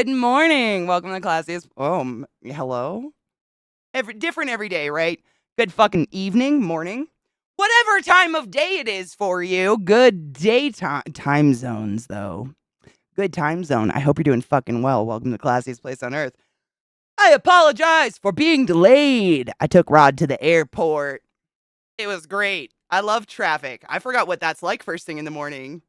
Good morning. Welcome to Classiest. Hello? Different every day, right? Good fucking evening, morning. Whatever time of day it is for you. Good time zones, though. Good time zone. I hope you're doing fucking well. Welcome to the classiest place on earth. I apologize for being delayed. I took Rod to the airport. It was great. I love traffic. I forgot what that's like first thing in the morning.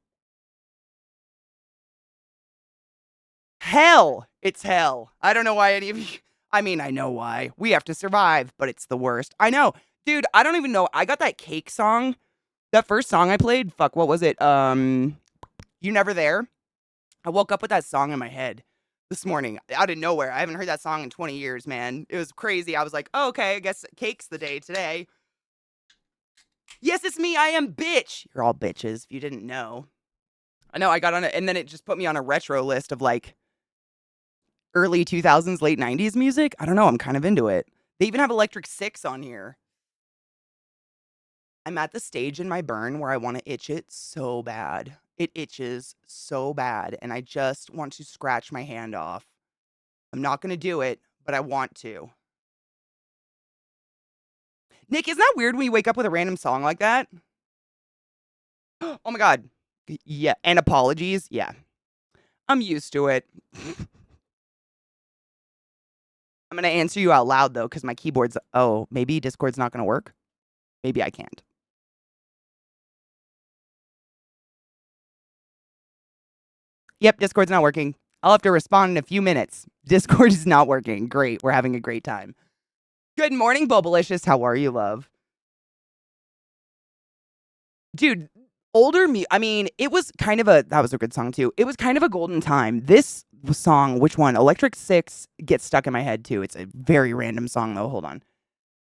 Hell. It's hell. I don't know why any of you. I mean, I know why. We have to survive, but it's the worst. I know. Dude, I don't even know. I got that cake song. That first song I played. Fuck, what was it? You Never There. I woke up with that song in my head this morning out of nowhere. I haven't heard that song in 20 years, man. It was crazy. I was like, oh, okay, I guess cake's the day today. Yes, it's me. I am bitch. You're all bitches if you didn't know. I know I got on it, and then it just put me on a retro list of like early 2000s, late 90s music. I don't know. I'm kind of into it. They even have Electric Six on here. I'm at the stage in my burn where I want to itch it so bad. It itches so bad, and I just want to scratch my hand off. I'm not going to do it, but I want to. Nick, isn't that weird when you wake up with a random song like that? Oh my God. Yeah. And apologies. Yeah. I'm used to it. I'm going to answer you out loud, though, because my keyboard's. Oh, maybe Discord's not going to work. Maybe I can't. Yep, Discord's not working. I'll have to respond in a few minutes. Discord is not working. Great. We're having a great time. Good morning, Bubblicious. How are you, love? Dude, older me. I mean, it was kind of a. That was a good song, too. It was kind of a golden time. This song, which one? Electric Six gets stuck in my head, too. It's a very random song, though. Hold on.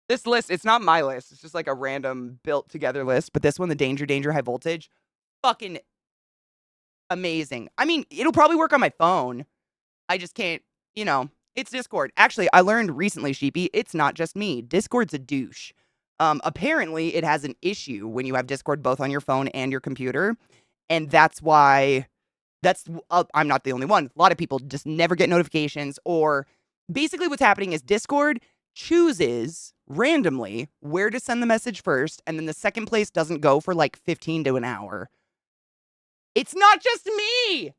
This list, it's not my list. It's just like a random built together list. But this one, the Danger, High Voltage, fucking amazing. I mean, it'll probably work on my phone. I just can't, it's Discord. Actually, I learned recently, Sheepy, it's not just me. Discord's a douche. Apparently, it has an issue when you have Discord both on your phone and your computer. And that's why, I'm not the only one. A lot of people just never get notifications. Or basically, what's happening is Discord chooses randomly where to send the message first. And then the second place doesn't go for like 15 to an hour. It's not just me.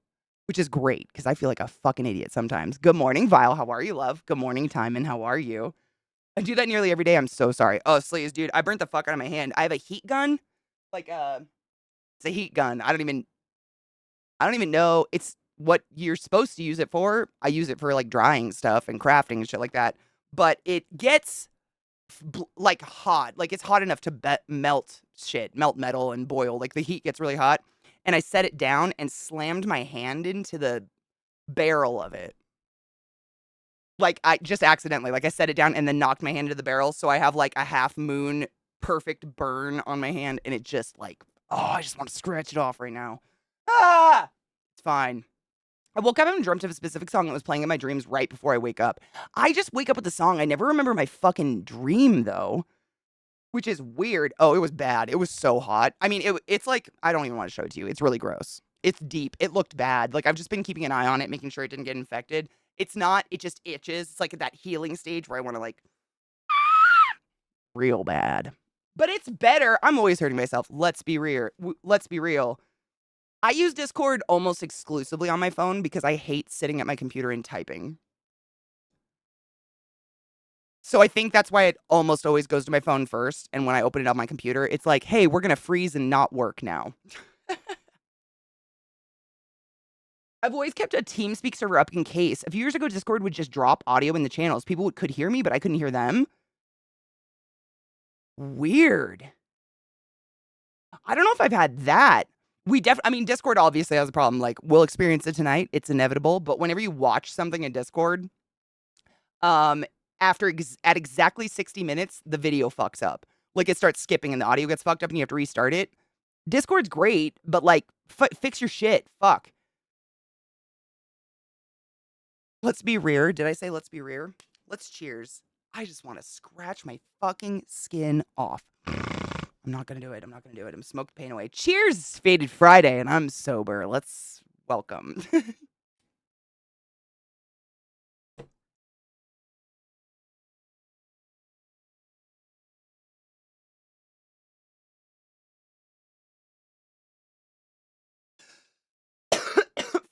Which is great, because I feel like a fucking idiot sometimes. Good morning, Vile. How are you, love? Good morning, Timon. How are you? I do that nearly every day. I'm so sorry. Oh, sleaze, dude. I burnt the fuck out of my hand. I have a heat gun. Like, it's a heat gun. I don't even know. It's what you're supposed to use it for. I use it for, like, drying stuff and crafting and shit like that. But it gets, like, hot. Like, it's hot enough to melt metal and boil. Like, the heat gets really hot. And I set it down and slammed my hand into the barrel of it. Like, I just accidentally, like, I set it down and then knocked my hand into the barrel, so I have, like, a half moon perfect burn on my hand, and it just, like, oh, I just want to scratch it off right now. Ah! It's fine. I woke up and dreamt of a specific song that was playing in my dreams right before I wake up. I just wake up with the song. I never remember my fucking dream, though, which is weird. Oh, it was bad. It was so hot. I mean, it's like, I don't even want to show it to you. It's really gross. It's deep. It looked bad. Like, I've just been keeping an eye on it, making sure it didn't get infected. It's not. It just itches. It's like that healing stage where I want to, like, real bad. But it's better. I'm always hurting myself. Let's be real. Let's be real. I use Discord almost exclusively on my phone because I hate sitting at my computer and typing. So I think that's why it almost always goes to my phone first. And when I open it on my computer, it's like, hey, we're going to freeze and not work now. I've always kept a TeamSpeak server up in case. A few years ago, Discord would just drop audio in the channels. People could hear me, but I couldn't hear them. Weird. I don't know if I've had that. I mean, Discord obviously has a problem. Like, we'll experience it tonight. It's inevitable. But whenever you watch something in Discord, at exactly 60 minutes, the video fucks up. Like, it starts skipping and the audio gets fucked up and you have to restart it. Discord's great, but, like, fix your shit. Fuck. Let's be rear. Did I say let's be rear? Let's cheers. I just want to scratch my fucking skin off. I'm not going to do it. I'm not going to do it. I'm smoked pain away. Cheers, Faded Friday, and I'm sober. Let's welcome.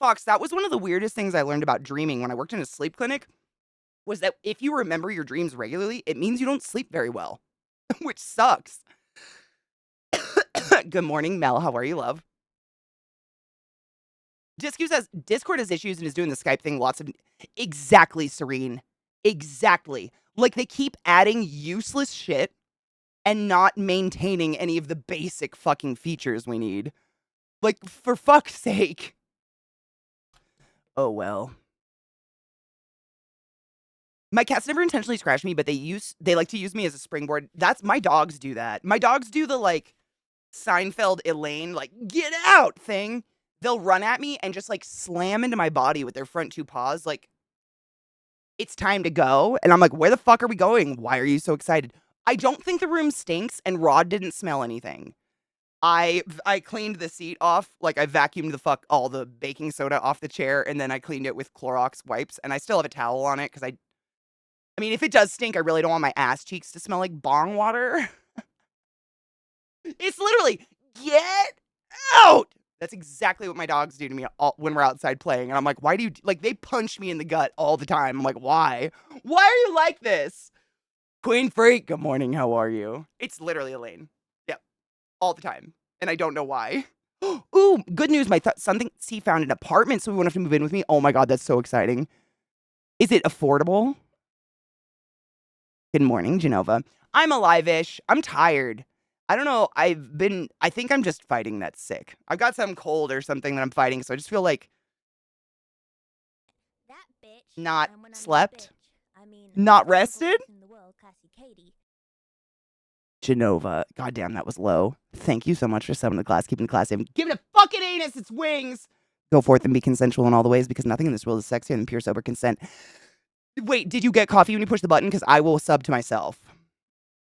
Fox, that was one of the weirdest things I learned about dreaming when I worked in a sleep clinic, was that if you remember your dreams regularly, it means you don't sleep very well, which sucks. Good morning, Mel. How are you, love? Disco says Discord has issues and is doing the Skype thing. Lots of exactly, Serene. Exactly. Like they keep adding useless shit and not maintaining any of the basic fucking features we need. Like, for fuck's sake. Oh well. My cats never intentionally scratch me, but they like to use me as a springboard. That's my dogs do that. My dogs do the like Seinfeld Elaine, like, get out thing. They'll run at me and just like slam into my body with their front two paws, like, it's time to go. And I'm like, where the fuck are we going? Why are you so excited? I don't think the room stinks, and Rod didn't smell anything. I cleaned the seat off, like I vacuumed the fuck all the baking soda off the chair, and then I cleaned it with Clorox wipes, and I still have a towel on it because I mean, if it does stink, I really don't want my ass cheeks to smell like bong water. It's literally, get out! That's exactly what my dogs do to me when we're outside playing. And I'm like, why do you, like, they punch me in the gut all the time. I'm like, why? Why are you like this? Queen Freak, good morning, how are you? It's literally Elaine. Yep, all the time. And I don't know why. Ooh, good news, my son thinks he found an apartment, so we won't have to move in with me. Oh my god, that's so exciting. Is it affordable? Good morning, Genova. I'm alive-ish. I'm tired. I don't know. I think I'm just fighting that sick. I've got some cold or something that I'm fighting, so I just feel like That bitch. not And when I mean slept, bitch, I mean not the rested. in the world, ClassyKatie. Genova. Goddamn, that was low. Thank you so much for summoning the class, keeping the class in. Giving a fucking anus its wings. Go forth and be consensual in all the ways, because nothing in this world is sexier than pure sober consent. Wait, did you get coffee when you push the button? Because I will sub to myself.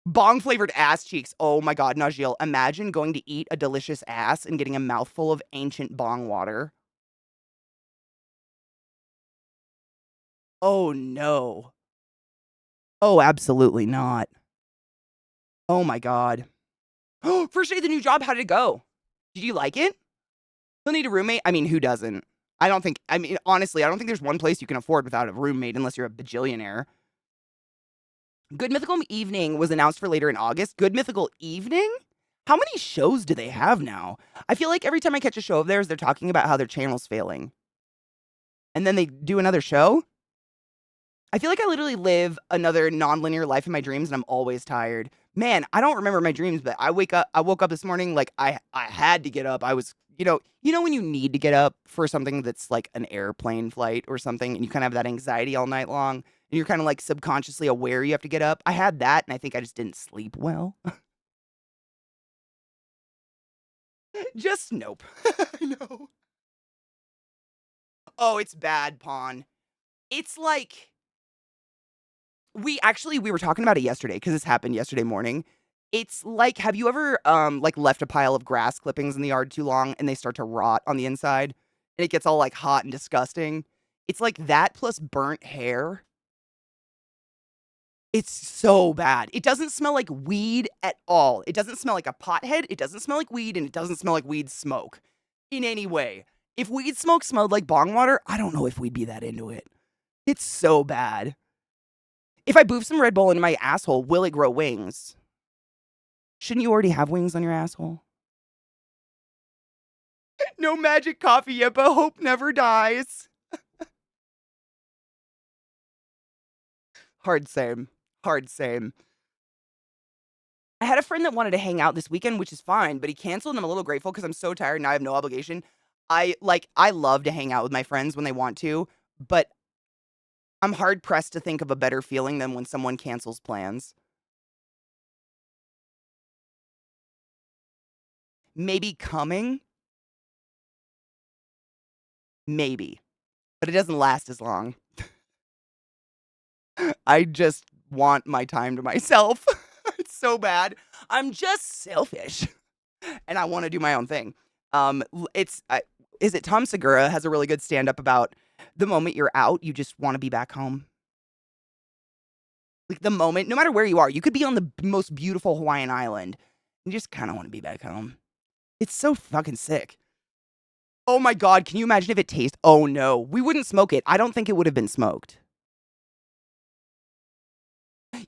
Bong flavored ass cheeks. Oh my god, Najil. Imagine going to eat a delicious ass and getting a mouthful of ancient bong water. Oh no. Oh, absolutely not. Oh my god. First day of the new job, how did it go? Did you like it? You'll need a roommate? I mean, who doesn't? I mean, honestly, I don't think there's one place you can afford without a roommate unless you're a bajillionaire. Good Mythical Evening was announced for later in August. Good Mythical Evening? How many shows do they have now? I feel like every time I catch a show of theirs, they're talking about how their channel's failing. And then they do another show? I feel like I literally live another nonlinear life in my dreams and I'm always tired. Man, I don't remember my dreams, but I woke up this morning like I had to get up. I was, you know when you need to get up for something that's like an airplane flight or something and you kind of have that anxiety all night long and you're kind of like subconsciously aware you have to get up. I had that and I think I just didn't sleep well. Just nope. I know. Oh, it's bad, Pawn. It's like we were talking about it yesterday because this happened yesterday morning. It's like, have you ever like left a pile of grass clippings in the yard too long and they start to rot on the inside and it gets all like hot and disgusting? It's like that plus burnt hair. It's so bad. It doesn't smell like weed at all. It doesn't smell like a pothead. It doesn't smell like weed, and it doesn't smell like weed smoke in any way. If weed smoke smelled like bong water, I don't know if we'd be that into it. It's so bad. If I boof some Red Bull into my asshole, will it grow wings? Shouldn't you already have wings on your asshole? No magic coffee yet, but hope never dies. Hard same. Hard same. I had a friend that wanted to hang out this weekend, which is fine, but he canceled and I'm a little grateful because I'm so tired and I have no obligation. I love to hang out with my friends when they want to, but I'm hard pressed to think of a better feeling than when someone cancels plans. Maybe coming, maybe, but it doesn't last as long. I just want my time to myself. It's so bad. I'm just selfish and I want to do my own thing. Is it Tom Segura has a really good stand up about the moment you're out, you just want to be back home. Like the moment, no matter where you are, you could be on the most beautiful Hawaiian island. You just kind of want to be back home. It's so fucking sick. Oh my God, can you imagine if it tastes? Oh no, we wouldn't smoke it. I don't think it would have been smoked.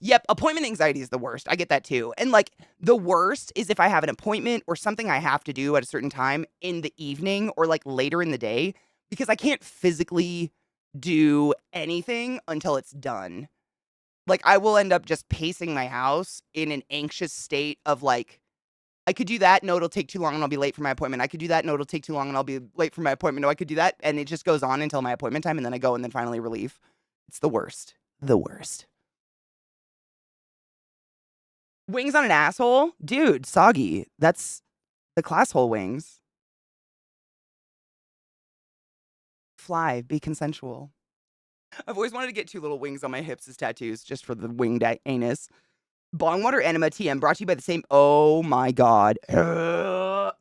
Yep, appointment anxiety is the worst. I get that too. And like the worst is if I have an appointment or something I have to do at a certain time in the evening or like later in the day because I can't physically do anything until it's done. Like I will end up just pacing my house in an anxious state of like, I could do that. No, it'll take too long and I'll be late for my appointment. I could do that. No, it'll take too long and I'll be late for my appointment. No, I could do that. And it just goes on until my appointment time. And then I go and then finally relief. It's the worst. The worst. Wings on an asshole? Dude, soggy. That's the class hole wings. Fly, be consensual. I've always wanted to get two little wings on my hips as tattoos just for the winged anus. Bongwater Enema TM brought to you by the same. Oh my God. No.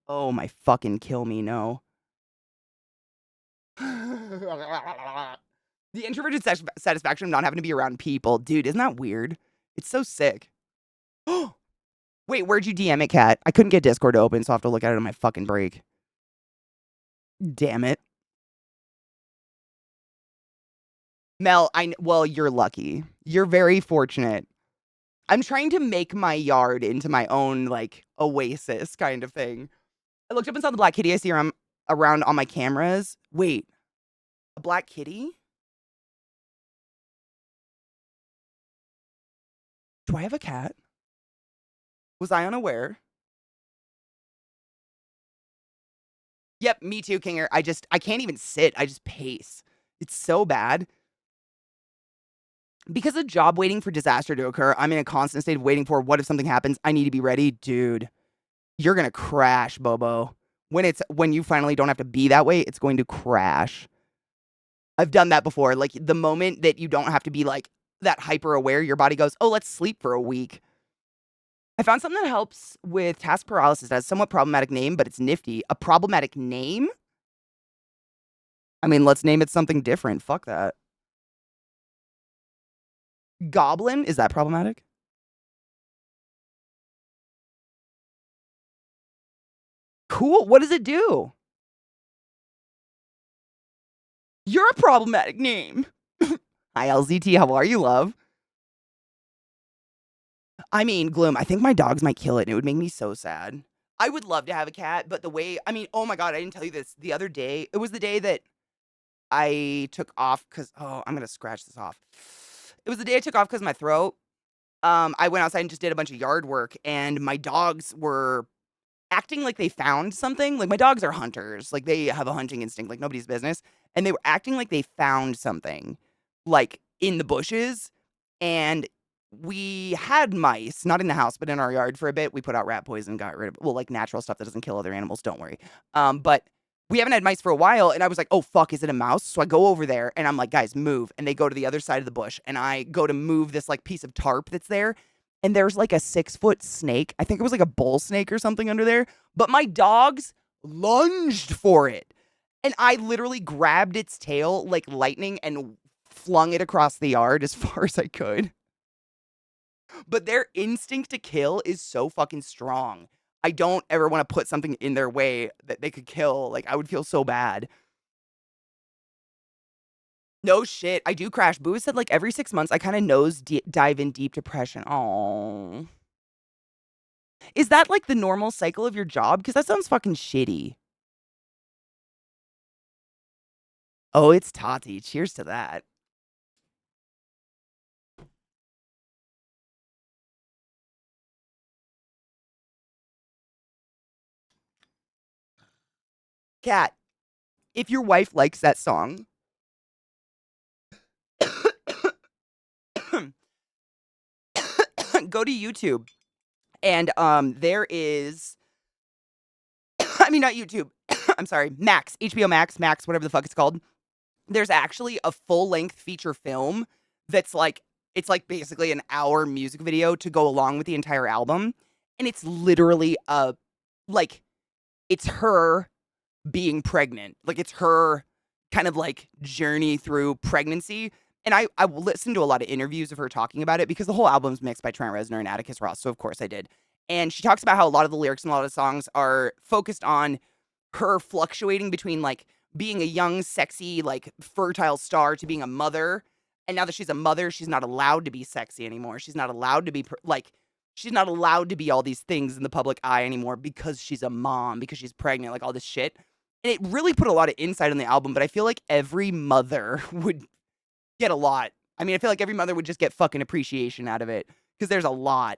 Oh my fucking kill me, no. The introverted satisfaction of not having to be around people. Dude, isn't that weird? It's so sick. Wait, where'd you DM it, Kat? I couldn't get Discord to open, so I'll have to look at it on my fucking break. Damn it. Mel, well, you're lucky. You're very fortunate. I'm trying to make my yard into my own, like, oasis kind of thing. I looked up and saw the black kitty I see around on my cameras. Wait, a black kitty? Do I have a cat? Was I unaware? Yep, me too, Kinger. I can't even sit. I just pace. It's so bad. Because of job waiting for disaster to occur, I'm in a constant state of waiting for what if something happens? I need to be ready. Dude, you're gonna crash, Bobo. When you finally don't have to be that way, it's going to crash. I've done that before. Like the moment that you don't have to be like that hyper aware, your body goes, oh, let's sleep for a week. I found something that helps with task paralysis. It has a somewhat problematic name, but it's nifty. A problematic name? I mean, let's name it something different. Fuck that. Goblin? Is that problematic? Cool. What does it do? You're a problematic name. Hi, LZT. How are you, love? I mean, Gloom, I think my dogs might kill it, and it would make me so sad. I would love to have a cat, but I mean, oh my God, I didn't tell you this. The other day, it was the day that I took off because, oh, I'm going to scratch this off. It was the day I took off because of my throat. I went outside and just did a bunch of yard work, and my dogs were acting like they found something. Like, my dogs are hunters. Like, they have a hunting instinct like nobody's business. And they were acting like they found something, like, in the bushes. And we had mice, not in the house, but in our yard for a bit. We put out rat poison, got rid of, well, like, natural stuff that doesn't kill other animals, don't worry. But we haven't had mice for a while, and I was like, oh, fuck, is it a mouse? So I go over there, and I'm like, guys, move. And they go to the other side of the bush, and I go to move this, like, piece of tarp that's there, and there's, like, a 6-foot snake. I think it was, like, a bull snake or something under there. But my dogs lunged for it. And I literally grabbed its tail like lightning and flung it across the yard as far as I could. But their instinct to kill is so fucking strong. I don't ever want to put something in their way that they could kill. Like, I would feel so bad. No shit. I do crash. Boo said, like, every 6 months, I kind of dive in deep depression. Oh. Is that, like, the normal cycle of your job? Because that sounds fucking shitty. Oh, it's Tati. Cheers to that. Kat, if your wife likes that song, go to YouTube and there is I mean not YouTube. I'm sorry, Max, HBO Max, whatever the fuck it's called. There's actually a full-length feature film that's like it's like basically an hour music video to go along with the entire album, and it's literally like it's her being pregnant. Like it's her kind of like journey through pregnancy. And I listened to a lot of interviews of her talking about it because the whole album's mixed by Trent Reznor and Atticus Ross. So of course I did. And she talks about how a lot of the lyrics in a lot of the songs are focused on her fluctuating between like being a young, sexy, like fertile star to being a mother. And now that she's a mother, she's not allowed to be sexy anymore. She's not allowed to be like, she's not allowed to be all these things in the public eye anymore because she's a mom, because she's pregnant, like all this shit. And it really put a lot of insight on the album, but I feel like every mother would get a lot. I mean, I feel like every mother would just get fucking appreciation out of it because there's a lot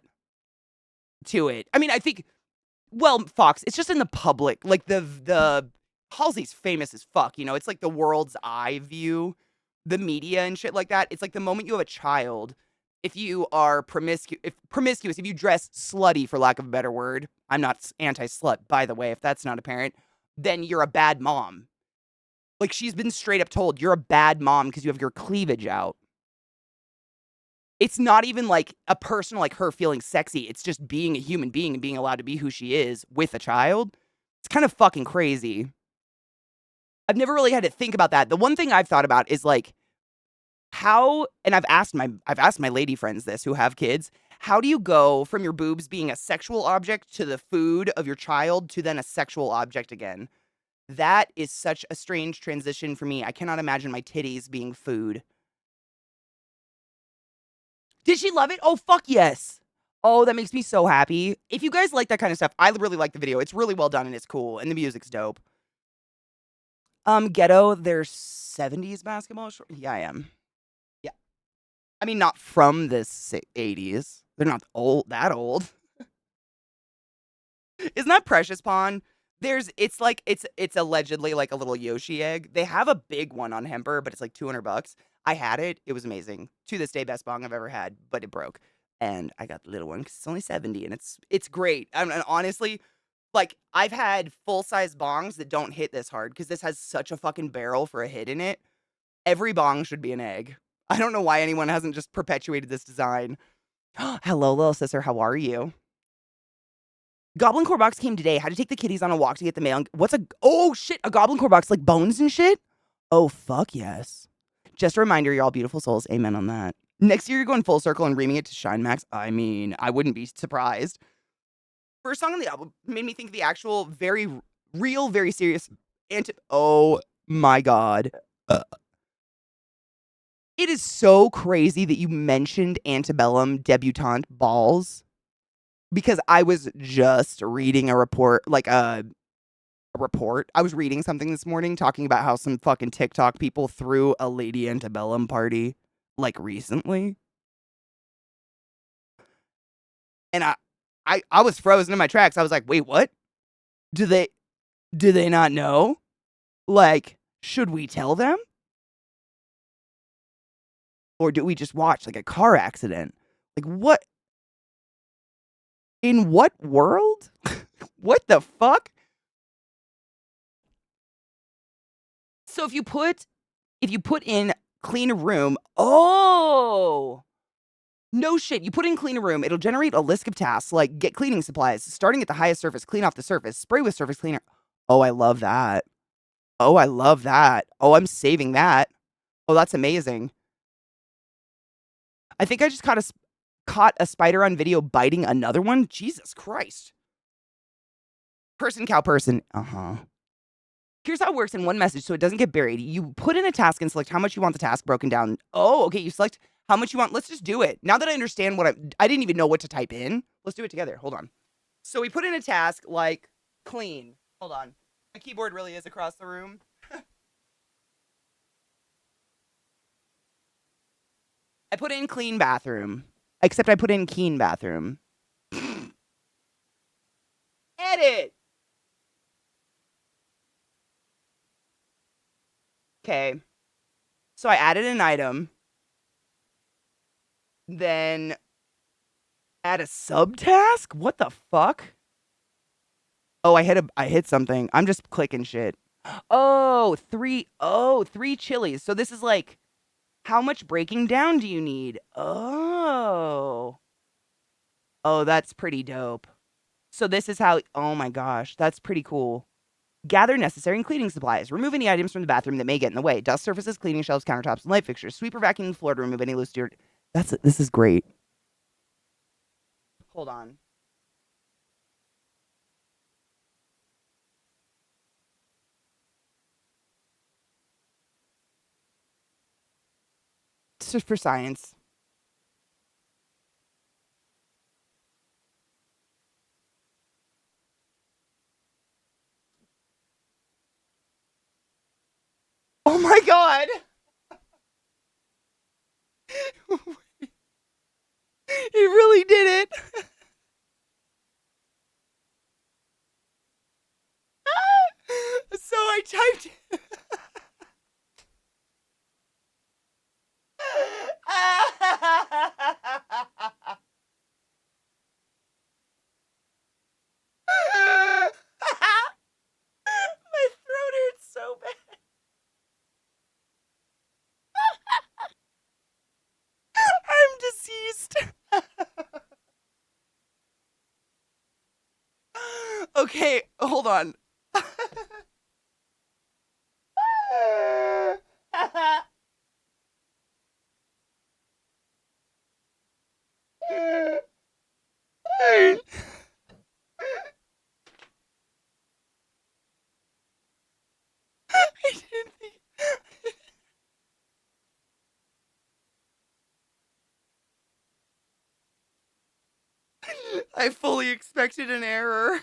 to it. I mean, I think, well, Fox, it's just in the public. Like the Halsey's famous as fuck, you know? It's like the world's eye view, the media and shit like that. It's like the moment you have a child, if you are promiscuous, if you dress slutty, for lack of a better word, I'm not anti-slut, by the way, if that's not apparent, then you're a bad mom. Like, she's been straight up told, you're a bad mom because you have your cleavage out. It's not even like a person like her feeling sexy. It's just being a human being and being allowed to be who she is with a child. It's kind of fucking crazy. I've never really had to think about that. The one thing I've thought about is like how, and I've asked my lady friends this who have kids, how do you go from your boobs being a sexual object to the food of your child to then a sexual object again? That is such a strange transition for me. I cannot imagine my titties being food. Did she love it? Oh, fuck yes. Oh, that makes me so happy. If you guys like that kind of stuff, I really like the video. It's really well done and it's cool and the music's dope. Ghetto, they're 70s basketball short. Yeah, I am. Yeah. I mean, not from the 80s. They're not that old. Isn't that Precious Pawn? It's allegedly like a little Yoshi egg. They have a big one on Hemper, but it's like $200. I had it. It was amazing. To this day, best bong I've ever had, but it broke. And I got the little one because it's only 70 and it's great. And honestly, like I've had full-size bongs that don't hit this hard because this has such a fucking barrel for a hit in it. Every bong should be an egg. I don't know why anyone hasn't just perpetuated this design. Hello, little sister. How are you? Goblin Core box came today. Had to take the kitties on a walk to get the mail. Oh shit, a Goblin Core box, like bones and shit? Oh fuck yes. Just a reminder, you're all beautiful souls. Amen on that. Next year, you're going full circle and reaming it to Shine Max. I mean, I wouldn't be surprised. First song on the album made me think of the actual very real, very serious oh my god. It is so crazy that you mentioned Antebellum debutante balls because I was just reading a report, like a report. I was reading something this morning talking about how some fucking TikTok people threw a Lady Antebellum party like recently. And I was frozen in my tracks. I was like, wait, what? Do they not know? Like, should we tell them? Or do we just watch like a car accident? Like what? In what world? What the fuck? So if you put in clean a room, oh no shit, you put in clean a room, it'll generate a list of tasks like get cleaning supplies, starting at the highest surface, clean off the surface, spray with surface cleaner. Oh, I love that. Oh, I love that. Oh, I'm saving that. Oh, that's amazing. I think I just caught a spider on video biting another one. Jesus Christ. Person, cow, person. Uh-huh. Here's how it works in one message so it doesn't get buried. You put in a task and select how much you want the task broken down. Oh, okay. You select how much you want. Let's just do it. Now that I understand I didn't even know what to type in. Let's do it together. Hold on. So we put in a task like clean. Hold on. My keyboard really is across the room. I put in clean bathroom. Except I put in keen bathroom. Edit. Okay. So I added an item. Then add a subtask? What the fuck? Oh, I hit something. I'm just clicking shit. Oh, three chilies. So this is like, how much breaking down do you need? Oh. Oh, that's pretty dope. So this is how, oh my gosh, that's pretty cool. Gather necessary cleaning supplies. Remove any items from the bathroom that may get in the way. Dust surfaces, cleaning shelves, countertops, and light fixtures. Sweep or vacuum the floor to remove any loose dirt. This is great. Hold on. It's just for science. Oh my god! He really did it. So I typed. My throat hurts so bad. I'm deceased. Okay, hold on. I didn't think. I fully expected an error.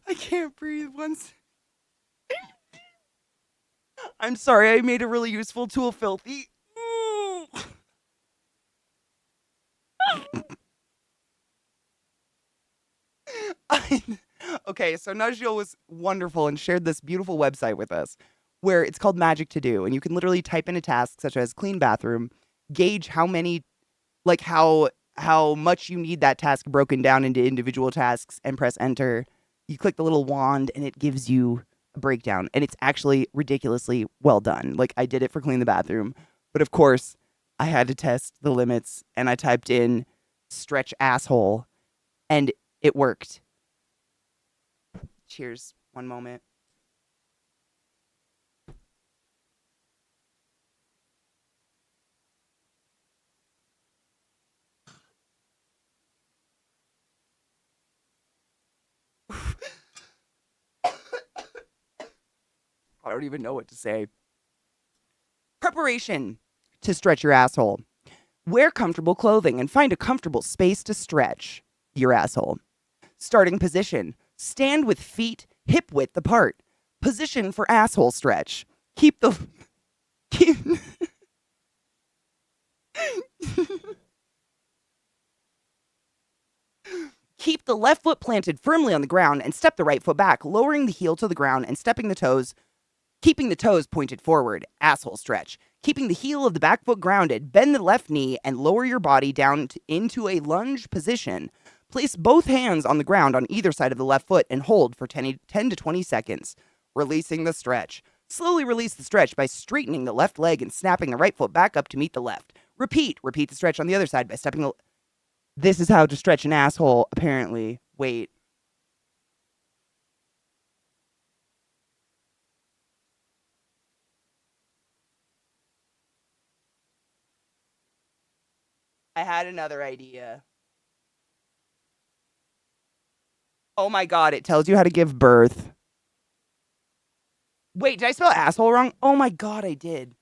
I can't breathe once. I'm sorry, I made a really useful tool filthy. Okay, so Najio was wonderful and shared this beautiful website with us where it's called Magic to Do. And you can literally type in a task such as clean bathroom, gauge how many, like how much you need that task broken down into individual tasks and press enter. You click the little wand and it gives you a breakdown. And it's actually ridiculously well done. Like I did it for clean the bathroom. But of course, I had to test the limits and I typed in stretch asshole and it worked. Cheers. One moment. I don't even know what to say. Preparation to stretch your asshole. Wear comfortable clothing and find a comfortable space to stretch your asshole. Starting position. Stand with feet hip width apart. Position for asshole stretch. Keep the keep, keep the left foot planted firmly on the ground and step the right foot back, lowering the heel to the ground and stepping the toes, keeping the toes pointed forward. Asshole stretch. Keeping the heel of the back foot grounded, bend the left knee and lower your body down into a lunge position. Place both hands on the ground on either side of the left foot and hold for 10 to 20 seconds. Releasing the stretch. Slowly release the stretch by straightening the left leg and snapping the right foot back up to meet the left. Repeat the stretch on the other side by stepping the... This is how to stretch an asshole, apparently. Wait. I had another idea. Oh my god, it tells you how to give birth. Wait, did I spell asshole wrong? Oh my god, I did.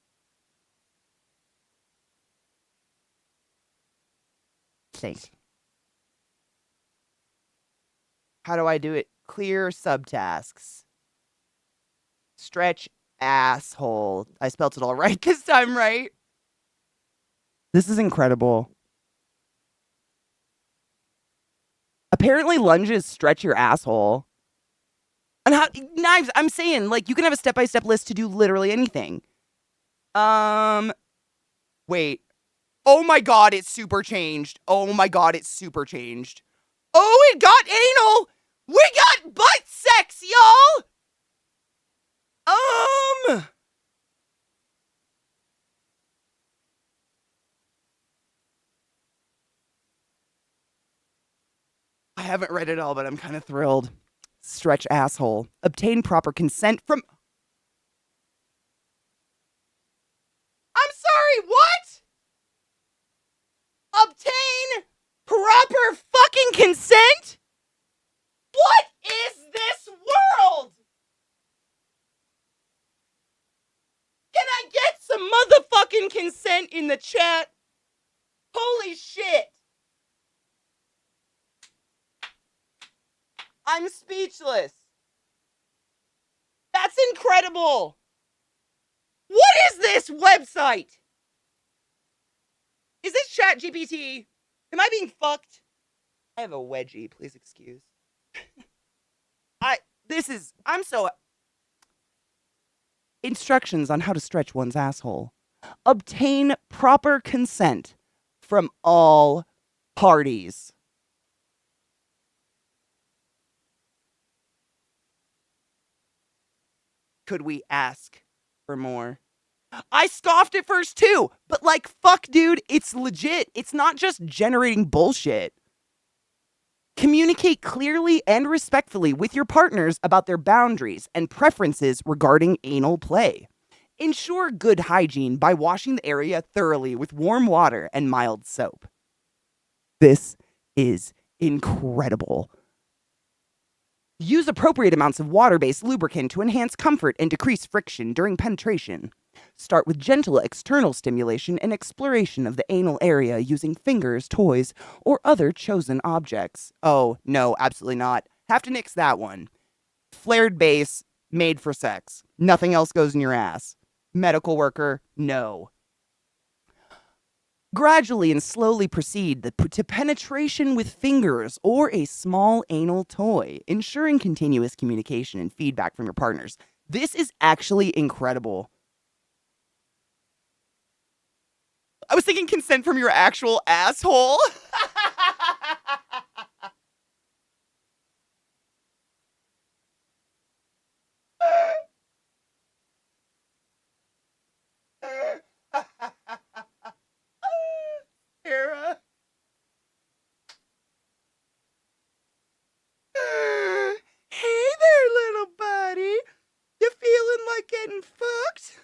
Thanks. How do I do it? Clear subtasks. Stretch asshole. I spelled it all right this time, right? This is incredible. Apparently lunges stretch your asshole. And how knives, I'm saying, like, you can have a step-by-step list to do literally anything. Wait. Oh my god, it's super changed. Oh my god, it's super changed. Oh, it got anal! We got butt sex, y'all! I haven't read it all, but I'm kind of thrilled. Stretch asshole. Obtain proper consent from... I'm sorry, what? fucking consent in the chat. Holy shit. I'm speechless. That's incredible. What is this website? Is this ChatGPT? Am I being fucked? I have a wedgie, please excuse. I'm so. Instructions on how to stretch one's asshole. Obtain proper consent from all parties. Could we ask for more? I scoffed at first too, but like, fuck, dude, it's legit. It's not just generating bullshit. Communicate clearly and respectfully with your partners about their boundaries and preferences regarding anal play. Ensure good hygiene by washing the area thoroughly with warm water and mild soap. This is incredible. Use appropriate amounts of water-based lubricant to enhance comfort and decrease friction during penetration. Start with gentle external stimulation and exploration of the anal area using fingers, toys, or other chosen objects. Oh, no, absolutely not. Have to nix that one. Flared base, made for sex. Nothing else goes in your ass. Medical worker, no. Gradually and slowly proceed to penetration with fingers or a small anal toy, ensuring continuous communication and feedback from your partners. This is actually incredible. I was thinking consent from your actual asshole. Sarah. Hey there, little buddy. You feeling like getting fucked?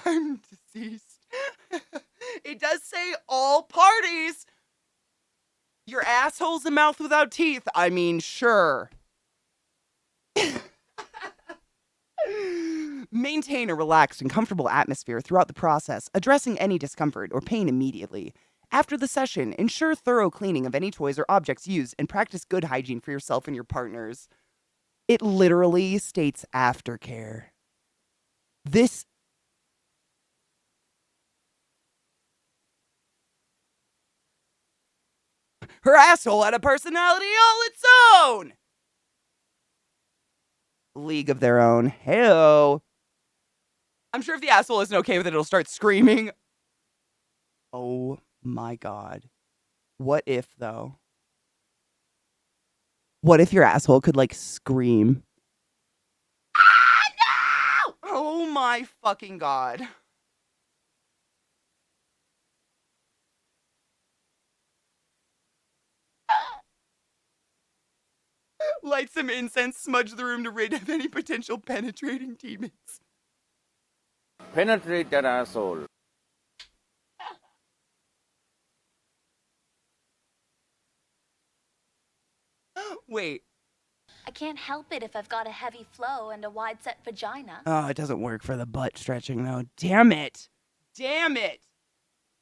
I'm deceased. It does say all parties. Your asshole's a mouth without teeth. I mean, sure. Maintain a relaxed and comfortable atmosphere throughout the process, addressing any discomfort or pain immediately. After the session, ensure thorough cleaning of any toys or objects used and practice good hygiene for yourself and your partners. It literally states aftercare. This. Her asshole had a personality all its own! League of their own. Heyo. I'm sure if the asshole isn't okay with it, it'll start screaming. Oh my god. What if, though? What if your asshole could, like, scream? Ah, no! Oh my fucking god. Light some incense, smudge the room to rid of any potential penetrating demons. Penetrate that asshole. Wait. I can't help it if I've got a heavy flow and a wide set vagina. Oh, it doesn't work for the butt stretching, though. Damn it. Damn it.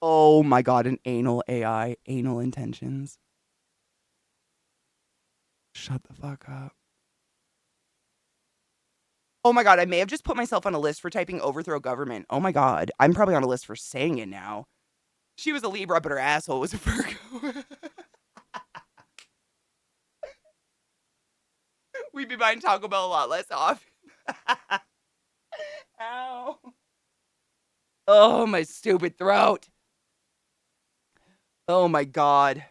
Oh my god, an anal AI. Anal intentions. Shut the fuck up. Oh my god, I may have just put myself on a list for typing overthrow government. Oh my god, I'm probably on a list for saying it now. She was a Libra, but her asshole was a Virgo. We'd be buying Taco Bell a lot less often. Ow. Oh, my stupid throat. Oh my god.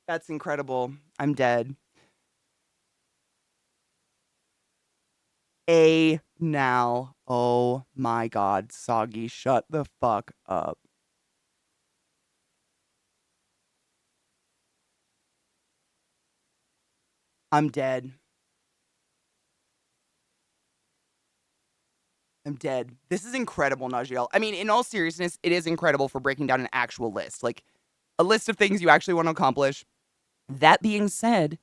That's incredible. I'm dead. Now. Oh my god, Soggy, shut the fuck up. I'm dead. I'm dead. This is incredible, Najiel. I mean, in all seriousness, it is incredible for breaking down an actual list. Like a list of things you actually want to accomplish. That being said,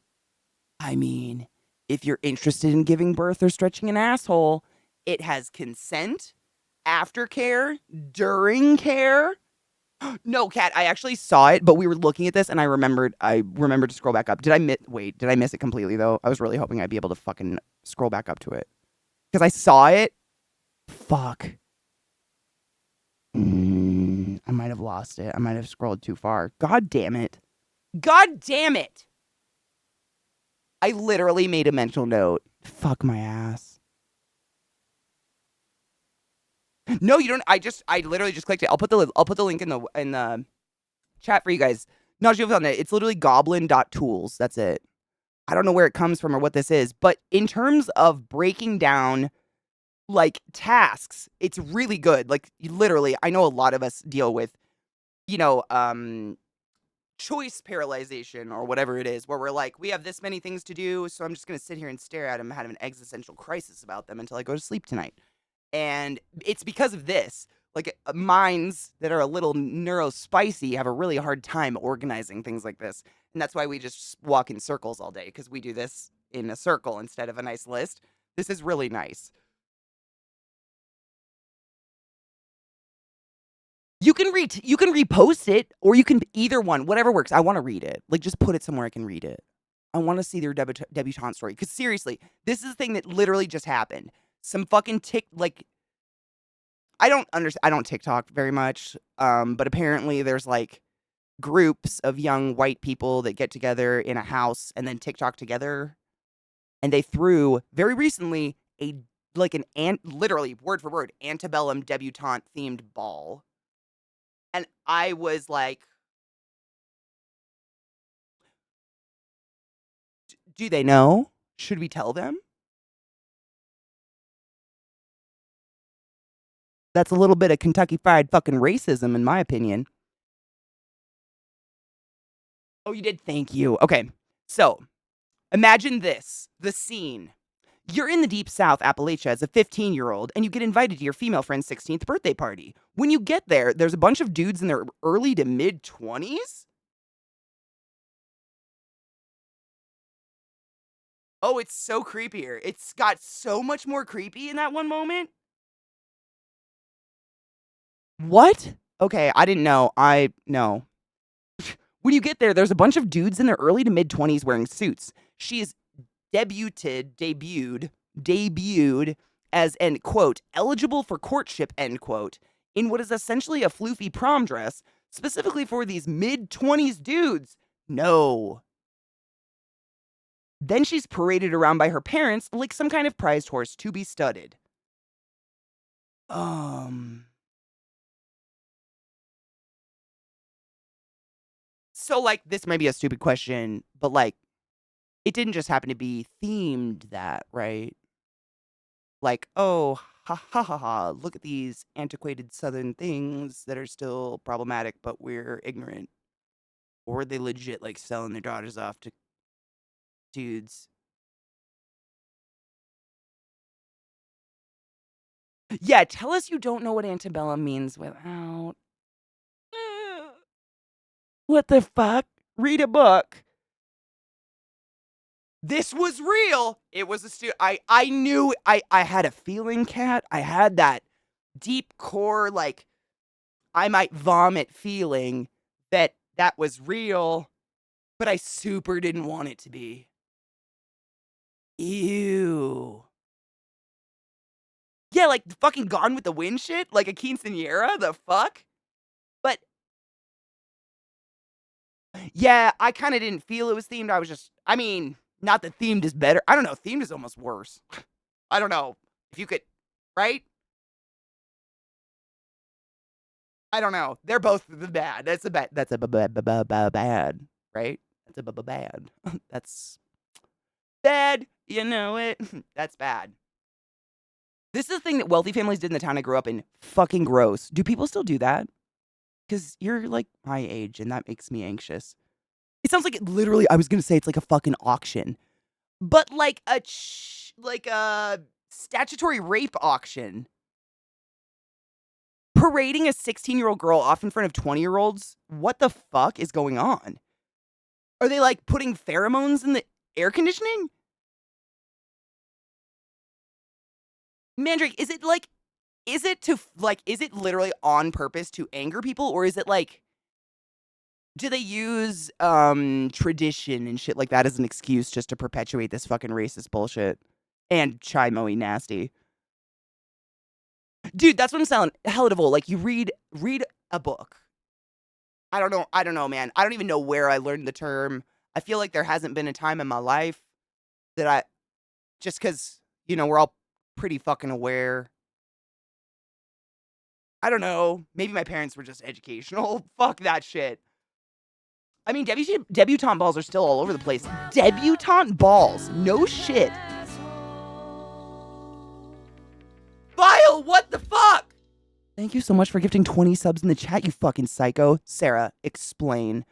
I mean, if you're interested in giving birth or stretching an asshole, it has consent, aftercare, during care. No, Kat, I actually saw it, but we were looking at this and I remembered to scroll back up. Did I miss it completely though? I was really hoping I'd be able to fucking scroll back up to it. Because I saw it. Fuck. I might have lost it. I might have scrolled too far. God damn it. God damn it. I literally made a mental note. Fuck my ass. No, you don't. I literally just clicked it. I'll put the link in the chat for you guys. Najee found it. It's literally goblin.tools. That's it. I don't know where it comes from or what this is, but in terms of breaking down like tasks, it's really good. Like literally, I know a lot of us deal with, you know, choice paralyzation or whatever it is, where we're like, we have this many things to do, so I'm just gonna sit here and stare at them and have an existential crisis about them until I go to sleep tonight. And it's because of this. Like minds that are a little neurospicy have a really hard time organizing things like this. And that's why we just walk in circles all day, because we do this in a circle instead of a nice list. This is really nice. You can repost it, or you can either one, whatever works. I want to read it. Like just put it somewhere I can read it. I want to see their debutante story. Because seriously, this is the thing that literally just happened. Some fucking I don't TikTok very much. But apparently there's like groups of young white people that get together in a house and then TikTok together. And they threw very recently literally word for word antebellum debutante themed ball. And I was like, do they know? Should we tell them? That's a little bit of Kentucky Fried fucking racism, in my opinion. Oh, you did? Thank you. Okay. So imagine this the scene. You're in the deep South Appalachia as a 15-year-old, and you get invited to your female friend's 16th birthday party. When you get there, there's a bunch of dudes in their early to mid 20s. Oh, it's so creepier. It's got so much more creepy in that one moment. What? Okay, I didn't know. I know. When you get there, there's a bunch of dudes in their early to mid 20s wearing suits. She is debuted as, end quote, eligible for courtship, end quote, in what is essentially a floofy prom dress, specifically for these mid 20s dudes. No. Then she's paraded around by her parents like some kind of prized horse to be studded. So, like, this might be a stupid question, but, like, it didn't just happen to be themed that, right? Like, oh, ha ha ha ha, look at these antiquated Southern things that are still problematic, but we're ignorant. Or were they legit, like, selling their daughters off to dudes? Yeah, tell us you don't know what antebellum means without. What the fuck? Read a book. This was real. It was I knew I had a feeling, Kat. I had that deep core, like, I might vomit feeling that was real, but I super didn't want it to be. Ew. Yeah, like fucking Gone with the Wind shit, like a quinceañera, the fuck? But yeah, I kind of didn't feel it was themed. I mean, not that themed is better. I don't know. Themed is almost worse. I don't know if you could, right? I don't know. They're both the bad. That's a bad. That's a bad, right? That's a bad. That's bad. You know it. That's bad. This is the thing that wealthy families did in the town I grew up in. Fucking gross. Do people still do that? Because you're like my age, and that makes me anxious. It sounds like literally. I was gonna say it's like a fucking auction, but like a statutory rape auction. parading a 16-year-old girl off in front of 20-year-olds? What the fuck is going on? Are they like putting pheromones in the air conditioning? Mandrake, is it literally on purpose to anger people, or is it like, do they use tradition and shit like that as an excuse just to perpetuate this fucking racist bullshit and chai-moey nasty? Dude, that's what I'm saying. Hella devil. Like, you read a book. I don't know, man. I don't even know where I learned the term. I feel like there hasn't been a time in my life that just because, we're all pretty fucking aware. I don't know. Maybe my parents were just educational. Fuck that shit. I mean, debutante balls are still all over the place. Debutante balls. No shit. Vile, what the fuck? Thank you so much for gifting 20 subs in the chat, you fucking psycho. Sarah, explain.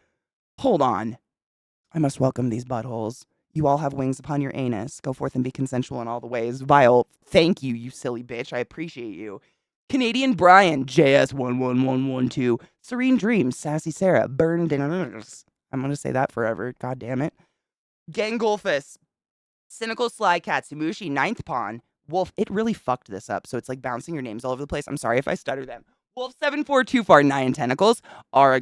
Hold on. I must welcome these buttholes. You all have wings upon your anus. Go forth and be consensual in all the ways. Vile, thank you, you silly bitch. I appreciate you. Canadian Brian, JS11112. Serene Dreams, Sassy Sarah, Burn Dinners. I'm going to say that forever. God damn it. Gangolfus, Cynical Sly Cat, Sumushi, Ninth Pawn, Wolf. It really fucked this up, so it's like bouncing your names all over the place. I'm sorry if I stutter them. Wolf742 Nine Tentacles, Aurora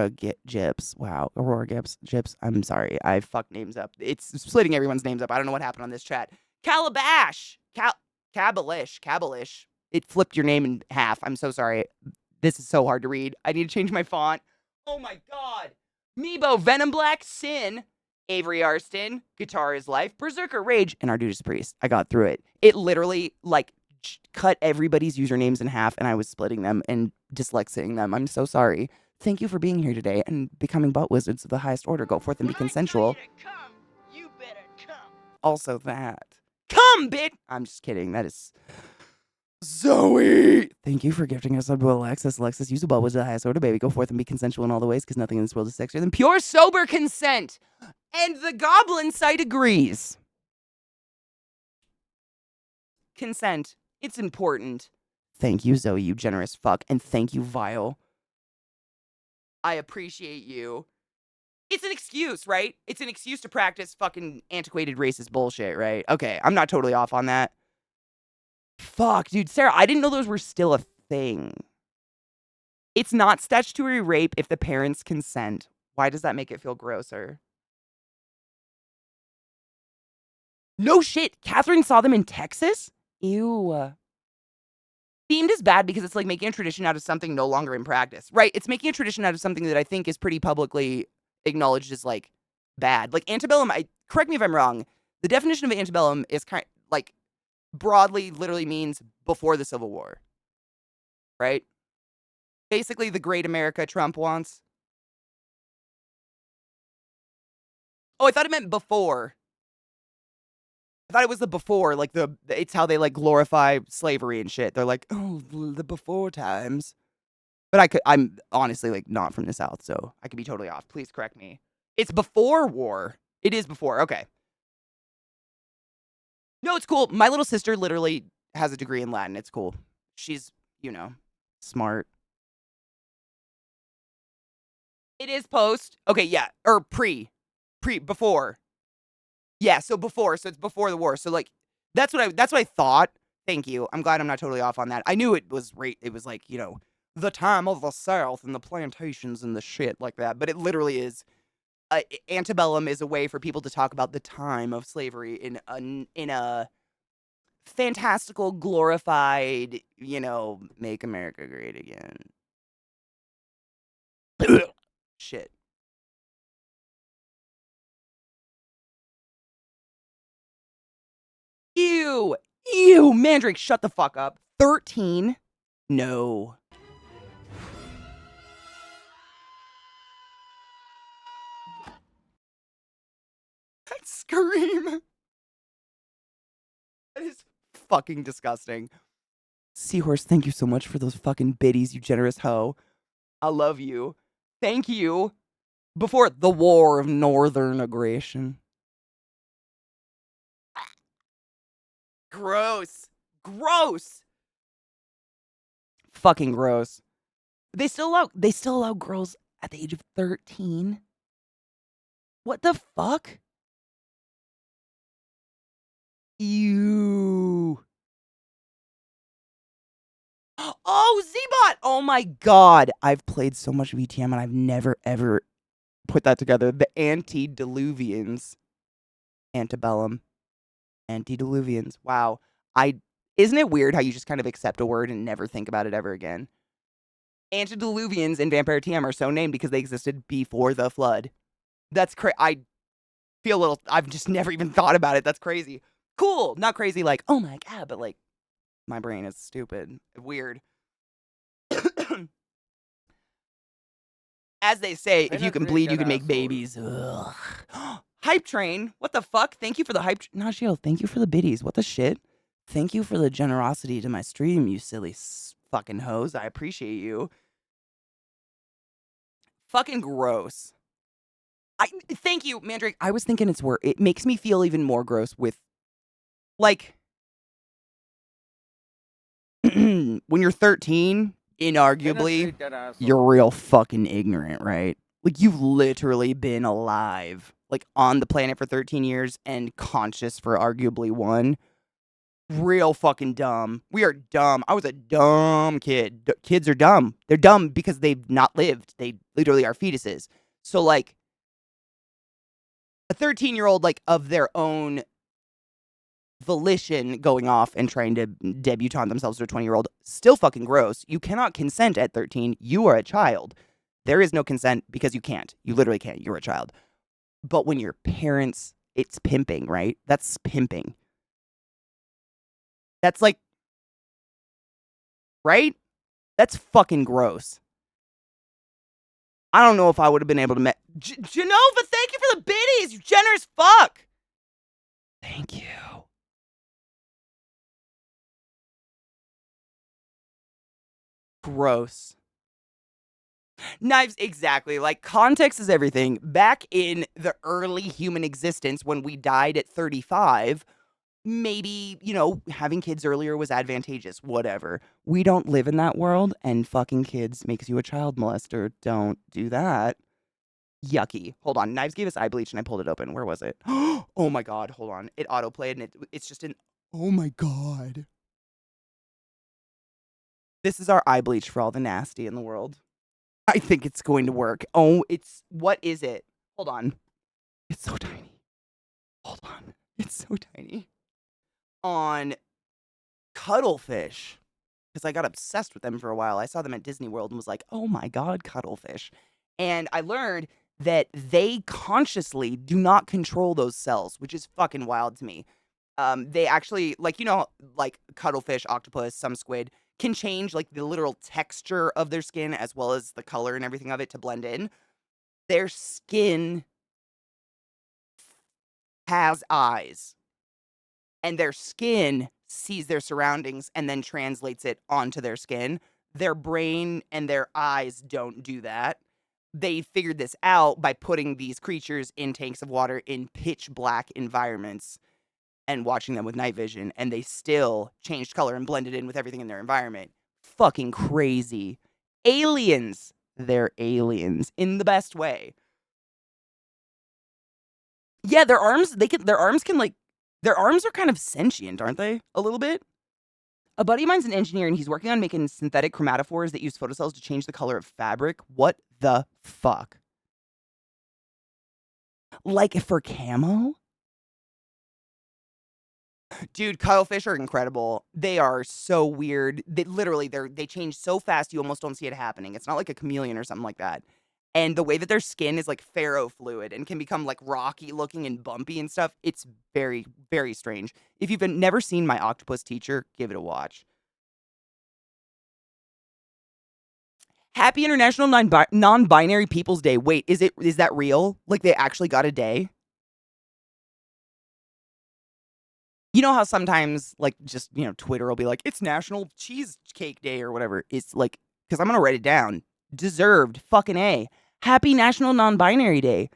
Gips. Wow, Aurora Gips. I'm sorry, I fucked names up. It's splitting everyone's names up. I don't know what happened on this chat. Calabash, Cabalish. It flipped your name in half. I'm so sorry. This is so hard to read. I need to change my font. Oh my god. Meebo, Venom Black, Sin, Avery Arston, Guitar is Life, Berserker Rage, and Arduous Priest. I got through it. It literally, like, cut everybody's usernames in half, and I was splitting them and dyslexiaing them. I'm so sorry. Thank you for being here today and becoming butt wizards of the highest order. Go forth and be consensual. Come, you better come. Also that. Come, bitch! I'm just kidding. That is... Zoe! Thank you for gifting us up to Alexis. Alexis, use a butt wizard of the highest order, baby. Go forth and be consensual in all the ways, because nothing in this world is sexier than pure, sober consent. And the goblin site agrees. Consent. It's important. Thank you, Zoe, you generous fuck. And thank you, Vile. I appreciate you. It's an excuse, right? It's an excuse to practice fucking antiquated racist bullshit, right? Okay, I'm not totally off on that. Fuck, dude. Sarah, I didn't know those were still a thing. It's not statutory rape if the parents consent. Why does that make it feel grosser? No shit. Catherine saw them in Texas? Ew. Themed is bad because it's like making a tradition out of something no longer in practice. Right. It's making a tradition out of something that I think is pretty publicly acknowledged as like bad. Like antebellum, correct me if I'm wrong. The definition of antebellum is kind like broadly literally means before the Civil War. Right? Basically the great America Trump wants. Oh, I thought it meant before. I thought it was the before, like it's how they like glorify slavery and shit. They're like, oh, the before times. But I'm honestly like not from the South, so I could be totally off. Please correct me. It's before war. It is before. Okay. No, it's cool. My little sister literally has a degree in Latin. It's cool. She's, smart. It is post. Okay, yeah. Or before. Yeah, so before. So it's before the war. So like that's what I thought. Thank you. I'm glad I'm not totally off on that. I knew it was like, the time of the South and the plantations and the shit like that. But it literally is. Antebellum is a way for people to talk about the time of slavery in a fantastical, glorified, make America great again. Shit. Ew. Ew. Mandrake, shut the fuck up. 13? No. That scream. That is fucking disgusting. Seahorse, thank you so much for those fucking biddies, you generous hoe. I love you. Thank you. Before the war of northern aggression. Gross. Gross. Fucking gross. They still allow girls at the age of 13. What the fuck? Ew. Oh, Z-Bot! Oh my god. I've played so much VTM and I've never ever put that together. The antediluvians. Antebellum. Antediluvians. Wow. Isn't it weird how you just kind of accept a word and never think about it ever again? Antediluvians in Vampire TM are so named because they existed before the flood. That's I feel a little, I've just never even thought about it. That's crazy. Cool. Not crazy like, oh my god, but like, my brain is stupid. Weird. As they say, if you can bleed, you can make babies. Ugh. Hype train. What the fuck? Thank you for the hype. Najio, thank you for the biddies. What the shit? Thank you for the generosity to my stream, you silly fucking hoes. I appreciate you. Fucking gross. Thank you, Mandrake. I was thinking it's worse. It makes me feel even more gross with, like, when you're 13, inarguably, you're real fucking ignorant, right? Like, you've literally been alive, like, on the planet for 13 years and conscious for arguably 1. Real fucking dumb. We are dumb. I was a dumb kid. Kids are dumb. They're dumb because they've not lived. They literally are fetuses. So, like, a 13-year-old, like, of their own volition going off and trying to debutante themselves to a 20-year-old, still fucking gross. You cannot consent at 13. You are a child. There is no consent because you can't. You literally can't. You're a child. But when your parents, it's pimping, right? That's pimping. That's like, right? That's fucking gross. I don't know if I would have been able to Genova, thank you for the biddies, you generous fuck. Thank you. Gross. Knives, exactly. Like, context is everything. Back in the early human existence, when we died at 35, maybe, you know, having kids earlier was advantageous. Whatever. We don't live in that world, and fucking kids makes you a child molester. Don't do that. Yucky. Hold on. Knives gave us eye bleach, and I pulled it open. Where was it? Oh my god. Hold on. It autoplayed, and it's just an... Oh my god. This is our eye bleach for all the nasty in the world. I think it's going to work. Oh, it's... What is it? Hold on. It's so tiny. Hold on. It's so tiny. On cuttlefish, because I got obsessed with them for a while. I saw them at Disney World and was like, oh my god, cuttlefish. And I learned that they consciously do not control those cells, which is fucking wild to me. They actually, like, you know, like cuttlefish, octopus, some squid, can change like the literal texture of their skin as well as the color and everything of it to blend in. Their skin has eyes, and their skin sees their surroundings and then translates it onto their skin. Their brain and their eyes don't do that. They figured this out by putting these creatures in tanks of water in pitch black environments and watching them with night vision, and they still changed color and blended in with everything in their environment. Fucking crazy. Aliens. They're aliens in the best way. Yeah, their arms are kind of sentient, aren't they? A little bit. A buddy of mine's an engineer, and he's working on making synthetic chromatophores that use photocells to change the color of fabric. What the fuck? Like for camo? Dude, cuttlefish are incredible. They are so weird. They change so fast you almost don't see it happening. It's not like a chameleon or something like that. And the way that their skin is like ferrofluid and can become like rocky looking and bumpy and stuff, it's very, very strange. If you've never seen My Octopus Teacher, give it a watch. Happy International Non-Binary People's Day. Wait, is that real? Like they actually got a day? You know how sometimes, like, just, you know, Twitter will be like, it's National Cheesecake Day or whatever. It's like, because I'm going to write it down. Deserved. Fucking A. Happy National Non-Binary Day.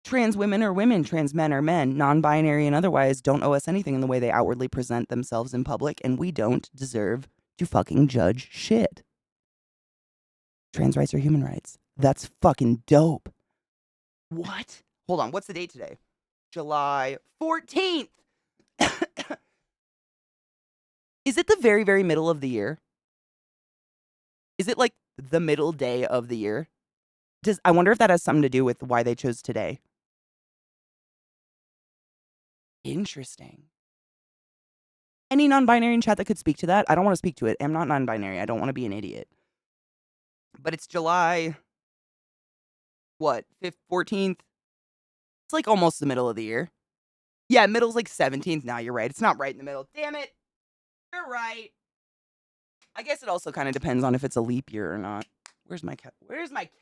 Trans women are women. Trans men are men. Non-binary and otherwise don't owe us anything in the way they outwardly present themselves in public, and we don't deserve to fucking judge shit. Trans rights are human rights. That's fucking dope. What? Hold on. What's the date today? July 14th. Is it the very, very middle of the year? Is it like the middle day of the year? I wonder if that has something to do with why they chose today. Interesting. Any non-binary in chat that could speak to that? I don't want to speak to it. I'm not non-binary. I don't want to be an idiot. But it's July, what, 5th, 14th? It's like almost the middle of the year. Yeah, middle's like 17th now. You're right. It's not right in the middle. Damn it. You're right. I guess it also kind of depends on if it's a leap year or not. Where's my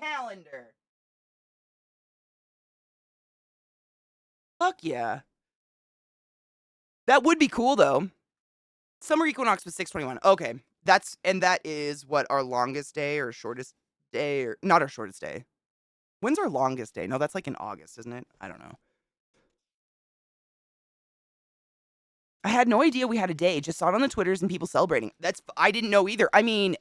calendar? Fuck yeah. That would be cool though. Summer equinox was 6/21. Okay. That is what our longest day or shortest day, or not our shortest day. When's our longest day? No, that's like in August, isn't it? I don't know. I had no idea we had a day. Just saw it on the Twitters and people celebrating. I didn't know either. I mean,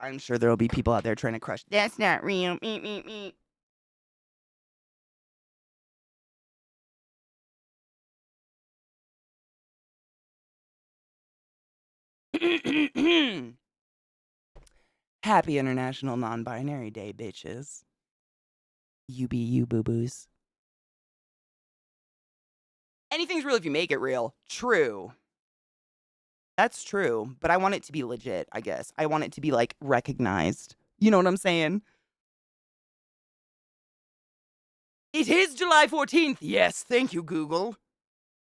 I'm sure there'll be people out there trying to crush. That's not real. Me. Happy International Non-Binary Day, bitches. You be you, boo-boos. Anything's real if you make it real. True. That's true, but I want it to be legit, I guess. I want it to be, like, recognized. You know what I'm saying? It is July 14th. Yes, thank you, Google.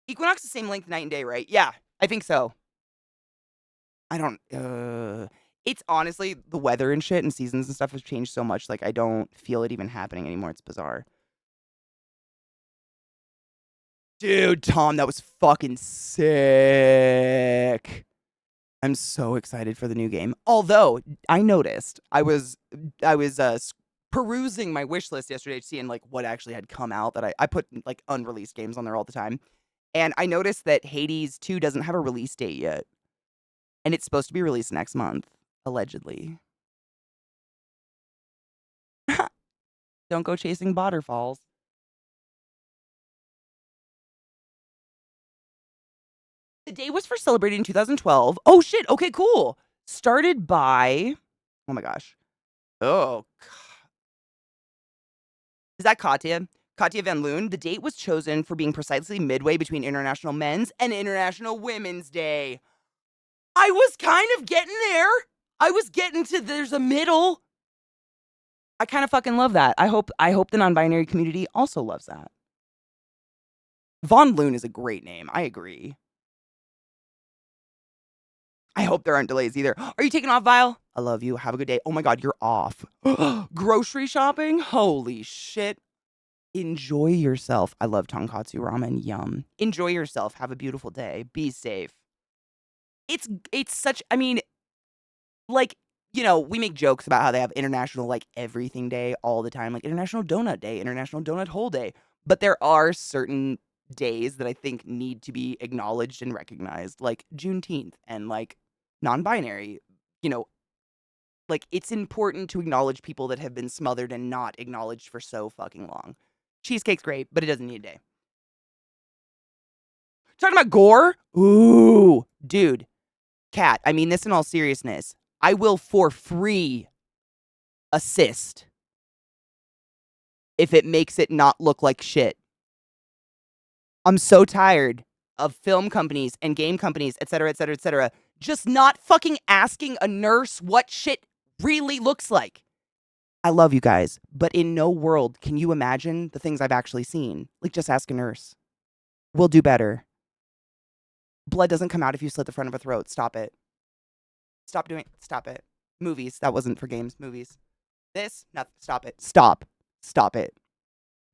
Equinox the same length night and day, right? Yeah, I think so. I don't, it's honestly, the weather and shit and seasons and stuff has changed so much, like, I don't feel it even happening anymore. It's bizarre. Dude, Tom, that was fucking sick. I'm so excited for the new game. Although, I noticed, I was perusing my wish list yesterday, seeing, like, what actually had come out that I put, like, unreleased games on there all the time. And I noticed that Hades 2 doesn't have a release date yet. And it's supposed to be released next month, allegedly. Don't go chasing waterfalls. The day was for celebrating in 2012. Oh, shit. Okay, cool. Started by... Oh, my gosh. Oh, is that Katia? Katia Van Loon. The date was chosen for being precisely midway between International Men's and International Women's Day. I was kind of getting there. I was getting to there's a middle. I kind of fucking love that. I hope the non-binary community also loves that. Von Loon is a great name. I agree. I hope there aren't delays either. Are you taking off, Vile? I love you. Have a good day. Oh my God, you're off. Grocery shopping? Holy shit. Enjoy yourself. I love tonkatsu ramen. Yum. Enjoy yourself. Have a beautiful day. Be safe. It's such, I mean, like, you know, we make jokes about how they have International, like, everything day all the time, like International Donut Day, International Donut Hole Day. But there are certain days that I think need to be acknowledged and recognized, like Juneteenth and, like, non-binary. You know, like, it's important to acknowledge people that have been smothered and not acknowledged for so fucking long. Cheesecake's great, but it doesn't need a day. Talking about gore? Ooh, dude. Cat, I mean this in all seriousness. I will for free assist if it makes it not look like shit. I'm so tired of film companies and game companies, etc., just not fucking asking a nurse what shit really looks like. I love you guys, but in no world can you imagine the things I've actually seen. Like, just ask a nurse. We'll do better. Blood doesn't come out if you slit the front of a throat. Stop it. Stop it. Movies. That wasn't for games. Movies. This? No, stop it. Stop it.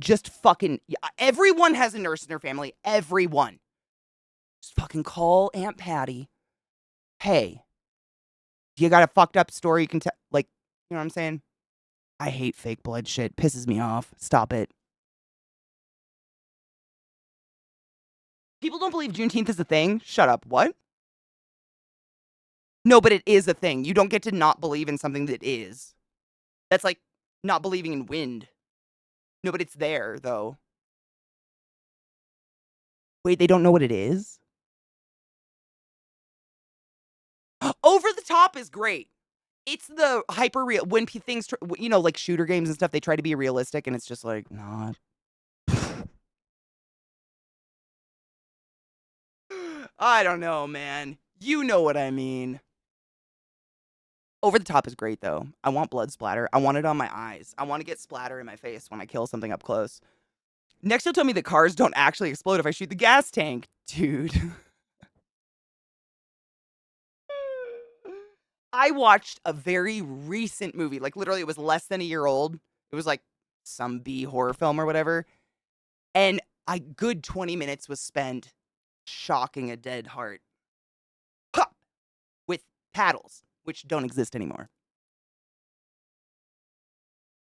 Just fucking... Everyone has a nurse in their family. Everyone. Just fucking call Aunt Patty. Hey, you got a fucked up story you can tell? Like, you know what I'm saying? I hate fake blood shit. Pisses me off. Stop it. People don't believe Juneteenth is a thing. Shut up. What? No, but it is a thing. You don't get to not believe in something that is. That's like not believing in wind. No, but it's there, though. Wait, they don't know what it is? Over the Top is great. It's the hyper real when things, like shooter games and stuff, they try to be realistic and it's just like, not. I don't know, man. You know what I mean. Over the Top is great, though. I want blood splatter. I want it on my eyes. I want to get splatter in my face when I kill something up close. Next, you'll tell me that cars don't actually explode if I shoot the gas tank. Dude. I watched a very recent movie. Like, literally, it was less than a year old. It was like some B horror film or whatever. And a good 20 minutes was spent shocking a dead heart. Pop! With paddles, which don't exist anymore.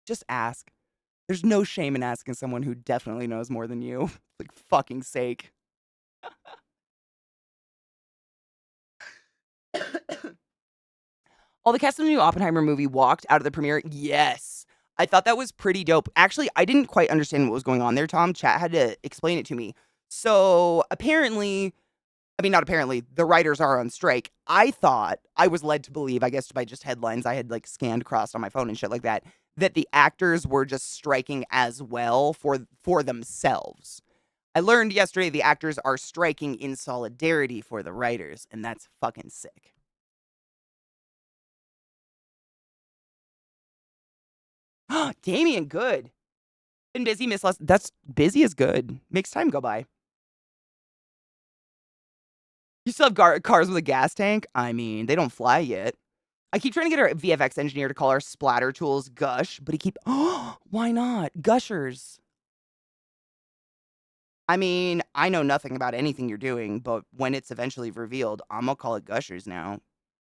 Just ask. There's no shame in asking someone who definitely knows more than you. Like, fucking sake. All the cast of the new Oppenheimer movie walked out of the premiere. Yes. I thought that was pretty dope. Actually, I didn't quite understand what was going on there, Tom. Chat had to explain it to me. So apparently, not apparently, the writers are on strike. I thought, I was led to believe, I guess by just headlines I had like scanned across on my phone and shit like that the actors were just striking as well for themselves. I learned yesterday the actors are striking in solidarity for the writers, and that's fucking sick. Damien, good. Been busy, miss less. That's busy is good. Makes time go by. You still have cars with a gas tank? I mean, they don't fly yet. I keep trying to get our VFX engineer to call our splatter tools Gush, but why not? Gushers. I mean, I know nothing about anything you're doing, but when it's eventually revealed, I'm gonna call it Gushers now.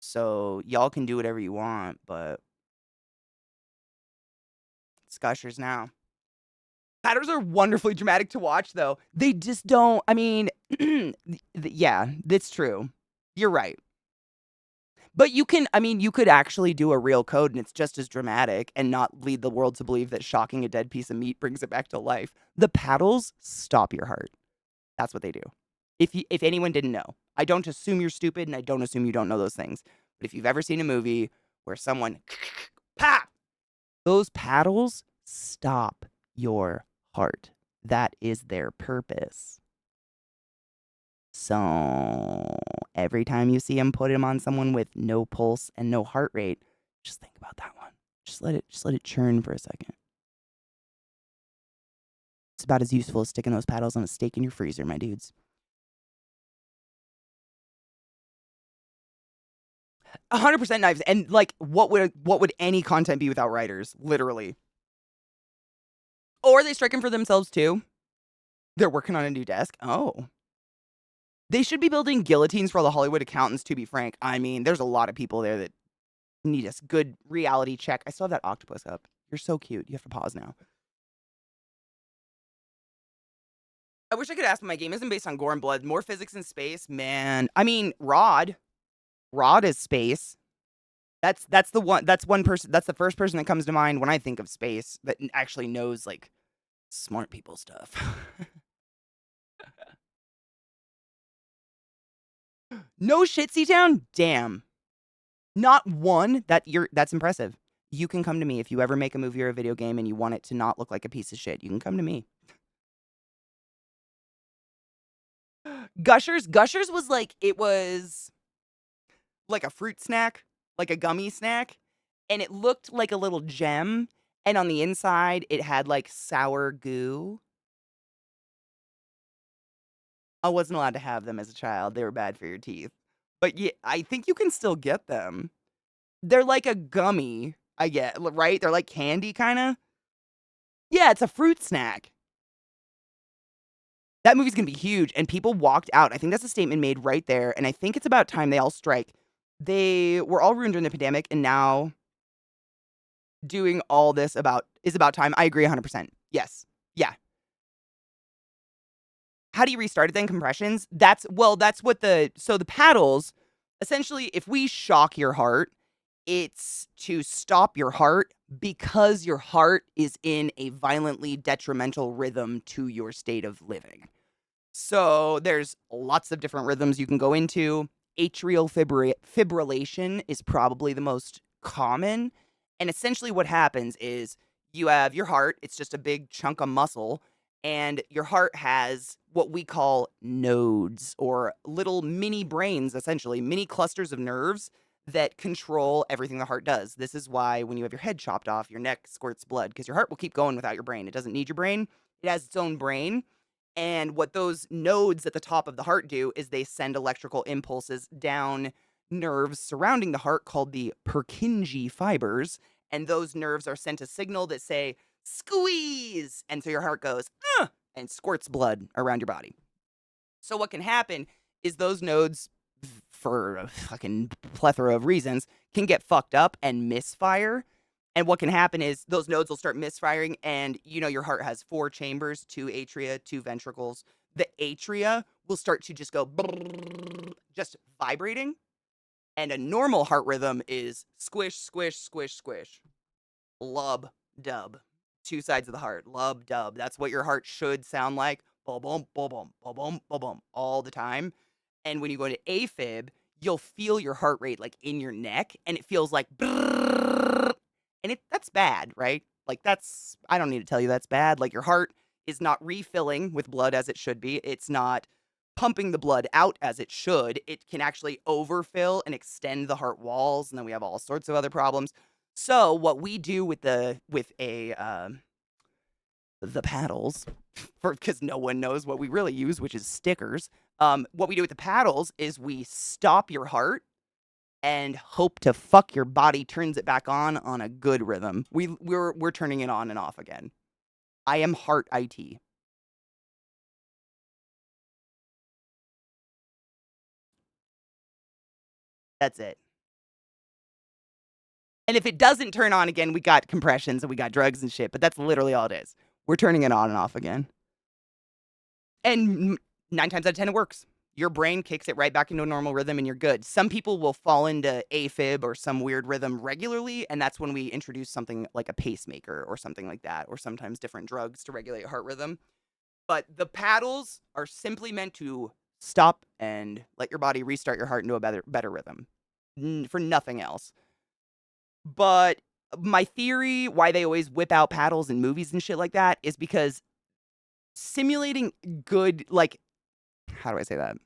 So y'all can do whatever you want, but it's Gushers now. Patterns are wonderfully dramatic to watch, though. They just don't. I mean, yeah, that's true. You're right. But you could actually do a real code and it's just as dramatic and not lead the world to believe that shocking a dead piece of meat brings it back to life. The paddles stop your heart. That's what they do. If anyone didn't know, I don't assume you're stupid and I don't assume you don't know those things. But if you've ever seen a movie where someone, pop, those paddles stop your heart. That is their purpose. So every time you see him put him on someone with no pulse and no heart rate, just think about that one. Just let it churn for a second. It's about as useful as sticking those paddles on a steak in your freezer, my dudes. 100% knives. And like, what would any content be without writers? Literally. Or are they striking for themselves too? They're working on a new desk. Oh. They should be building guillotines for all the Hollywood accountants, to be frank. I mean, there's a lot of people there that need a good reality check. I still have that octopus up. You're so cute. You have to pause now. I wish I could ask, but my game isn't based on gore and blood. More physics and space, man. I mean, Rod. Rod is space. That's the one. That's one person. That's the first person that comes to mind when I think of space that actually knows like smart people stuff. No shit, C-Town? Damn. Not one. That's impressive. You can come to me if you ever make a movie or a video game and you want it to not look like a piece of shit. You can come to me. Gushers was like, it was like a fruit snack, like a gummy snack, and it looked like a little gem, and on the inside it had like sour goo. I wasn't allowed to have them as a child. They were bad for your teeth. But yeah, I think you can still get them. They're like a gummy, I get, right? They're like candy kind of. Yeah, it's a fruit snack. That movie's gonna be huge, and people walked out. I think that's a statement made right there, and I think it's about time they all strike. They were all ruined during the pandemic, and now doing all this is about time. I agree 100%. Yes. Yeah. How do you restart it then? Compressions? That's what the paddles, essentially, if we shock your heart, it's to stop your heart because your heart is in a violently detrimental rhythm to your state of living. So there's lots of different rhythms you can go into. Atrial fibrillation is probably the most common. And essentially what happens is you have your heart, it's just a big chunk of muscle, and your heart has what we call nodes or little mini brains, essentially, mini clusters of nerves that control everything the heart does. This is why when you have your head chopped off, your neck squirts blood because your heart will keep going without your brain. It doesn't need your brain, it has its own brain. And what those nodes at the top of the heart do is they send electrical impulses down nerves surrounding the heart called the Purkinje fibers. And those nerves are sent a signal that say, squeeze. And so your heart goes, and squirts blood around your body. So what can happen is those nodes, for a fucking plethora of reasons, can get fucked up and misfire. And what can happen is those nodes will start misfiring, and your heart has 4 chambers, 2 atria, 2 ventricles. The atria will start to just go just vibrating, and a normal heart rhythm is squish, squish, squish, squish. Lub, dub. 2 sides of the heart, lub, dub. That's what your heart should sound like. Boom, boom, boom, boom, boom, boom, boom, boom, all the time. And when you go into AFib, you'll feel your heart rate like in your neck, and it feels like and that's bad, right? Like I don't need to tell you that's bad. Like your heart is not refilling with blood as it should be. It's not pumping the blood out as it should. It can actually overfill and extend the heart walls, and then we have all sorts of other problems. So what we do with the paddles, because no one knows what we really use, which is stickers. What we do with the paddles is we stop your heart and hope to fuck your body turns it back on a good rhythm. We're turning it on and off again. I am heart IT. That's it. And if it doesn't turn on again, we got compressions and we got drugs and shit, but that's literally all it is. We're turning it on and off again. And 9 times out of 10, it works. Your brain kicks it right back into a normal rhythm and you're good. Some people will fall into AFib or some weird rhythm regularly, and that's when we introduce something like a pacemaker or something like that, or sometimes different drugs to regulate heart rhythm. But the paddles are simply meant to stop and let your body restart your heart into a better rhythm, for nothing else. But my theory why they always whip out paddles in movies and shit like that is because simulating good, like, how do I say that?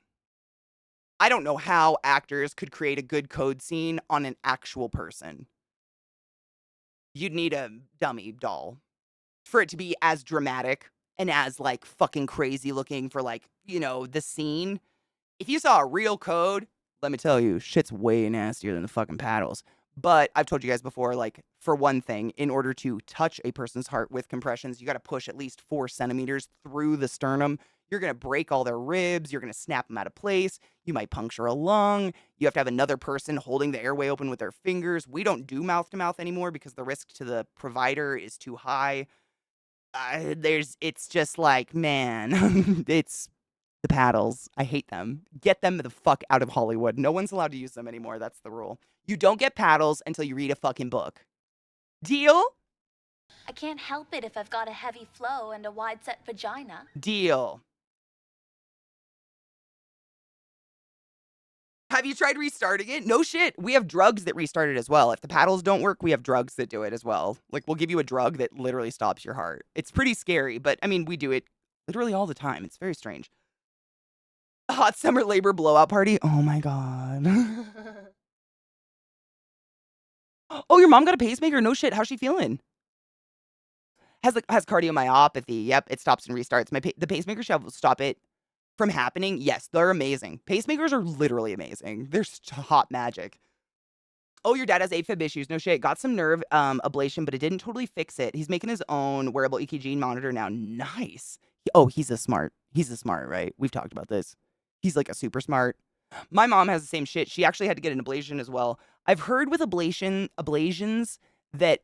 I don't know how actors could create a good code scene on an actual person. You'd need a dummy doll for it to be as dramatic and as, like, fucking crazy looking for, like, the scene. If you saw a real code, let me tell you, shit's way nastier than the fucking paddles. But I've told you guys before, like, for one thing, in order to touch a person's heart with compressions, you got to push at least 4 centimeters through the sternum. You're going to break all their ribs. You're going to snap them out of place. You might puncture a lung. You have to have another person holding the airway open with their fingers. We don't do mouth to mouth anymore because the risk to the provider is too high. It's just like, man, it's the paddles. I hate them. Get them the fuck out of Hollywood. No one's allowed to use them anymore. That's the rule. You don't get paddles until you read a fucking book. Deal? I can't help it if I've got a heavy flow and a wide-set vagina. Deal. Have you tried restarting it? No shit. We have drugs that restart it as well. If the paddles don't work, we have drugs that do it as well. Like, we'll give you a drug that literally stops your heart. It's pretty scary, but I mean, we do it literally all the time. It's very strange. A hot summer labor blowout party? Oh my god. Oh, your mom got a pacemaker? No shit. How's she feeling? Has cardiomyopathy. Yep, it stops and restarts. The pacemaker shall stop it from happening. Yes, they're amazing. Pacemakers are literally amazing. They're hot magic. Oh, your dad has AFib issues. No shit. Got some nerve ablation, but it didn't totally fix it. He's making his own wearable EKG monitor now. Nice. He's a smart, right? We've talked about this. He's like a super smart. My mom has the same shit. She actually had to get an ablation as well. I've heard with ablations that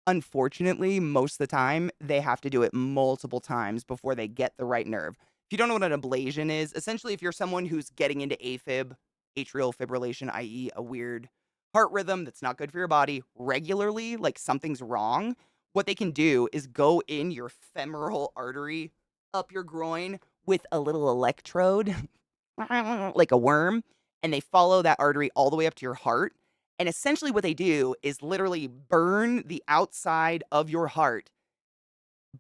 unfortunately, most of the time, they have to do it multiple times before they get the right nerve. If you don't know what an ablation is, essentially if you're someone who's getting into AFib, atrial fibrillation, i.e. a weird heart rhythm that's not good for your body regularly, like something's wrong, what they can do is go in your femoral artery up your groin with a little electrode, like a worm, and they follow that artery all the way up to your heart. And essentially what they do is literally burn the outside of your heart,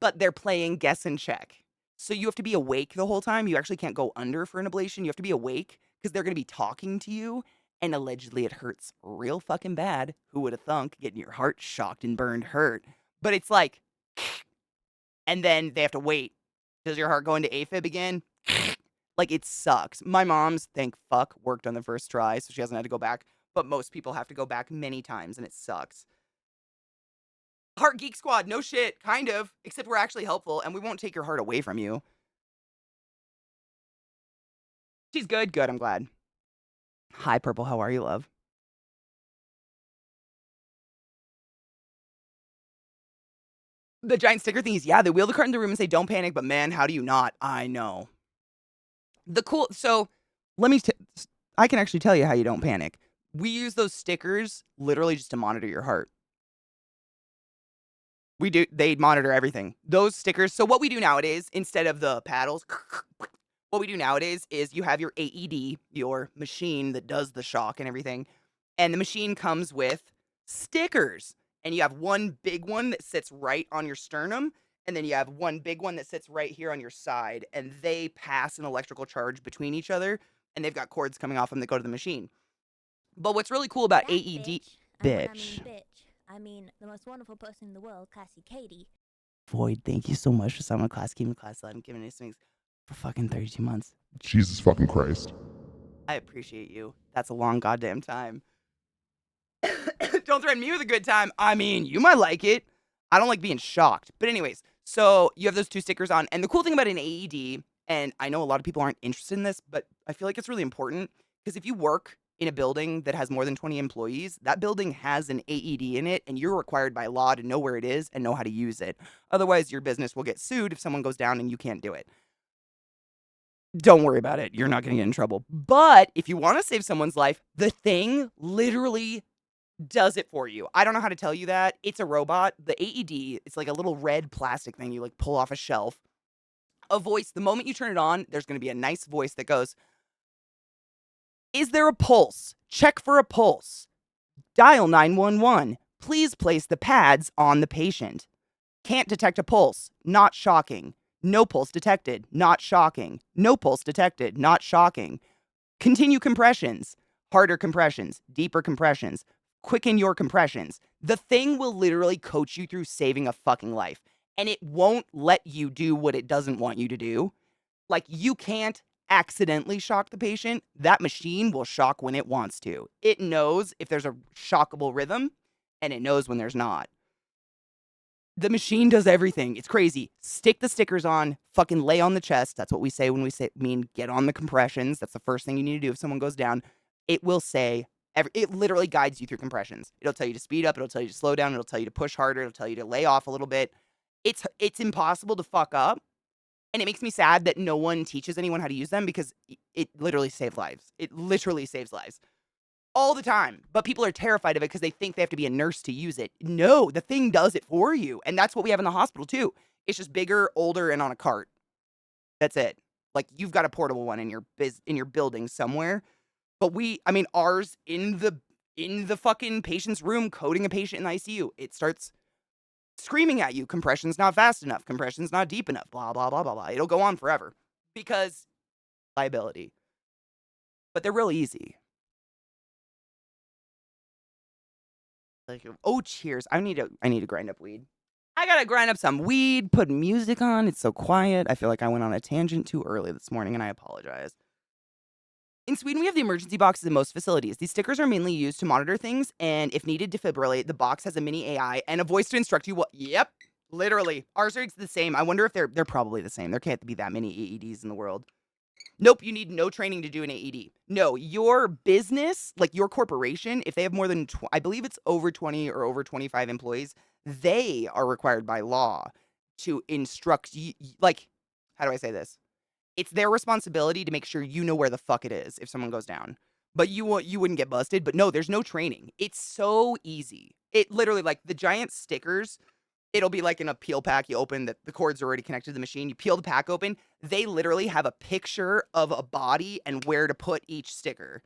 but they're playing guess and check. So you have to be awake the whole time. You actually can't go under for an ablation. You have to be awake because they're going to be talking to you. And allegedly it hurts real fucking bad. Who would have thunk getting your heart shocked and burned hurt? But it's like, and then they have to wait. Does your heart go into AFib again? Like, it sucks. My mom's, thank fuck, worked on the first try, so she hasn't had to go back. But most people have to go back many times, and it sucks. Heart Geek Squad, no shit, kind of. Except we're actually helpful, and we won't take your heart away from you. She's good. Good, I'm glad. Hi, Purple, how are you, love? The giant sticker thingies, yeah, they wheel the cart in the room and say, don't panic, but man, how do you not? I know. So, I can actually tell you how you don't panic. We use those stickers literally just to monitor your heart. They monitor everything. Those stickers, so what we do nowadays, instead of the paddles, what we do nowadays is you have your AED, your machine that does the shock and everything, and the machine comes with stickers. And you have one big one that sits right on your sternum, and then you have one big one that sits right here on your side, and they pass an electrical charge between each other, and they've got cords coming off them that go to the machine. But what's really cool about AED... Bitch. I mean the most wonderful person in the world, ClassyKatie. Void, thank you so much for signing class, keeping class, and giving us things for fucking 32 months. Jesus fucking Christ. I appreciate you. That's a long goddamn time. Don't threaten me with a good time. I mean, you might like it. I don't like being shocked. But anyways, so you have those two stickers on. And the cool thing about an AED, and I know a lot of people aren't interested in this, but I feel like it's really important because if you work in a building that has more than 20 employees, that building has an AED in it, and you're required by law to know where it is and know how to use it. Otherwise, your business will get sued if someone goes down and you can't do it. Don't worry about it. You're not going to get in trouble. But if you want to save someone's life, the thing literally does it for you. I don't know how to tell you that. It's a robot. The AED, it's like a little red plastic thing you like pull off a shelf. A voice, the moment you turn it on, there's going to be a nice voice that goes, is there a pulse? Check for a pulse. Dial 911. Please place the pads on the patient. Can't detect a pulse. Not shocking. No pulse detected. Not shocking. No pulse detected. Not shocking. Continue compressions. Harder compressions. Deeper compressions. Quicken your compressions. The thing will literally coach you through saving a fucking life. And it won't let you do what it doesn't want you to do. Like, you can't accidentally shock the patient. That machine will shock when it wants to. It knows if there's a shockable rhythm, and it knows when there's not. The machine does everything. It's crazy. Stick the stickers on, fucking lay on the chest. That's what we say when we mean get on the compressions. That's the first thing you need to do if someone goes down. It will say, it literally guides you through compressions. It'll tell you to speed up. It'll tell you to slow down. It'll tell you to push harder. It'll tell you to lay off a little bit. It's impossible to fuck up. And it makes me sad that no one teaches anyone how to use them because it literally saves lives. It literally saves lives. All the time. But people are terrified of it because they think they have to be a nurse to use it. No, the thing does it for you. And that's what we have in the hospital too. It's just bigger, older, and on a cart. That's it. Like, you've got a portable one in your building somewhere. But ours in the fucking patient's room, coding a patient in the ICU. It starts screaming at you, compression's not fast enough, compression's not deep enough, blah, blah, blah, blah, blah. It'll go on forever because liability. But they're real easy. Like, oh, cheers. I need to grind up weed. I gotta grind up some weed, put music on. It's so quiet. I feel like I went on a tangent too early this morning, and I apologize. In Sweden, we have the emergency boxes in most facilities. These stickers are mainly used to monitor things, and if needed, defibrillate. The box has a mini AI and a voice to instruct you what. Yep, literally. Ours are the same. I wonder if they're probably the same. There can't be that many AEDs in the world. Nope, you need no training to do an AED. No, your business, like your corporation, if they have more than, I believe it's over 20 or over 25 employees, they are required by law to instruct you. Like, how do I say this? It's their responsibility to make sure you know where the fuck it is if someone goes down. But you wouldn't get busted. But no, there's no training. It's so easy. It literally, like, the giant stickers, it'll be like in a peel pack you open that the cords are already connected to the machine. You peel the pack open. They literally have a picture of a body and where to put each sticker.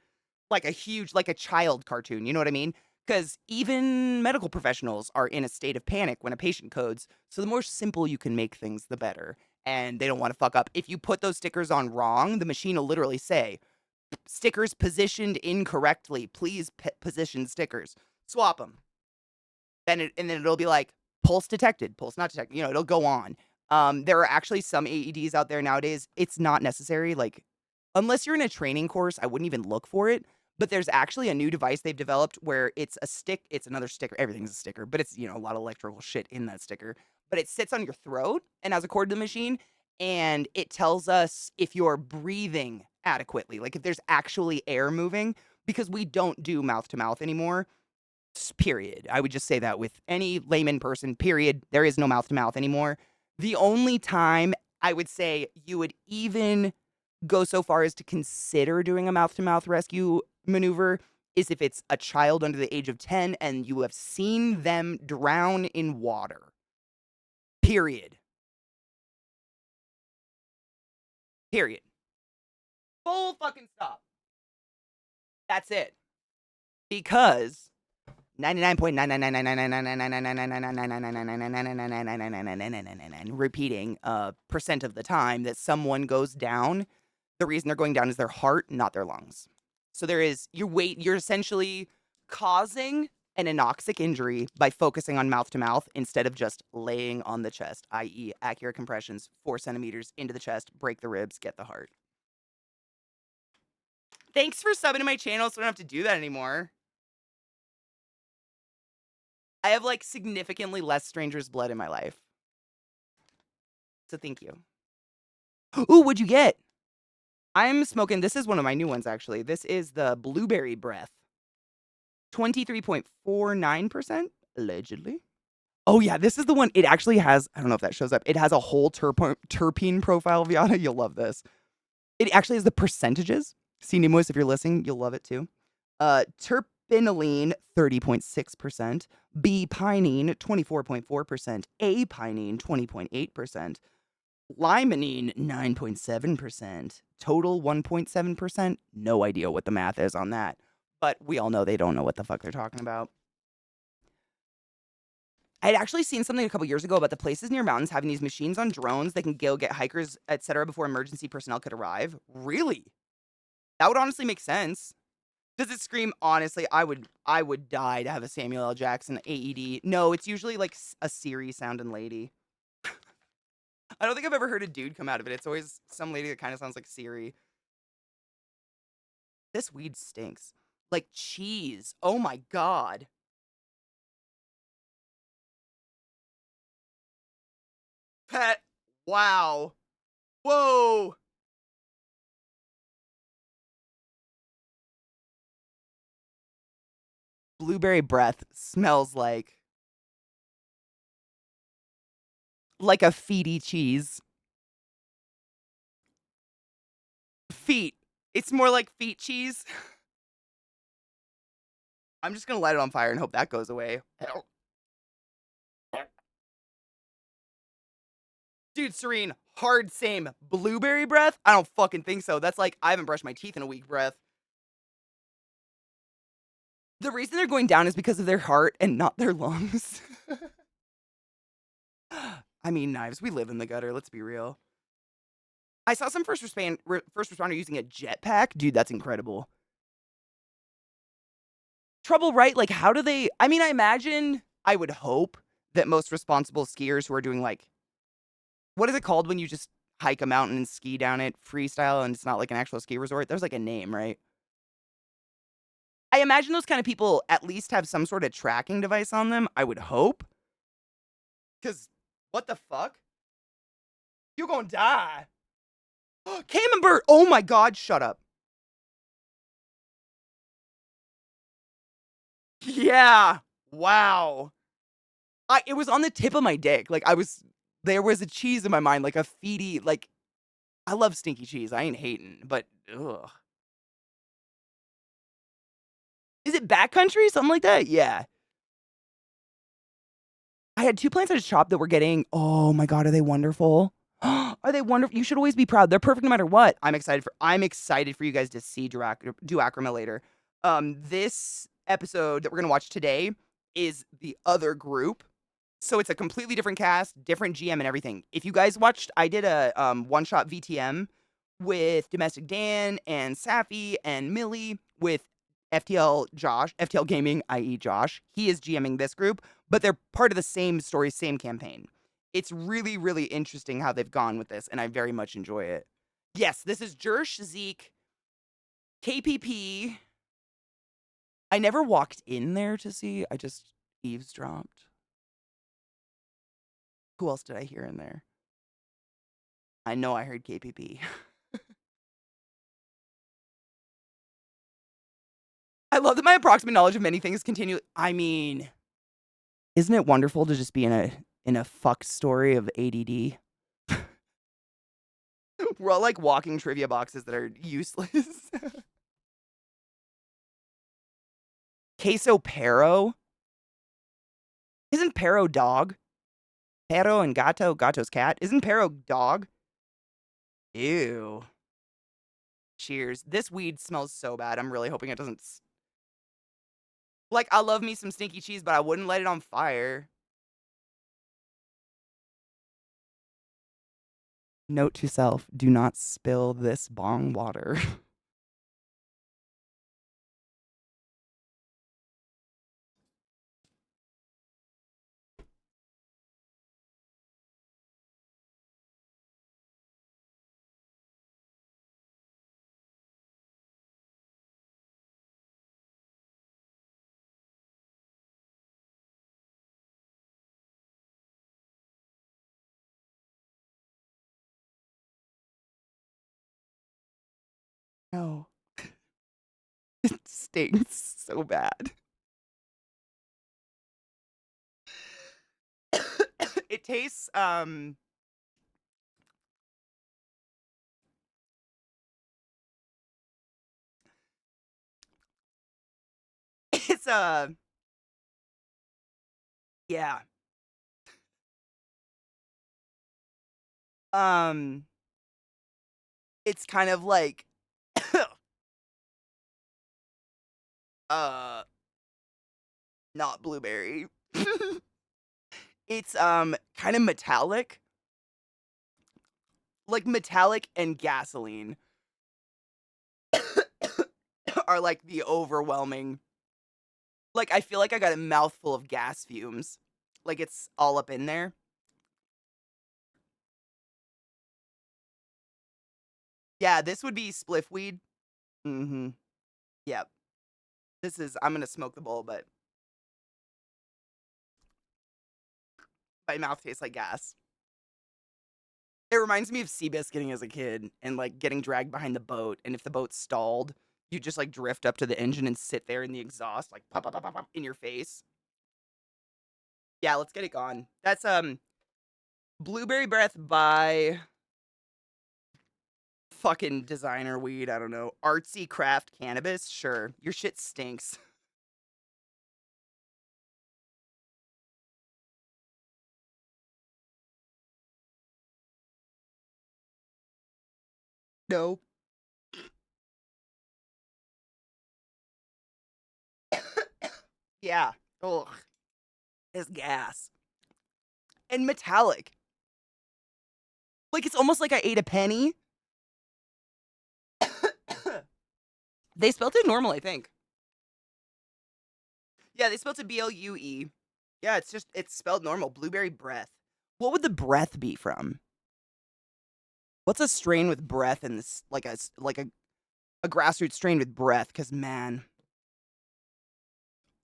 Like a huge, like a child cartoon. You know what I mean? Because even medical professionals are in a state of panic when a patient codes. So the more simple you can make things, the better. And they don't want to fuck up. If you put those stickers on wrong, the machine will literally say, stickers positioned incorrectly. Please position stickers. Swap them. And then it'll be like, pulse detected, pulse not detected. You know, it'll go on. There are actually some AEDs out there nowadays. It's not necessary. Like, unless you're in a training course, I wouldn't even look for it. But there's actually a new device they've developed where it's a stick. It's another sticker. Everything's a sticker, but it's, you know, a lot of electrical shit in that sticker. But it sits on your throat and has a cord to the machine. And it tells us if you're breathing adequately, like if there's actually air moving, because we don't do mouth to mouth anymore. Period. I would just say that with any layman person, period. There is no mouth to mouth anymore. The only time I would say you would even go so far as to consider doing a mouth to mouth rescue maneuver is if it's a child under the age of 10 and you have seen them drown in water. Period. Period. Full fucking stop. That's it. Because 99.999999999999999999999999999999999999999999999999999999999999999999999999999999999999999999999999999999999999999999999999999999999999999999999999999999999999999999999999999999999999999999999999999999999999999999999999999999999999999999999999999999999999999999999999999999999999999999999999999999999999999999999999999999999999999999999999999999999999999999999999999999999999999999999999999999999999999999999999999999999999999999999999999999999999999999999999999999999999999999999999999999999999999999999999999999999999999999999999999999999999999999999999999999999999999999999999999999999999999999999999999999999999999. Their heart, not their lungs. So you're essentially causing an anoxic injury by focusing on mouth to mouth instead of just laying on the chest, i.e. accurate compressions, 4 centimeters into the chest, break the ribs, get the heart. Thanks for subbing to my channel so I don't have to do that anymore. I have, like, significantly less stranger's blood in my life. So thank you. Ooh, what'd you get? I'm smoking, this is one of my new ones, actually. This is the Blueberry Breath. 23.49%, allegedly. Oh, yeah, this is the one. It actually has, I don't know if that shows up. It has a whole terpene profile, Viana. You'll love this. It actually has the percentages. See, Nemois, if you're listening, you'll love it too. Terpinolene, 30.6%. B-pinene, 24.4%. A-pinene, 20.8%. Limonene, 9.7%. Total, 1.7%. No idea what the math is on that. But we all know they don't know what the fuck they're talking about. I had actually seen something a couple years ago about the places near mountains having these machines on drones that can go get hikers, etc., before emergency personnel could arrive. Really? That would honestly make sense. Does it scream? Honestly, I would die to have a Samuel L. Jackson AED. No, it's usually like a Siri sounding lady. I don't think I've ever heard a dude come out of it. It's always some lady that kind of sounds like Siri. This weed stinks. Like cheese. Oh my god. Pet. Wow. Whoa. Blueberry breath smells like a feety cheese. Feet. It's more like feet cheese. I'm just gonna light it on fire and hope that goes away. Dude, Serene, hard same. Blueberry breath? I don't fucking think so. That's like, I haven't brushed my teeth in a week breath. The reason they're going down is because of their heart and not their lungs. I mean, knives, we live in the gutter, let's be real. I saw some first responder using a jetpack. Dude, that's incredible. Trouble, right? Like, how do they... I mean, I imagine, I would hope that most responsible skiers who are doing, like... What is it called when you just hike a mountain and ski down it freestyle and it's not like an actual ski resort? There's like a name, right? I imagine those kind of people at least have some sort of tracking device on them. I would hope. Because, what the fuck? You're gonna die. Camembert! Oh my god, shut up. Yeah. Wow. It was on the tip of my dick. Like, there was a cheese in my mind, like a feety, like, I love stinky cheese. I ain't hating, but ugh. Is it backcountry? Something like that? Yeah. I had 2 plants at a shop that were getting oh my god, are they wonderful? Are they wonderful? You should always be proud. They're perfect no matter what. I'm excited for you guys to see Duacroma later. This episode that we're gonna watch today is the other group. So it's a completely different cast, different GM and everything. If you guys watched, I did a one-shot VTM with Domestic Dan and Safi and Millie with FTL Gaming, i.e. Josh. He is GMing this group, but they're part of the same story, same campaign. It's really, really interesting how they've gone with this, and I very much enjoy it. Yes, this is Jersh, Zeke, KPP. I never walked in there to see, I just eavesdropped. Who else did I hear in there? I know I heard KPP. I love that my approximate knowledge of many things continue. I mean, isn't it wonderful to just be in a fuck story of ADD? We're all like walking trivia boxes that are useless. Queso Pero? Isn't Pero dog? Pero and gato, gato's cat. Isn't Pero dog? Ew. Cheers. This weed smells so bad. I'm really hoping it doesn't. Like, I love me some stinky cheese, but I wouldn't light it on fire. Note to self, do not spill this bong water. No. It stinks so bad. It tastes, it's, yeah. Um, it's kind of like, uh, not blueberry. It's, kind of metallic. Like metallic and gasoline are like the overwhelming. Like, I feel like I got a mouthful of gas fumes. Like, it's all up in there. Yeah, this would be spliff weed. Mm-hmm. Yep. I'm gonna smoke the bowl, but my mouth tastes like gas. It reminds me of Seabiscuiting as a kid and, like, getting dragged behind the boat, and if the boat stalled, you just, like, drift up to the engine and sit there in the exhaust, like, pop, pop, pop, pop, pop, in your face. Yeah, let's get it gone. That's, Blueberry Breath by fucking designer weed, I don't know. Artsy craft cannabis? Sure. Your shit stinks. No. Yeah. Ugh. It's gas. And metallic. Like, it's almost like I ate a penny. They spelled it normal, I think. Yeah, they spelled it BLUE. Yeah, it's spelled normal. Blueberry breath. What would the breath be from? What's a strain with breath in this? Like a grassroots strain with breath? Because, man.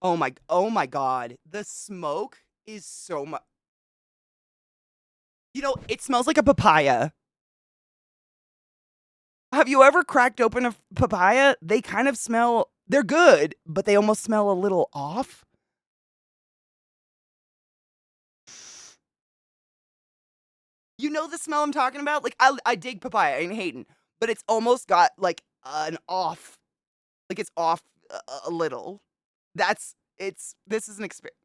Oh my god. The smoke is so much. You know, it smells like a papaya. Have you ever cracked open a papaya? They kind of smell, they're good, but they almost smell a little off. You know the smell I'm talking about? Like, I dig papaya, I ain't hating, but it's almost got, like, an off, like, it's off a little. This is an experience.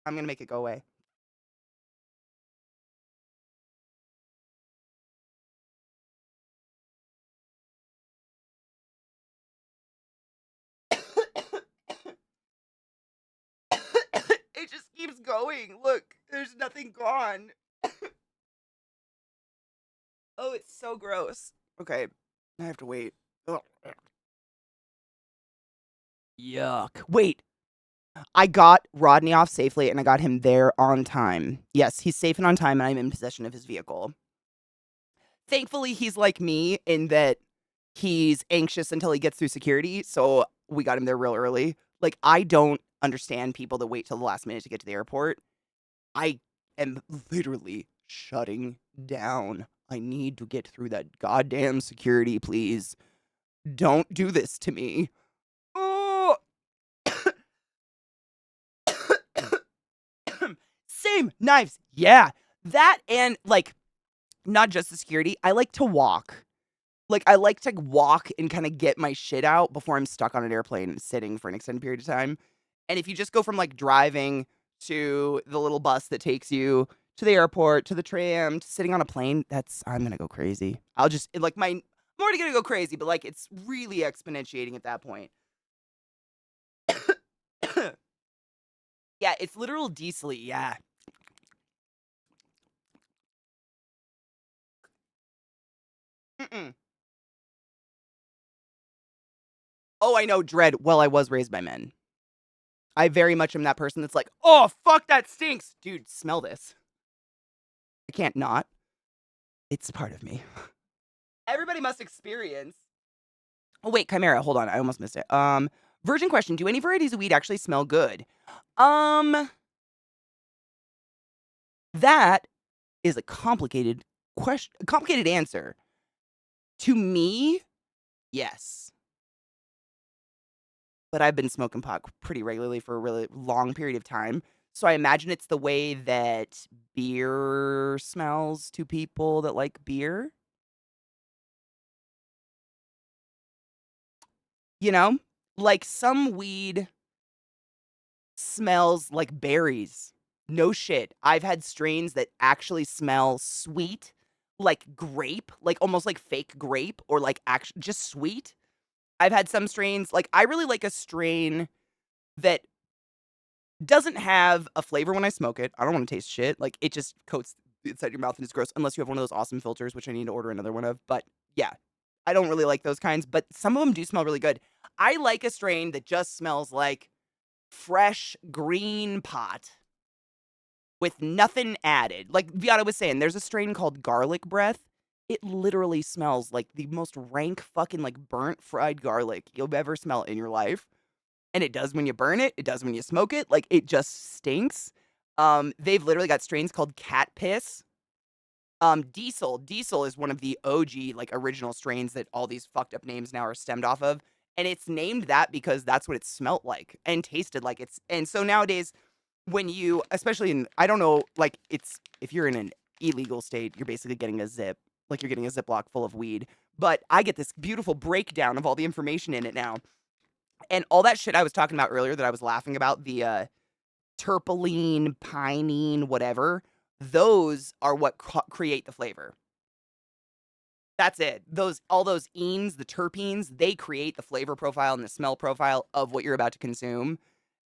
I'm gonna make it go away. It just keeps going. Look, there's nothing gone. Oh, it's so gross. Okay, I have to wait. Ugh. Yuck. Wait, I got Rodney off safely and I got him there on time. Yes, he's safe and on time, and I'm in possession of his vehicle. Thankfully, he's like me in that he's anxious until he gets through security, so we got him there real early. Like, I don't understand people that wait till the last minute to get to the airport. I am literally shutting down. I need to get through that goddamn security, please. Don't do this to me. Oh! Same knives. Yeah. That and like not just the security. I like to walk. Like I like to walk and kind of get my shit out before I'm stuck on an airplane and sitting for an extended period of time. And if you just go from like driving to the little bus that takes you to the airport, to the tram, to sitting on a plane, I'm going to go crazy. I'm already going to go crazy, but like it's really exponentiating at that point. Yeah, it's literal diesel. Yeah. Mm-mm. Oh, I know, dread. Well, I was raised by men. I very much am that person that's like, oh, fuck, that stinks. Dude, smell this. I can't not. It's part of me. Everybody must experience. Oh, wait, Chimera. Hold on. I almost missed it. Virgin question. Do any varieties of weed actually smell good? That is a complicated question, a complicated answer. To me, yes. But I've been smoking pot pretty regularly for a really long period of time. So I imagine it's the way that beer smells to people that like beer. You know? Like some weed smells like berries. No shit. I've had strains that actually smell sweet, like grape, like almost like fake grape or like just sweet. I've had some strains, like I really like a strain that doesn't have a flavor when I smoke it. I don't want to taste shit. Like it just coats inside your mouth and it's gross unless you have one of those awesome filters, which I need to order another one of. But yeah, I don't really like those kinds, but some of them do smell really good. I like a strain that just smells like fresh green pot with nothing added. Like Viata was saying, there's a strain called garlic breath. It literally smells like the most rank fucking like burnt fried garlic you'll ever smell in your life. And it does when you burn it, it does when you smoke it. Like it just stinks. They've literally got strains called cat piss. Diesel is one of the OG like original strains that all these fucked up names now are stemmed off of. And it's named that because that's what it smelt like and tasted like. And so nowadays when you, especially in, I don't know, like it's, if you're in an illegal state, you're basically getting a zip, like you're getting a Ziploc full of weed. But I get this beautiful breakdown of all the information in it now. And all that shit I was talking about earlier that I was laughing about, the terpene, pinene, whatever, those are what create the flavor. That's it. All those enes, the terpenes, they create the flavor profile and the smell profile of what you're about to consume.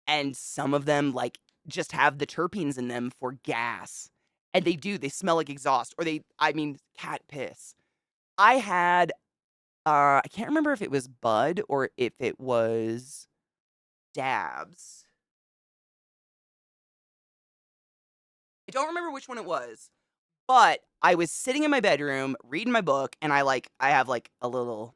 And some of them like just have the terpenes in them for gas. And they smell like exhaust or cat piss. I had I can't remember if it was bud or if it was dabs. I don't remember which one it was, but I was sitting in my bedroom reading my book, and I have like a little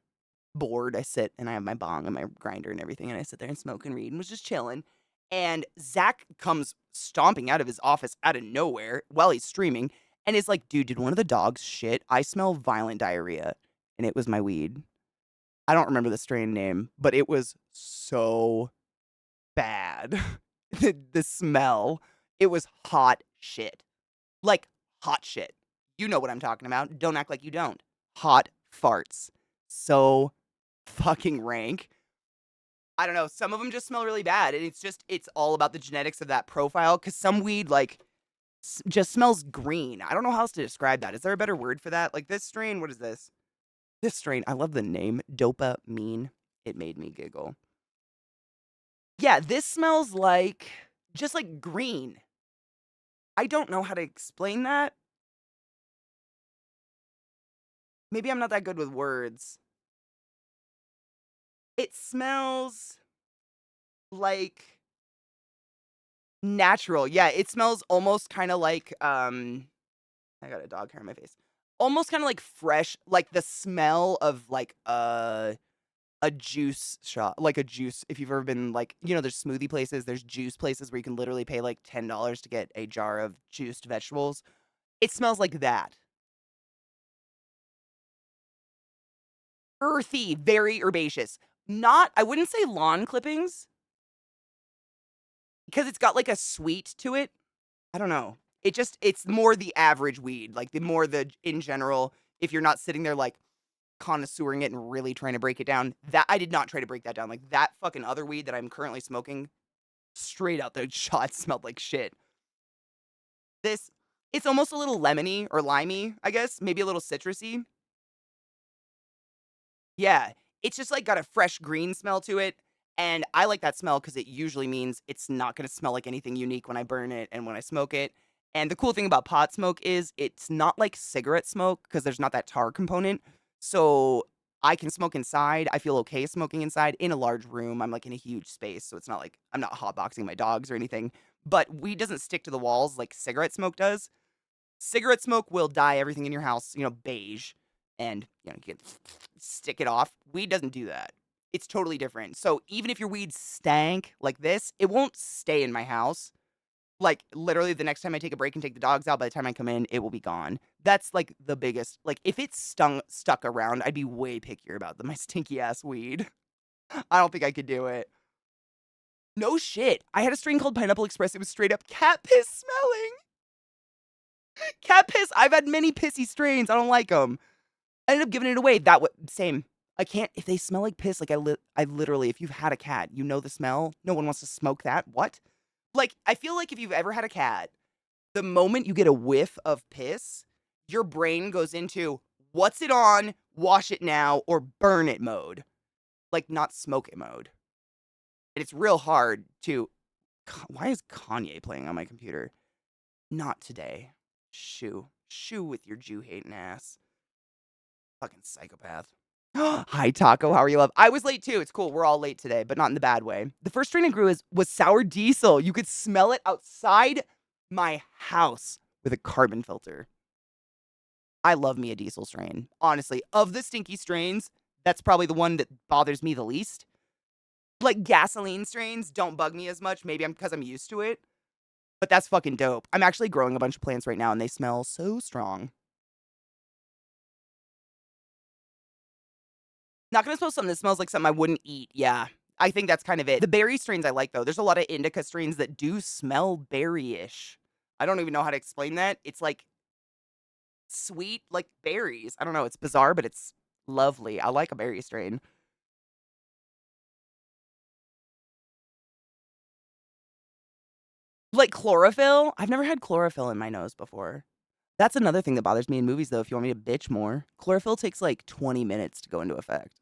board. I sit and I have my bong and my grinder and everything, and I sit there and smoke and read and was just chilling. And Zach comes stomping out of his office out of nowhere while he's streaming and is like, dude, did one of the dogs shit? I smell violent diarrhea. And it was my weed. I don't remember the strain name, but it was so bad. The smell, it was hot shit. Like, hot shit. You know what I'm talking about. Don't act like you don't. Hot farts. So fucking rank. I don't know. Some of them just smell really bad. And it's all about the genetics of that profile. Cause some weed, like, just smells green. I don't know how else to describe that. Is there a better word for that? Like, this strain, what is this? This strain, I love the name. Dopamine. It made me giggle. Yeah, this smells like, just like green. I don't know how to explain that. Maybe I'm not that good with words. It smells like natural. Yeah, it smells almost kind of like I got a dog hair on my face. Almost kind of like fresh, like the smell of like a juice shop, like a juice. If you've ever been like, there's smoothie places, there's juice places where you can literally pay like $10 to get a jar of juiced vegetables. It smells like that. Earthy, very herbaceous. Not, I wouldn't say lawn clippings because it's got like a sweet to it. I don't know. It's more the average weed, like in general, if you're not sitting there like connoisseuring it and really trying to break it down. That I did not try to break that down. Like that fucking other weed that I'm currently smoking, straight out the shot smelled like shit. This, it's almost a little lemony or limey, I guess, maybe a little citrusy. Yeah, it's just, like, got a fresh green smell to it, and I like that smell because it usually means it's not gonna smell like anything unique when I burn it and when I smoke it, and the cool thing about pot smoke is it's not like cigarette smoke because there's not that tar component, so I can smoke inside, I feel okay smoking inside in a large room, I'm, like, in a huge space, so it's not like I'm not hotboxing my dogs or anything, but weed doesn't stick to the walls like cigarette smoke does. Cigarette smoke will dye everything in your house, beige, and you can stick it off. Weed doesn't do that. It's totally different. So even if your weed stank like this, it won't stay in my house. Like literally the next time I take a break and take the dogs out, by the time I come in, it will be gone. That's like the biggest. Like if it's stuck around, I'd be way pickier about my stinky ass weed. I don't think I could do it. No shit. I had a strain called Pineapple Express. It was straight up cat piss smelling. Cat piss. I've had many pissy strains. I don't like them. I ended up giving it away. Same. I can't, if they smell like piss, like I literally, if you've had a cat, you know the smell. No one wants to smoke that. What? Like, I feel like if you've ever had a cat, the moment you get a whiff of piss, your brain goes into what's it on, wash it now, or burn it mode. Like, not smoke it mode. And it's real hard to. Why is Kanye playing on my computer? Not today. Shoo. Shoo with your Jew hating ass. Fucking psychopath. Hi, Taco. How are you, love? I was late too. It's cool. We're all late today, but not in the bad way. The first strain I grew was sour diesel. You could smell it outside my house with a carbon filter. I love me a diesel strain. Honestly, of the stinky strains, that's probably the one that bothers me the least. Like gasoline strains don't bug me as much. Maybe because I'm used to it. But that's fucking dope. I'm actually growing a bunch of plants right now and they smell so strong. Not gonna smell something that smells like something I wouldn't eat. Yeah. I think that's kind of it. The berry strains I like though. There's a lot of indica strains that do smell berry-ish. I don't even know how to explain that. It's like sweet, like berries. I don't know. It's bizarre, but it's lovely. I like a berry strain. Like chlorophyll. I've never had chlorophyll in my nose before. That's another thing that bothers me in movies though. If you want me to bitch more, chlorophyll takes like 20 minutes to go into effect.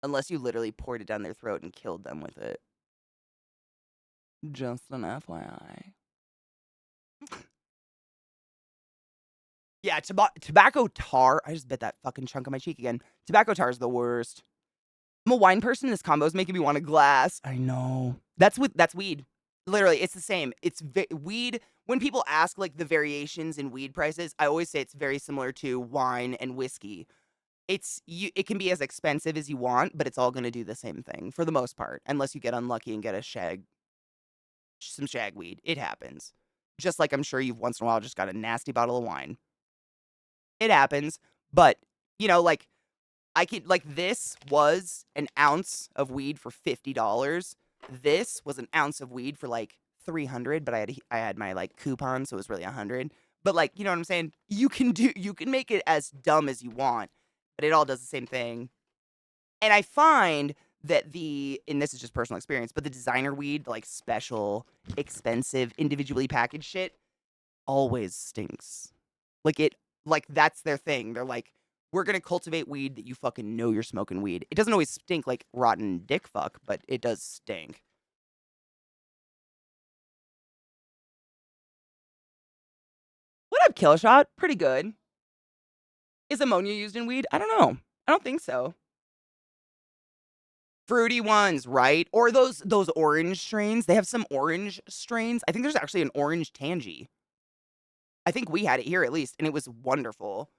Unless you literally poured it down their throat and killed them with it. Just an FYI. Yeah, tobacco tar. I just bit that fucking chunk of my cheek again. Tobacco tar is the worst. I'm a wine person. This combo is making me want a glass. I know. That's weed. Literally, it's the same. It's weed. When people ask like the variations in weed prices, I always say it's very similar to wine and whiskey. It can be as expensive as you want, but it's all going to do the same thing for the most part, unless you get unlucky and get some shag weed. It happens. Just like I'm sure you've once in a while just got a nasty bottle of wine. It happens, but like this was an ounce of weed for $50. This was an ounce of weed for like 300, but I had my like coupon, so it was really 100. But like, you know what I'm saying? You can make it as dumb as you want, but it all does the same thing. And I find that and this is just personal experience, but the designer weed, like special, expensive, individually packaged shit, always stinks. Like that's their thing. They're like, we're gonna cultivate weed that you fucking know you're smoking weed. It doesn't always stink like rotten dick fuck, but it does stink. What up, Killshot? Pretty good. Is ammonia used in weed? I don't know. I don't think so. Fruity ones, right? Or those orange strains. They have some orange strains. I think there's actually an orange tangy. I think we had it here at least, and it was wonderful.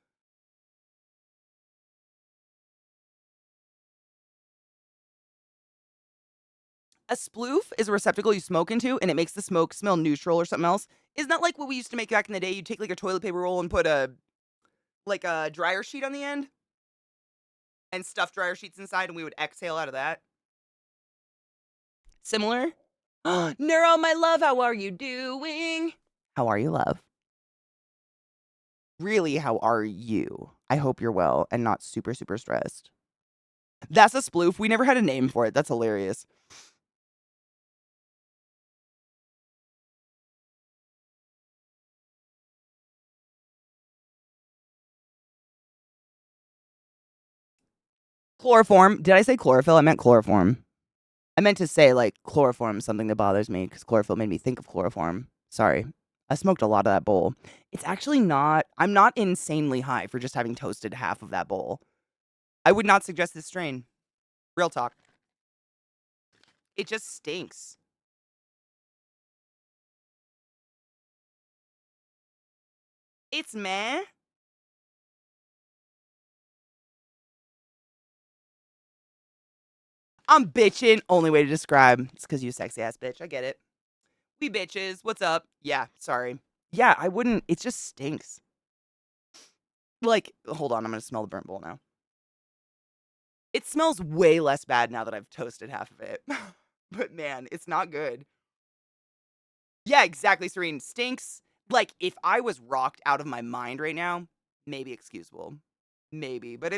A sploof is a receptacle you smoke into, and it makes the smoke smell neutral or something else. Isn't that like what we used to make back in the day? You'd take like a toilet paper roll and put a dryer sheet on the end and stuff dryer sheets inside, and we would exhale out of that. Similar? Neuro, my love, how are you doing? How are you, love? Really, how are you? I hope you're well and not super, super stressed. That's a sploof. We never had a name for it. That's hilarious. Chloroform. Did I say chlorophyll? I meant chloroform. I meant to say, like, chloroform is something that bothers me because chlorophyll made me think of chloroform. Sorry. I smoked a lot of that bowl. It's actually not, I'm not insanely high for just having toasted half of that bowl. I would not suggest this strain. Real talk. It just stinks. It's meh. I'm bitching. Only way to describe. It's because you a sexy ass bitch. I get it. We bitches. What's up? Yeah, sorry. Yeah, I wouldn't. It just stinks. Like, hold on. I'm going to smell the burnt bowl now. It smells way less bad now that I've toasted half of it. But man, it's not good. Yeah, exactly, Serene. Stinks. Like, if I was rocked out of my mind right now, maybe excusable. Maybe. But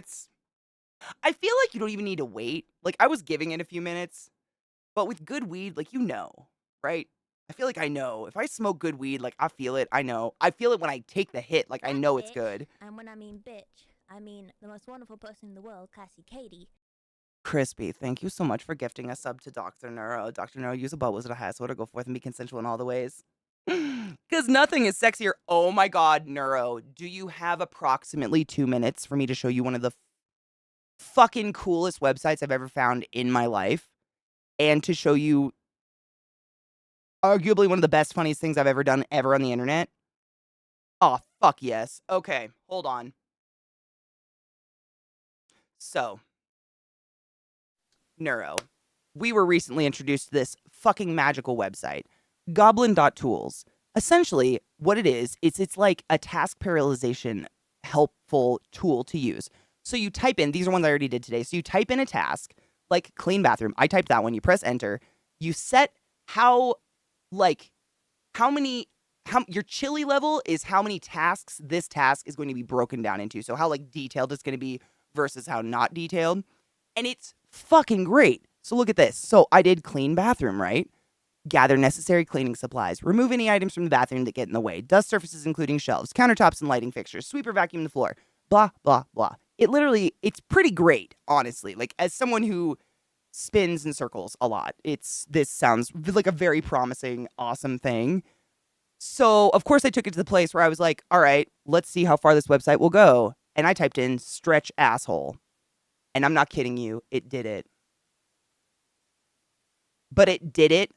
I feel like you don't even need to wait. Like, I was giving it a few minutes. But with good weed, like, you know, right? I feel like I know. If I smoke good weed, like, I feel it. I know. I feel it when I take the hit. Like, I That know it's bitch. good. And when I mean bitch, I mean the most wonderful person in the world, ClassyKatie. Crispy, thank you so much for gifting a sub to Dr. Neuro. Dr. Neuro, use a bubbles at a high so to go forth and be consensual in all the ways. Because nothing is sexier. Oh my God, Neuro. Do you have approximately 2 minutes for me to show you one of the fucking coolest websites I've ever found in my life? And to show you arguably one of the best, funniest things I've ever done ever on the internet? Oh, fuck yes. Okay, hold on. So, Neuro, we were recently introduced to this fucking magical website, goblin.tools. Essentially, what it is, it's like a task parallelization helpful tool to use. So you type in, these are ones I already did today. So you type in a task, like clean bathroom. I typed that one. You press enter. You set like, your chili level is how many tasks this task is going to be broken down into. So how like detailed it's going to be versus how not detailed. And it's fucking great. So look at this. So I did clean bathroom, right? Gather necessary cleaning supplies. Remove any items from the bathroom that get in the way. Dust surfaces including shelves, countertops, and lighting fixtures. Sweep or vacuum the floor. Blah, blah, blah. It's pretty great, honestly. Like, as someone who spins in circles a lot, this sounds like a very promising, awesome thing. So, of course, I took it to the place where I was like, all right, let's see how far this website will go. And I typed in stretch asshole. And I'm not kidding you, it did it. But it did it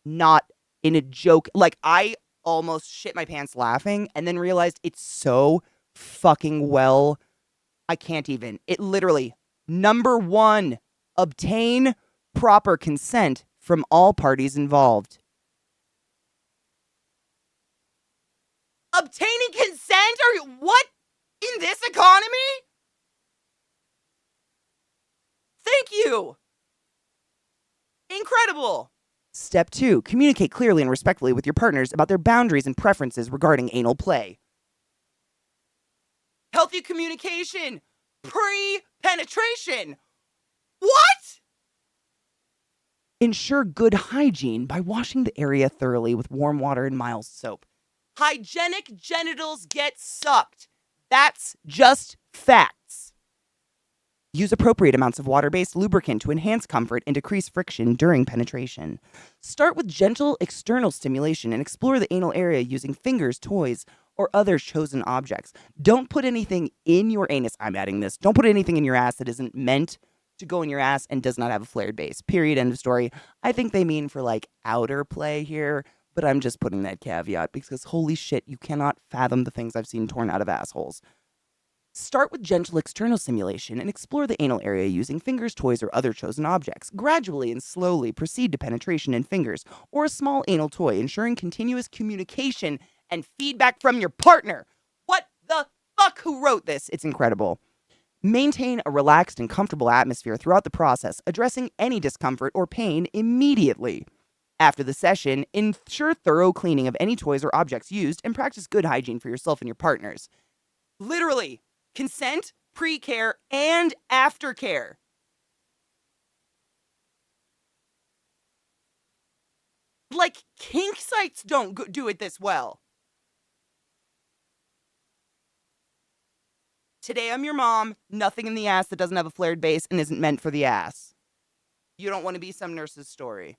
not in a joke. Like, I almost shit my pants laughing and then realized it's so fucking well. I can't even. It literally, number one, obtain proper consent from all parties involved. Obtaining consent? Are you, what? In this economy? Thank you. Incredible! Step 2, communicate clearly and respectfully with your partners about their boundaries and preferences regarding anal play. Healthy communication, pre-penetration. What? Ensure good hygiene by washing the area thoroughly with warm water and mild soap. Hygienic genitals get sucked. That's just facts. Use appropriate amounts of water-based lubricant to enhance comfort and decrease friction during penetration. Start with gentle external stimulation and explore the anal area using fingers, toys, or other chosen objects. Don't put anything in your anus. I'm adding this. Don't put anything in your ass that isn't meant to go in your ass and does not have a flared base. Period. End of story. I think they mean for like outer play here, but I'm just putting that caveat because holy shit, you cannot fathom the things I've seen torn out of assholes. Start with gentle external stimulation and explore the anal area using fingers, toys, or other chosen objects. Gradually and slowly proceed to penetration in fingers or a small anal toy, ensuring continuous communication and feedback from your partner. What the fuck? Who wrote this? It's incredible. Maintain a relaxed and comfortable atmosphere throughout the process, addressing any discomfort or pain immediately. After the session, ensure thorough cleaning of any toys or objects used and practice good hygiene for yourself and your partners. Literally. Consent, pre-care, and aftercare. Like, kink sites don't do it this well. Today I'm your mom, nothing in the ass that doesn't have a flared base and isn't meant for the ass. You don't want to be some nurse's story.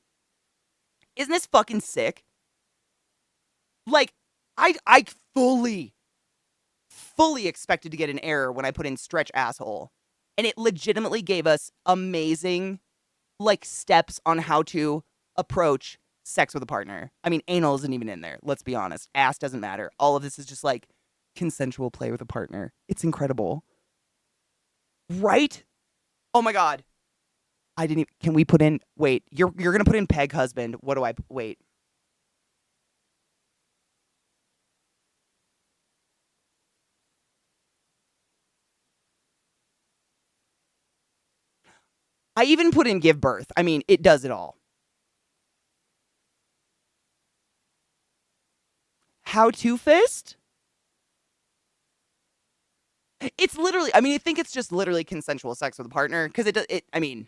Isn't this fucking sick? Like, I fully expected to get an error when I put in stretch asshole. And it legitimately gave us amazing, like, steps on how to approach sex with a partner. I mean, anal isn't even in there. Let's be honest. Ass doesn't matter. All of this is just, like, consensual play with a partner. It's incredible. Right? Oh, my God. I didn't even... Can we put in... Wait, you're going to put in peg husband. What do I... Wait. I even put in give birth. I mean, it does it all. How to fist? It's literally, I mean, I think it's just literally consensual sex with a partner because I mean,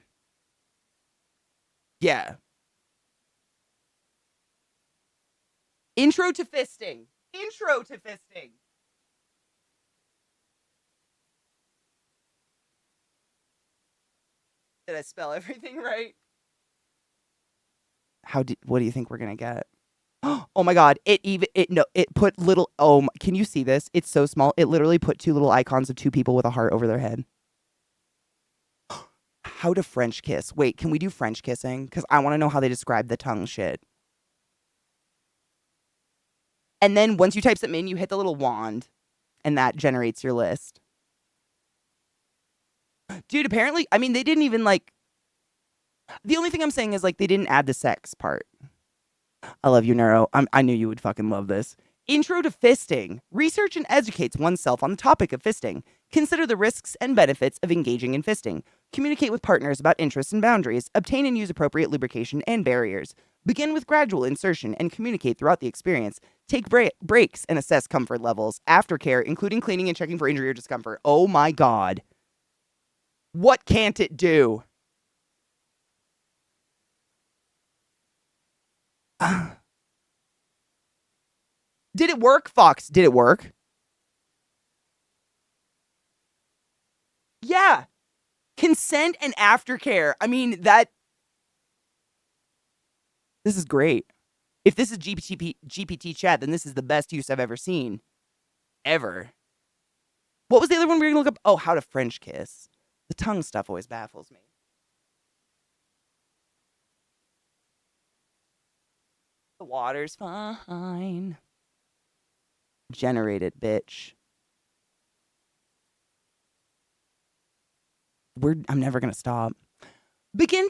yeah. Intro to fisting. Intro to fisting. Did I spell everything right? What do you think we're going to get? Oh my God. It put little, can you see this? It's so small. It literally put two little icons of two people with a heart over their head. How to French kiss. Wait, can we do French kissing? Because I want to know how they describe the tongue shit. And then once you type something in, you hit the little wand and that generates your list. Dude, apparently, I mean, they didn't even like, the only thing I'm saying is like, they didn't add the sex part. I love you, Neuro. I knew you would fucking love this. Intro to fisting. Research and educates oneself on the topic of fisting. Consider the risks and benefits of engaging in fisting. Communicate with partners about interests and boundaries. Obtain and use appropriate lubrication and barriers. Begin with gradual insertion and communicate throughout the experience. Take breaks and assess comfort levels. Aftercare, including cleaning and checking for injury or discomfort. Oh my God. What can't it do? Did it work, Fox? Did it work? Yeah. Consent and aftercare. I mean, this is great. If this is GPT chat, then this is the best use I've ever seen. Ever. What was the other one we were going to look up? Oh, how to French kiss. The tongue stuff always baffles me. The water's fine. Generate it, bitch. I'm never going to stop. Begin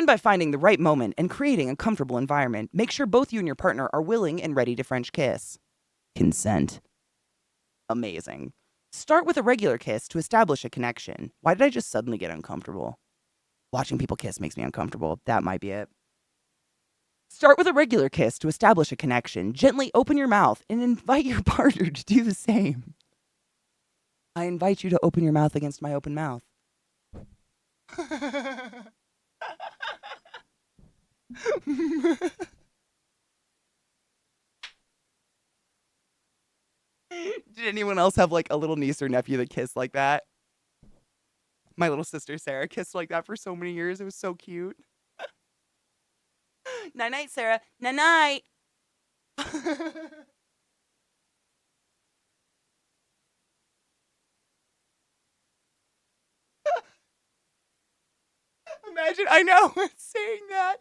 by finding the right moment and creating a comfortable environment. Make sure both you and your partner are willing and ready to French kiss. Consent. Amazing. Start with a regular kiss to establish a connection. Why did I just suddenly get uncomfortable? Watching people kiss makes me uncomfortable. That might be it. Start with a regular kiss to establish a connection. Gently open your mouth and invite your partner to do the same. I invite you to open your mouth against my open mouth. Did anyone else have like a little niece or nephew that kissed like that? My little sister Sarah kissed like that for so many years. It was so cute. Night night, Sarah. Night night. Imagine, I know, saying that.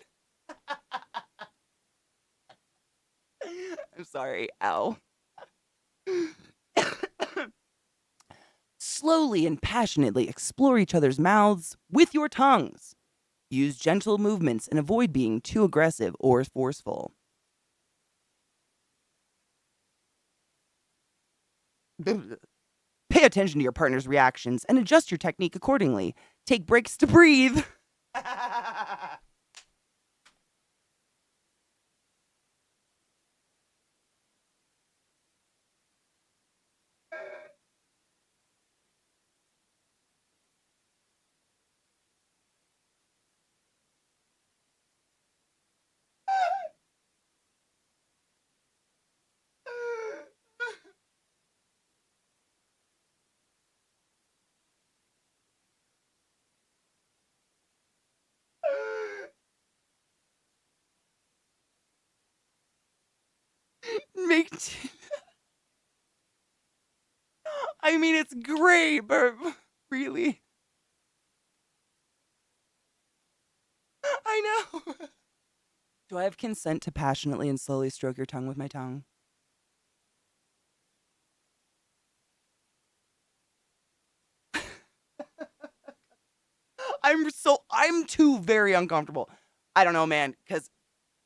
I'm sorry. Ow. Slowly and passionately explore each other's mouths with your tongues. Use gentle movements and avoid being too aggressive or forceful. Pay attention to your partner's reactions and adjust your technique accordingly. Take breaks to breathe. Make I mean, it's great, but really, I know. Do I have consent to passionately and slowly stroke your tongue with my tongue? I'm too very uncomfortable. I don't know, man, because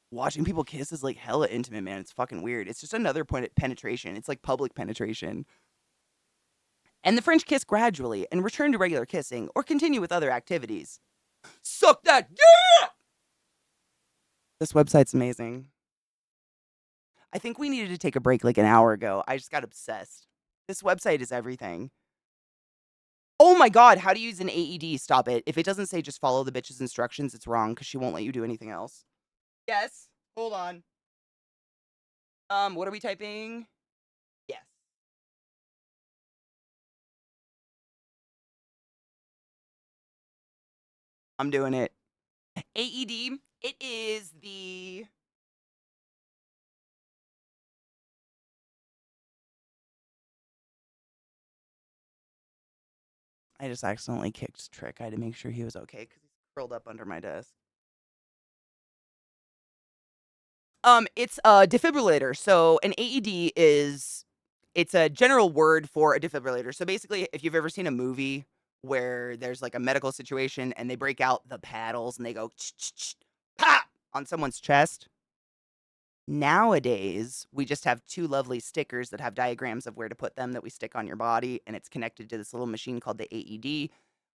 watching people kiss is like hella intimate, man. It's fucking weird. It's just another point at penetration. It's like public penetration. And the French kiss gradually and return to regular kissing or continue with other activities. Suck that, yeah! This website's amazing. I think we needed to take a break like an hour ago. I just got obsessed. This website is everything. Oh my god, how to use an AED. Stop it. If it doesn't say just follow the bitch's instructions, it's wrong because she won't let you do anything else. Yes. Hold on. What are we typing? Yes. I'm doing it. AED, it is the I just accidentally kicked Trick. I had to make sure he was okay because he's curled up under my desk. It's a defibrillator. So an AED it's a general word for a defibrillator. So basically, if you've ever seen a movie where there's like a medical situation and they break out the paddles and they go pop on someone's chest. Nowadays, we just have two lovely stickers that have diagrams of where to put them that we stick on your body, and it's connected to this little machine called the AED.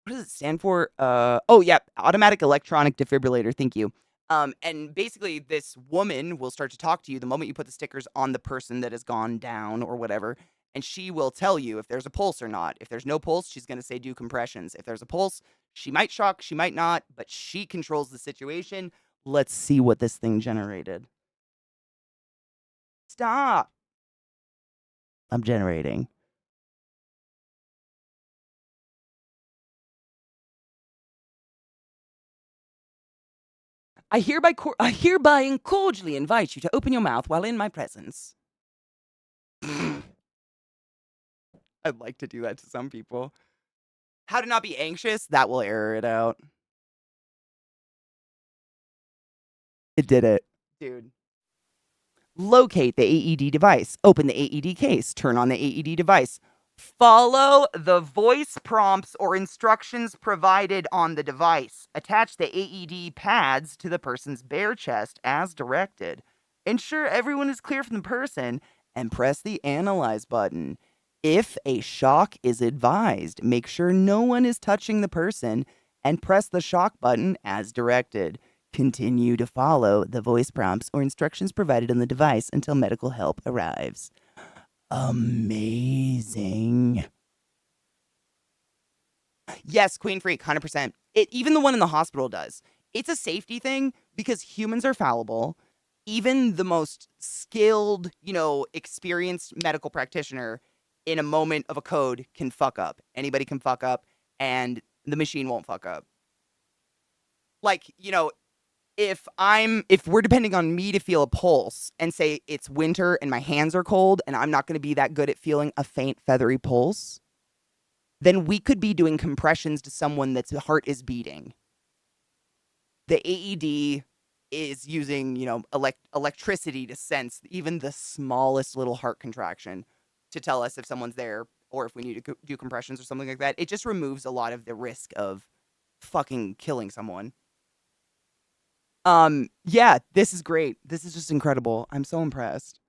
What does it stand for? Oh yeah, automatic electronic defibrillator. Thank you. And basically, this woman will start to talk to you the moment you put the stickers on the person that has gone down or whatever, and she will tell you if there's a pulse or not. If there's no pulse, she's going to say do compressions. If there's a pulse, she might shock, she might not, but she controls the situation. Let's see what this thing generated. Stop. I'm generating. I hereby and cordially invite you to open your mouth while in my presence. I'd like to do that to some people. How to not be anxious? That will error it out. It did it. Dude. Locate the AED device. Open the AED case. Turn on the AED device. Follow the voice prompts or instructions provided on the device. Attach the AED pads to the person's bare chest as directed. Ensure everyone is clear from the person and press the analyze button. If a shock is advised, make sure no one is touching the person and press the shock button as directed. Continue to follow the voice prompts or instructions provided on the device until medical help arrives. Amazing. Yes, Queen Freak, 100%. Even the one in the hospital does. It's a safety thing because humans are fallible. Even the most skilled, experienced medical practitioner in a moment of a code can fuck up. Anybody can fuck up, and the machine won't fuck up. Like, if we're depending on me to feel a pulse and say it's winter and my hands are cold and I'm not going to be that good at feeling a faint feathery pulse, then we could be doing compressions to someone that's heart is beating. The AED is using, electricity to sense even the smallest little heart contraction to tell us if someone's there or if we need to do compressions or something like that. It just removes a lot of the risk of fucking killing someone. Yeah, this is great. This is just incredible. I'm so impressed.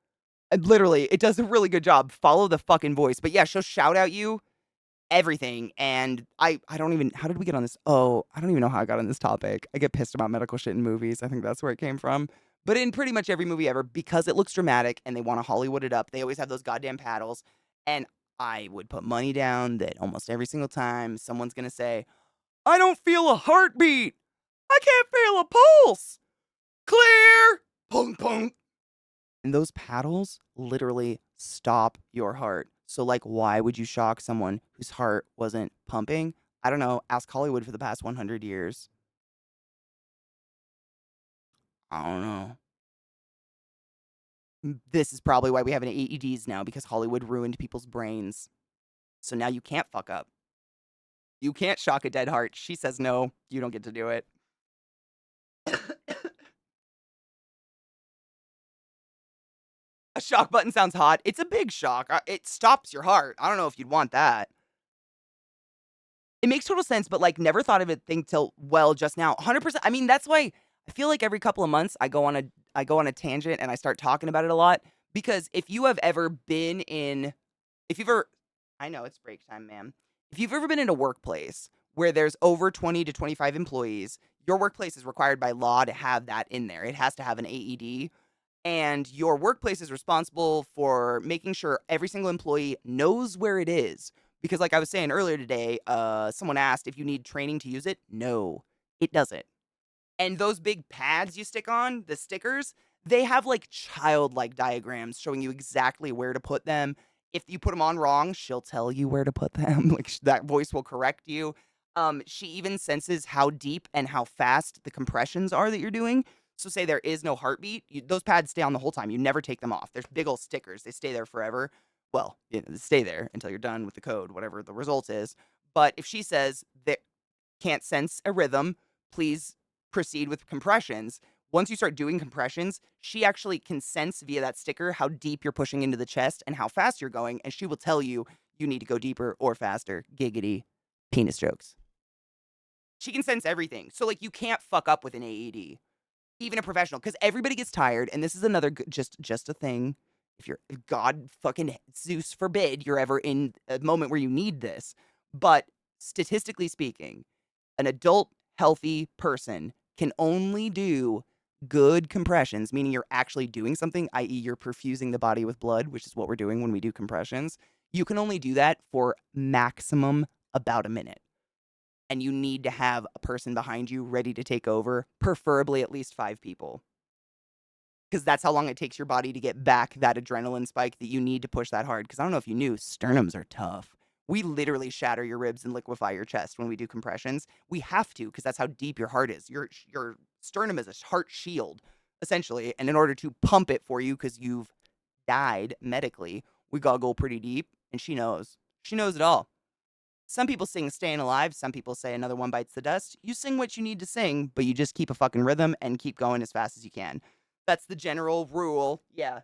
Literally, it does a really good job. Follow the fucking voice. But yeah, she'll shout at you everything. And I don't even, how did we get on this? Oh, I don't even know how I got on this topic. I get pissed about medical shit in movies. I think that's where it came from. But in pretty much every movie ever, because it looks dramatic and they want to Hollywood it up, they always have those goddamn paddles. And I would put money down that almost every single time someone's going to say, I don't feel a heartbeat. I can't feel a pulse. Clear. Punk, punk. And those paddles literally stop your heart. So, like, why would you shock someone whose heart wasn't pumping? I don't know. Ask Hollywood for the past 100 years. I don't know. This is probably why we have an AEDs now, because Hollywood ruined people's brains. So now you can't fuck up. You can't shock a dead heart. She says no. You don't get to do it. A shock button sounds hot. It's a big shock. It stops your heart. I don't know if you'd want that. It makes total sense, but, like, never thought of it think till, well, just now. 100%. I mean, that's why I feel like every couple of months I go on a tangent and I start talking about it a lot, because if you have ever been in if you've ever I know it's break time, ma'am. If you've ever been in a workplace where there's over 20 to 25 employees, your workplace is required by law to have that in there. It has to have an AED, and your workplace is responsible for making sure every single employee knows where it is. Because, like I was saying earlier today, someone asked if you need training to use it. No, it doesn't. And those big pads you stick on, the stickers, they have like childlike diagrams showing you exactly where to put them. If you put them on wrong, she'll tell you where to put them. Like, that voice will correct you. She even senses how deep and how fast the compressions are that you're doing. So, say there is no heartbeat, those pads stay on the whole time. You never take them off. There's big old stickers. They stay there forever. Well, they stay there until you're done with the code, whatever the result is. But if she says that can't sense a rhythm, please proceed with compressions. Once you start doing compressions, she actually can sense via that sticker how deep you're pushing into the chest and how fast you're going, and she will tell you you need to go deeper or faster. Giggity. Penis jokes. She can sense everything. So, like, you can't fuck up with an AED, even a professional, because everybody gets tired, and this is another just a thing. If God fucking Zeus forbid you're ever in a moment where you need this, but statistically speaking, an adult healthy person can only do good compressions, meaning you're actually doing something, i.e., you're perfusing the body with blood, which is what we're doing when we do compressions. You can only do that for maximum about a minute. And you need to have a person behind you ready to take over, preferably at least 5 people. Because that's how long it takes your body to get back that adrenaline spike that you need to push that hard. Because I don't know if you knew, sternums are tough. We literally shatter your ribs and liquefy your chest when we do compressions. We have to, because that's how deep your heart is. Your sternum is a heart shield, essentially. And in order to pump it for you, because you've died medically, we gotta go pretty deep. And she knows. She knows it all. Some people sing Staying Alive. Some people say Another One Bites the Dust. You sing what you need to sing, but you just keep a fucking rhythm and keep going as fast as you can. That's the general rule. Yeah.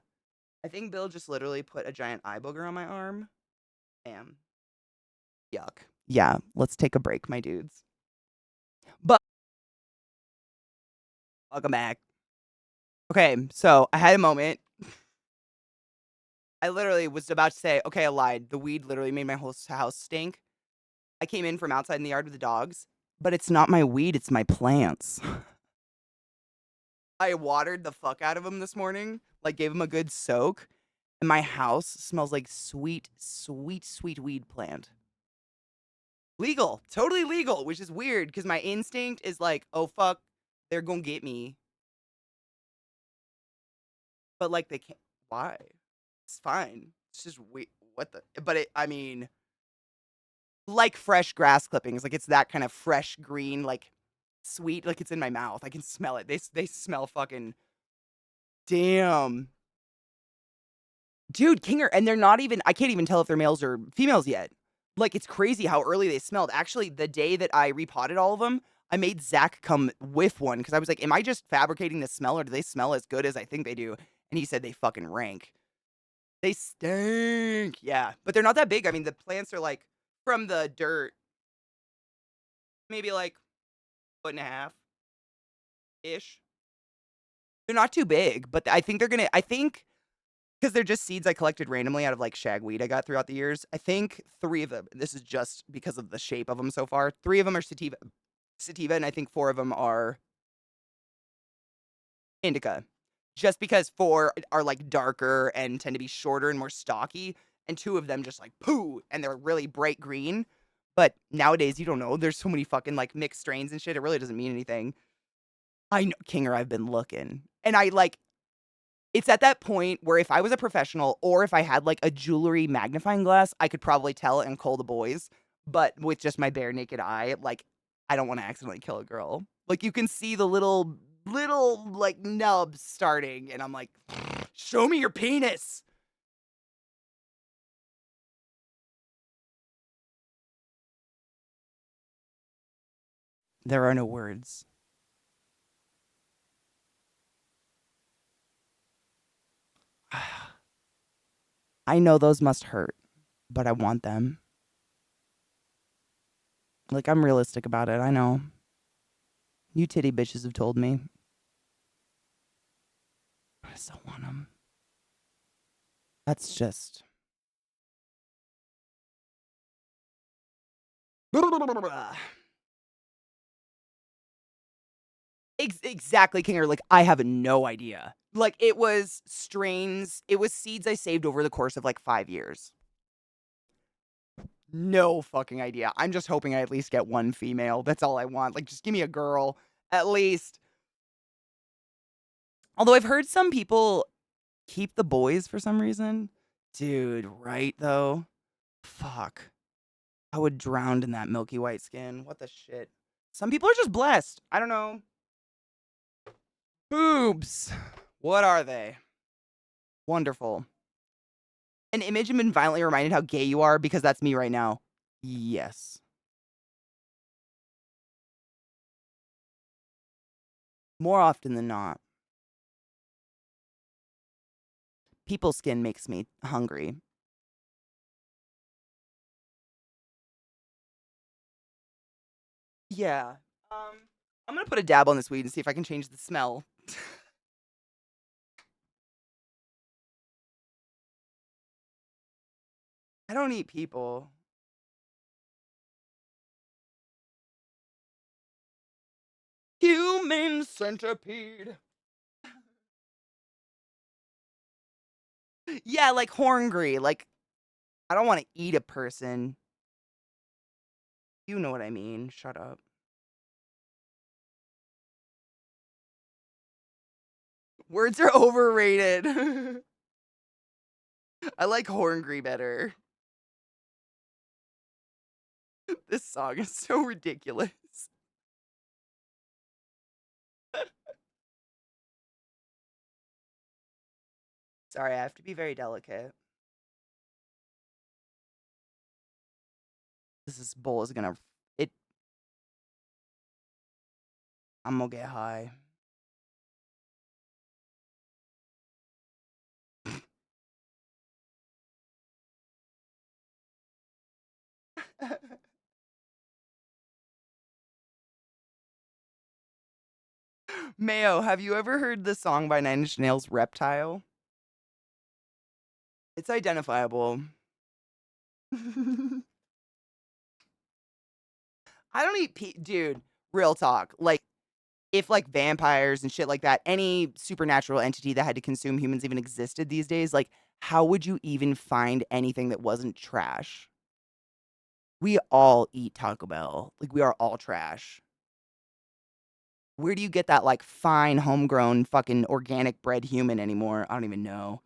I think Bill just literally put a giant eye booger on my arm. Damn. Yuck. Yeah, let's take a break, my dudes. But welcome back. Okay, so I had a moment. I literally was about to say, okay, I lied. The weed literally made my whole house stink. I came in from outside in the yard with the dogs, But it's not my weed, it's my plants. I watered the fuck out of them this morning, like gave them a good soak, and my house smells like sweet, sweet, sweet weed plant. Legal, totally legal, which is weird because my instinct is like, oh fuck, they're gonna get me. But like they can't. Why? It's fine. It's just what the? But I mean, like fresh grass clippings, like it's that kind of fresh green, like sweet, like it's in my mouth. I can smell it. They smell fucking damn. Dude, Kinger, and they're not even, I can't even tell if they're males or females yet. Like, it's crazy how early they smelled. Actually, the day that I repotted all of them, I made Zach come whiff one because I was like, am I just fabricating the smell or do they smell as good as I think they do? And he said they fucking rank. They stink. Yeah, but they're not that big. I mean, the plants are like from the dirt, maybe like foot and a half ish. They're not too big, but I think they're gonna, I think because they're just seeds I collected randomly out of like shagweed I got throughout the years. I think 3 of them, this is just because of the shape of them so far. 3 of them are sativa, and I think 4 of them are indica. Just because 4 are like darker and tend to be shorter and more stocky, and 2 of them just like poo, and they're really bright green. But nowadays, you don't know. There's so many fucking like mixed strains and shit. It really doesn't mean anything. I know, Kinger, I've been looking. And I like, it's at that point where if I was a professional or if I had like a jewelry magnifying glass, I could probably tell and call the boys. But with just my bare naked eye, like I don't want to accidentally kill a girl. Like you can see the little like nubs starting, and I'm like, show me your penis. There are no words. I know those must hurt, but I want them. Like I'm realistic about it. I know. You titty bitches have told me. I still want them. That's just. Exactly, Kinger. Like, I have no idea. Like, it was strains, it was seeds I saved over the course of like 5 years. No fucking idea. I'm just hoping I at least get one female. That's all I want. Like, just give me a girl, at least. Although I've heard some people keep the boys for some reason. Dude, right though? Fuck. I would drown in that milky white skin. What the shit? Some people are just blessed. I don't know. Boobs. What are they? Wonderful. An image and been violently reminded how gay you are because that's me right now. Yes. More often than not. People's skin makes me hungry. Yeah. I'm gonna put a dab on this weed and see if I can change the smell. I don't eat people. Human centipede. Yeah, like horngry. Like, I don't want to eat a person. You know what I mean. Shut up. Words are overrated. I like horngry better. This song is so ridiculous. Sorry, I have to be very delicate. This bowl is gonna it I'm gonna get high. Mayo, have you ever heard the song by Nine Inch Nails, Reptile? It's identifiable. I don't eat dude, real talk. Like, if like vampires and shit like that, any supernatural entity that had to consume humans even existed these days, like, how would you even find anything that wasn't trash? We all eat Taco Bell. Like, we are all trash. Where do you get that, like, fine, homegrown, fucking organic bred human anymore? I don't even know.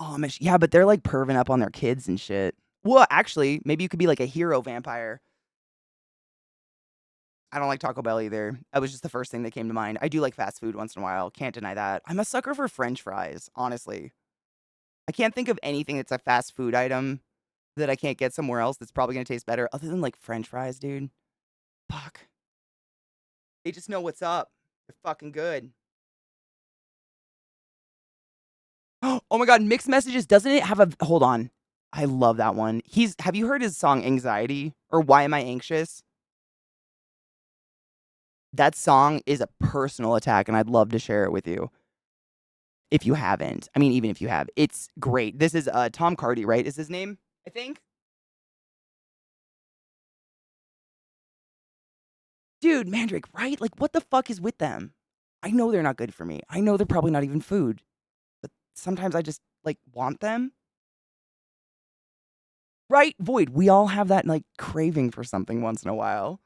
Amish, yeah, but they're, like, perving up on their kids and shit. Well, actually, maybe you could be, like, a hero vampire. I don't like Taco Bell either. That was just the first thing that came to mind. I do like fast food once in a while, can't deny that. I'm a sucker for french fries, honestly. I can't think of anything that's a fast food item that I can't get somewhere else that's probably gonna taste better other than, like, french fries, dude. Fuck. They just know what's up. They're fucking good. Oh my god, Mixed Messages, doesn't it have a hold on. I love that one. Have you heard his song Anxiety or Why Am I Anxious? That song is a personal attack, and I'd love to share it with you if you haven't. I mean, even if you have, it's great. This is Tom Cardy, right? Is his name? I think. Dude, Mandrake, right? Like, what the fuck is with them? I know they're not good for me. I know they're probably not even food, but sometimes I just like want them. Right, Void. We all have that like craving for something once in a while.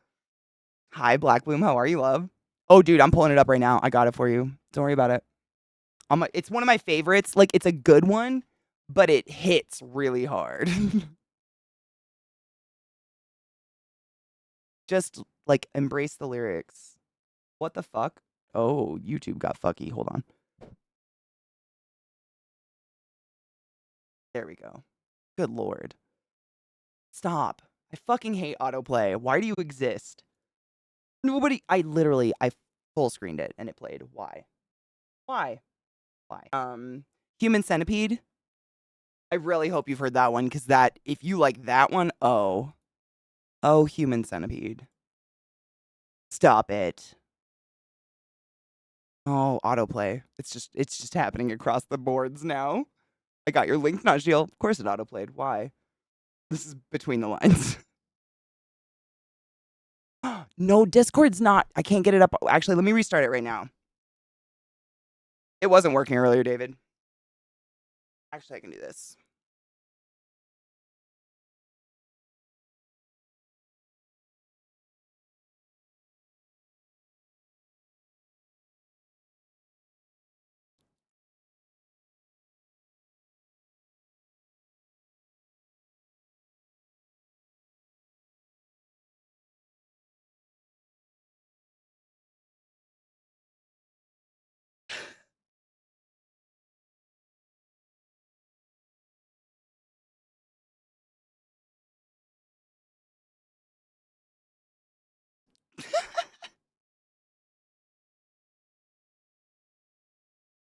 Hi, Black Bloom. How are you, love? Oh, dude, I'm pulling it up right now. I got it for you. Don't worry about it. It's one of my favorites. Like, it's a good one, but it hits really hard. Just like embrace the lyrics. What the fuck? Oh, YouTube got fucky. Hold on. There we go. Good lord. Stop. I fucking hate autoplay. Why do you exist? I full screened it and it played. Why? Why? Why? Human Centipede. I really hope you've heard that one because if you like that one, oh, Human Centipede. Stop it. Oh, autoplay. It's just happening across the boards now. I got your link, Najeel. Of course it autoplayed. Why? This is between the lines. No, Discord's not. I can't get it up. Actually, let me restart it right now. It wasn't working earlier, David. Actually, I can do this.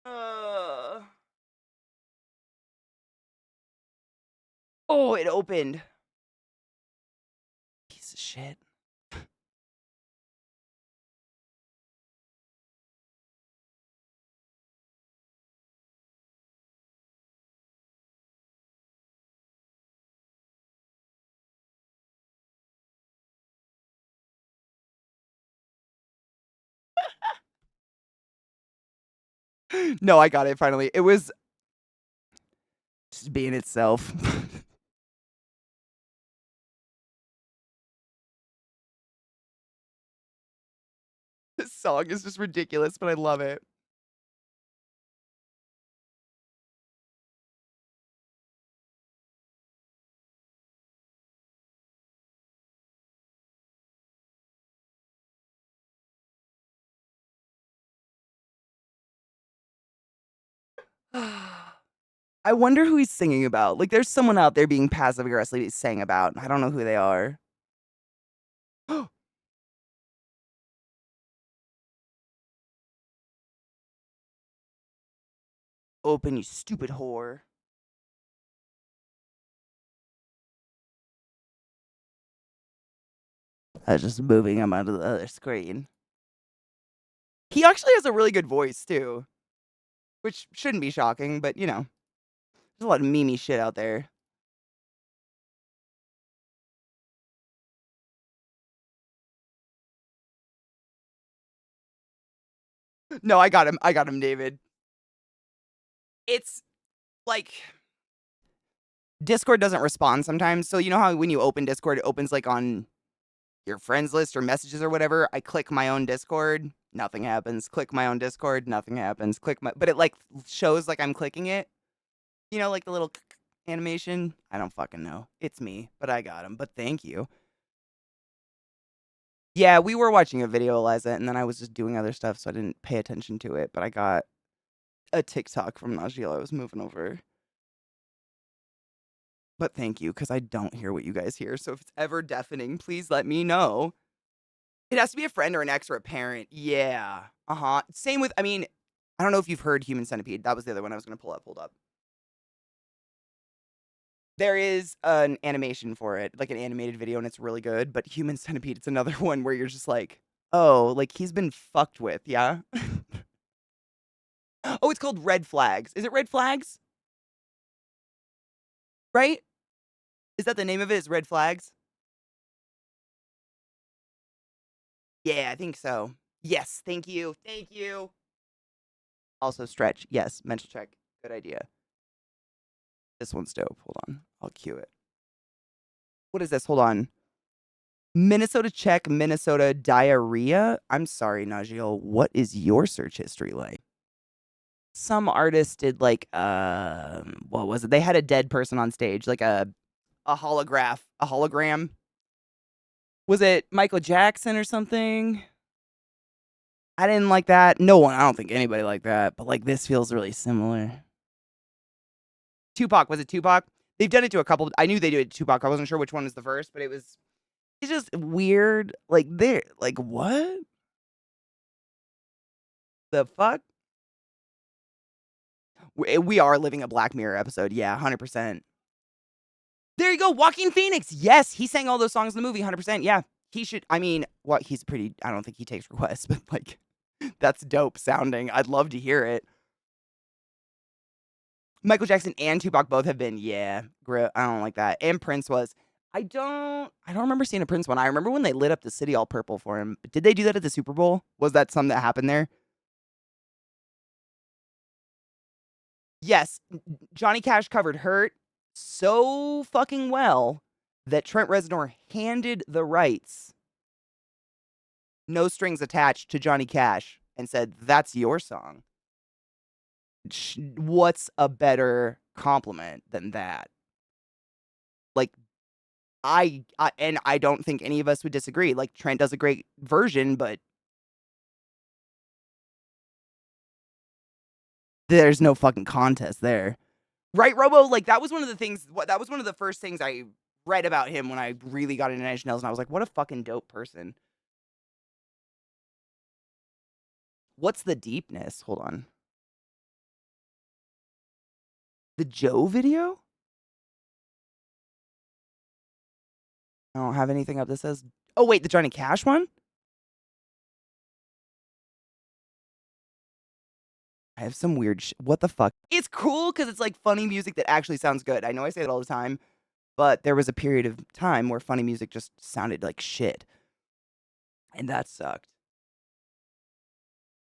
Uh, oh, it opened. Piece of shit. No, I got it finally. It was just being itself. This song is just ridiculous, but I love it. I wonder who he's singing about. Like, there's someone out there being passive aggressively sang about. I don't know who they are. Open, you stupid whore. I was just moving him onto the other screen. He actually has a really good voice, too. which shouldn't be shocking, but you know, there's a lot of meme shit out there. No, I got him. I got him, David. It's like Discord doesn't respond sometimes. So you know how when you open Discord, it opens like on your friends list or messages or whatever. I click my own Discord, nothing happens. Click my own Discord, nothing happens. But it like shows like I'm clicking it. You know, like the little animation. I don't fucking know. It's me, but I got him. But thank you. Yeah, we were watching a video, Eliza, and then I was just doing other stuff, so I didn't pay attention to it. But I got a TikTok from Najeel. I was moving over. But thank you, because I don't hear what you guys hear. So if it's ever deafening, please let me know. It has to be a friend or an ex or a parent. Yeah. Same with, I mean, I don't know if you've heard Human Centipede. That was the other one I was going to pull up. Hold up. There is an animation for it, like an animated video, and it's really good. But Human Centipede, it's another one where you're just like, oh, like he's been fucked with, yeah? Oh, it's called Red Flags. Is it Red Flags? Right? Is that the name of it? Is Red Flags? Yeah, I think so. Yes, thank you. Thank you. Also, stretch. Yes, mental check. Good idea. This one's dope. Hold on. I'll cue it. What is this? Hold on. Minnesota check, Minnesota diarrhea. I'm sorry, Najeel. What is your search history like? Some artists did like what was it? They had a dead person on stage, like a hologram. Was it Michael Jackson or something? I didn't like that. No one, I don't think anybody liked that, but like this feels really similar. Tupac, was it Tupac? They've done it to a couple. I knew they did it to Tupac. I wasn't sure which one was the first, but it's just weird. Like they're like, what the fuck? We are living a Black Mirror episode. Yeah, 100%. There you go. Joaquin Phoenix. Yes, he sang all those songs in the movie. 100%. Yeah, he should. I mean, what? He's pretty. I don't think he takes requests, but like, that's dope sounding. I'd love to hear it. Michael Jackson and Tupac both have been. Yeah, I don't like that. And Prince was. I don't remember seeing a Prince one. I remember when they lit up the city all purple for him. But did they do that at the Super Bowl? Was that something that happened there? Yes, Johnny Cash covered Hurt so fucking well that Trent Reznor handed the rights, no strings attached, to Johnny Cash and said, "That's your song." What's a better compliment than that? Like, and I don't think any of us would disagree. Like, Trent does a great version, but there's no fucking contest there. Right, Robo? Like, that was one of the things, that was one of the first things I read about him when I really got into Nine Inch Nails, and I was like, what a fucking dope person. What's the deepness? Hold on. The Joe video? I don't have anything up that says. Oh, wait, the Johnny Cash one? I have some weird what the fuck? It's cool because it's like funny music that actually sounds good. I know I say that all the time, but there was a period of time where funny music just sounded like shit. And that sucked.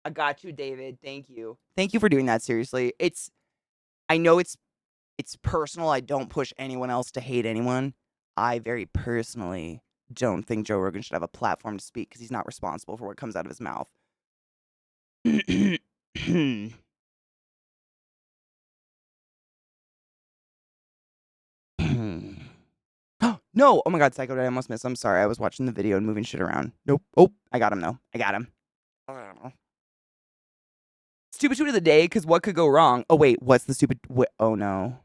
I got you, David. Thank you. Thank you for doing that, seriously. I know it's personal. I don't push anyone else to hate anyone. I very personally don't think Joe Rogan should have a platform to speak because he's not responsible for what comes out of his mouth. No! Oh my god, Psycho, I almost missed. I'm sorry. I was watching the video and moving shit around. Nope. Oh, I got him though. I got him. Stupid tweet of the day, because what could go wrong? Oh wait, what's the stupid? Oh no.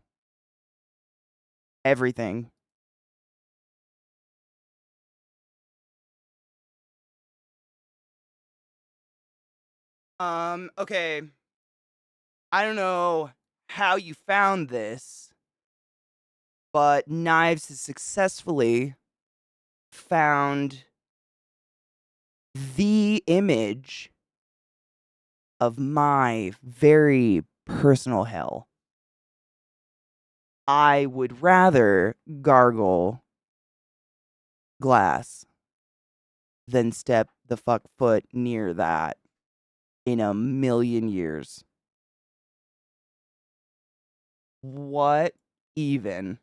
Everything. Okay. I don't know how you found this, but Knives has successfully found the image of my very personal hell. I would rather gargle glass than step the fuck foot near that in a million years. What even?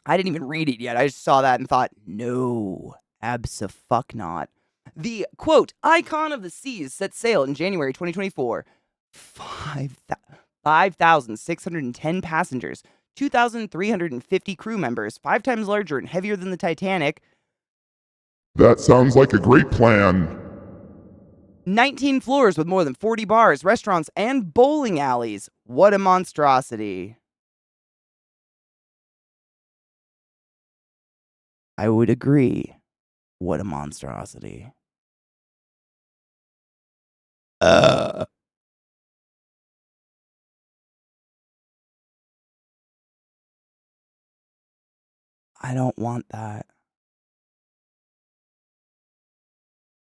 I didn't even read it yet. I just saw that and thought, no, abso-fuck-not. The, quote, icon of the seas set sail in January 2024. 5,610 passengers, 2,350 crew members, 5 times larger and heavier than the Titanic. That sounds like a great plan. 19 floors with more than 40 bars, restaurants, and bowling alleys. What a monstrosity. I would agree. What a monstrosity. I don't want that.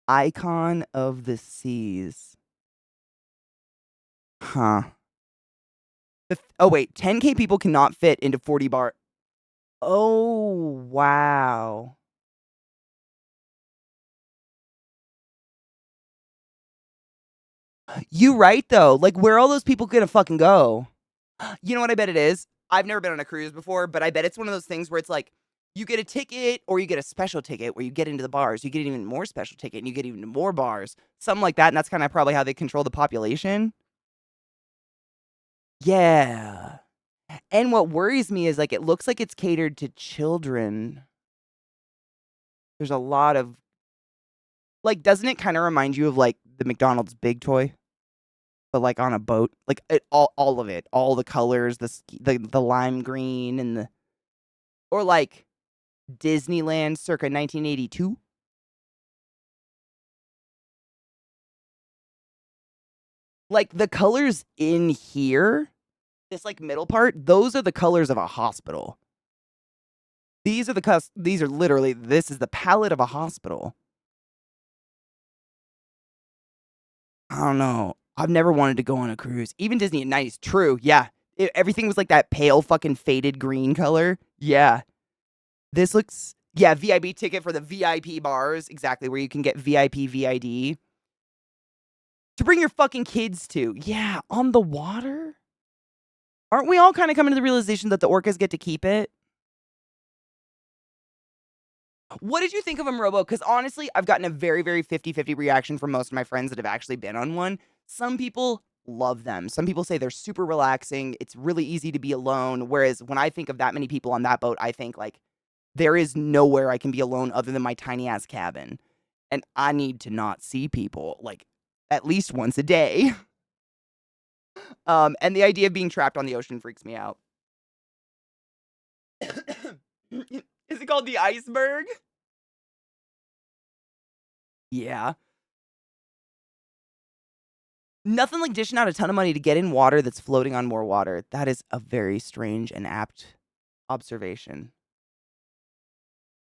Icon of the seas. Huh. Oh, wait. 10K people cannot fit into 40 bar. Oh, wow. You right, though. Like, where are all those people gonna fucking go? You know what I bet it is? I've never been on a cruise before, but I bet it's one of those things where it's like, you get a ticket or you get a special ticket where you get into the bars. You get an even more special ticket and you get even more bars. Something like that, and that's kind of probably how they control the population. Yeah. And what worries me is, like, it looks like it's catered to children. There's a lot of, like, doesn't it kind of remind you of, like, the McDonald's Big Toy? But, like, on a boat? Like, all of it. All the colors, the lime green and the... Or, like, Disneyland circa 1982? Like, the colors in here, this, like, middle part, those are the colors of a hospital. These are literally, this is the palette of a hospital. I don't know. I've never wanted to go on a cruise. Even Disney at night is true. Yeah. Everything was like that pale fucking faded green color. Yeah. This looks, yeah, VIP ticket for the VIP bars. Exactly, where you can get VIP VID. To bring your fucking kids to. Yeah, on the water? Aren't we all kind of coming to the realization that the orcas get to keep it? What did you think of them, Robo? Because honestly, I've gotten a very, very 50-50 reaction from most of my friends that have actually been on one. Some people love them. Some people say they're super relaxing. It's really easy to be alone. Whereas when I think of that many people on that boat, I think, like, there is nowhere I can be alone other than my tiny ass cabin. And I need to not see people, like, at least once a day. And the idea of being trapped on the ocean freaks me out. Is it called the iceberg? Yeah. Nothing like dishing out a ton of money to get in water that's floating on more water. That is a very strange and apt observation.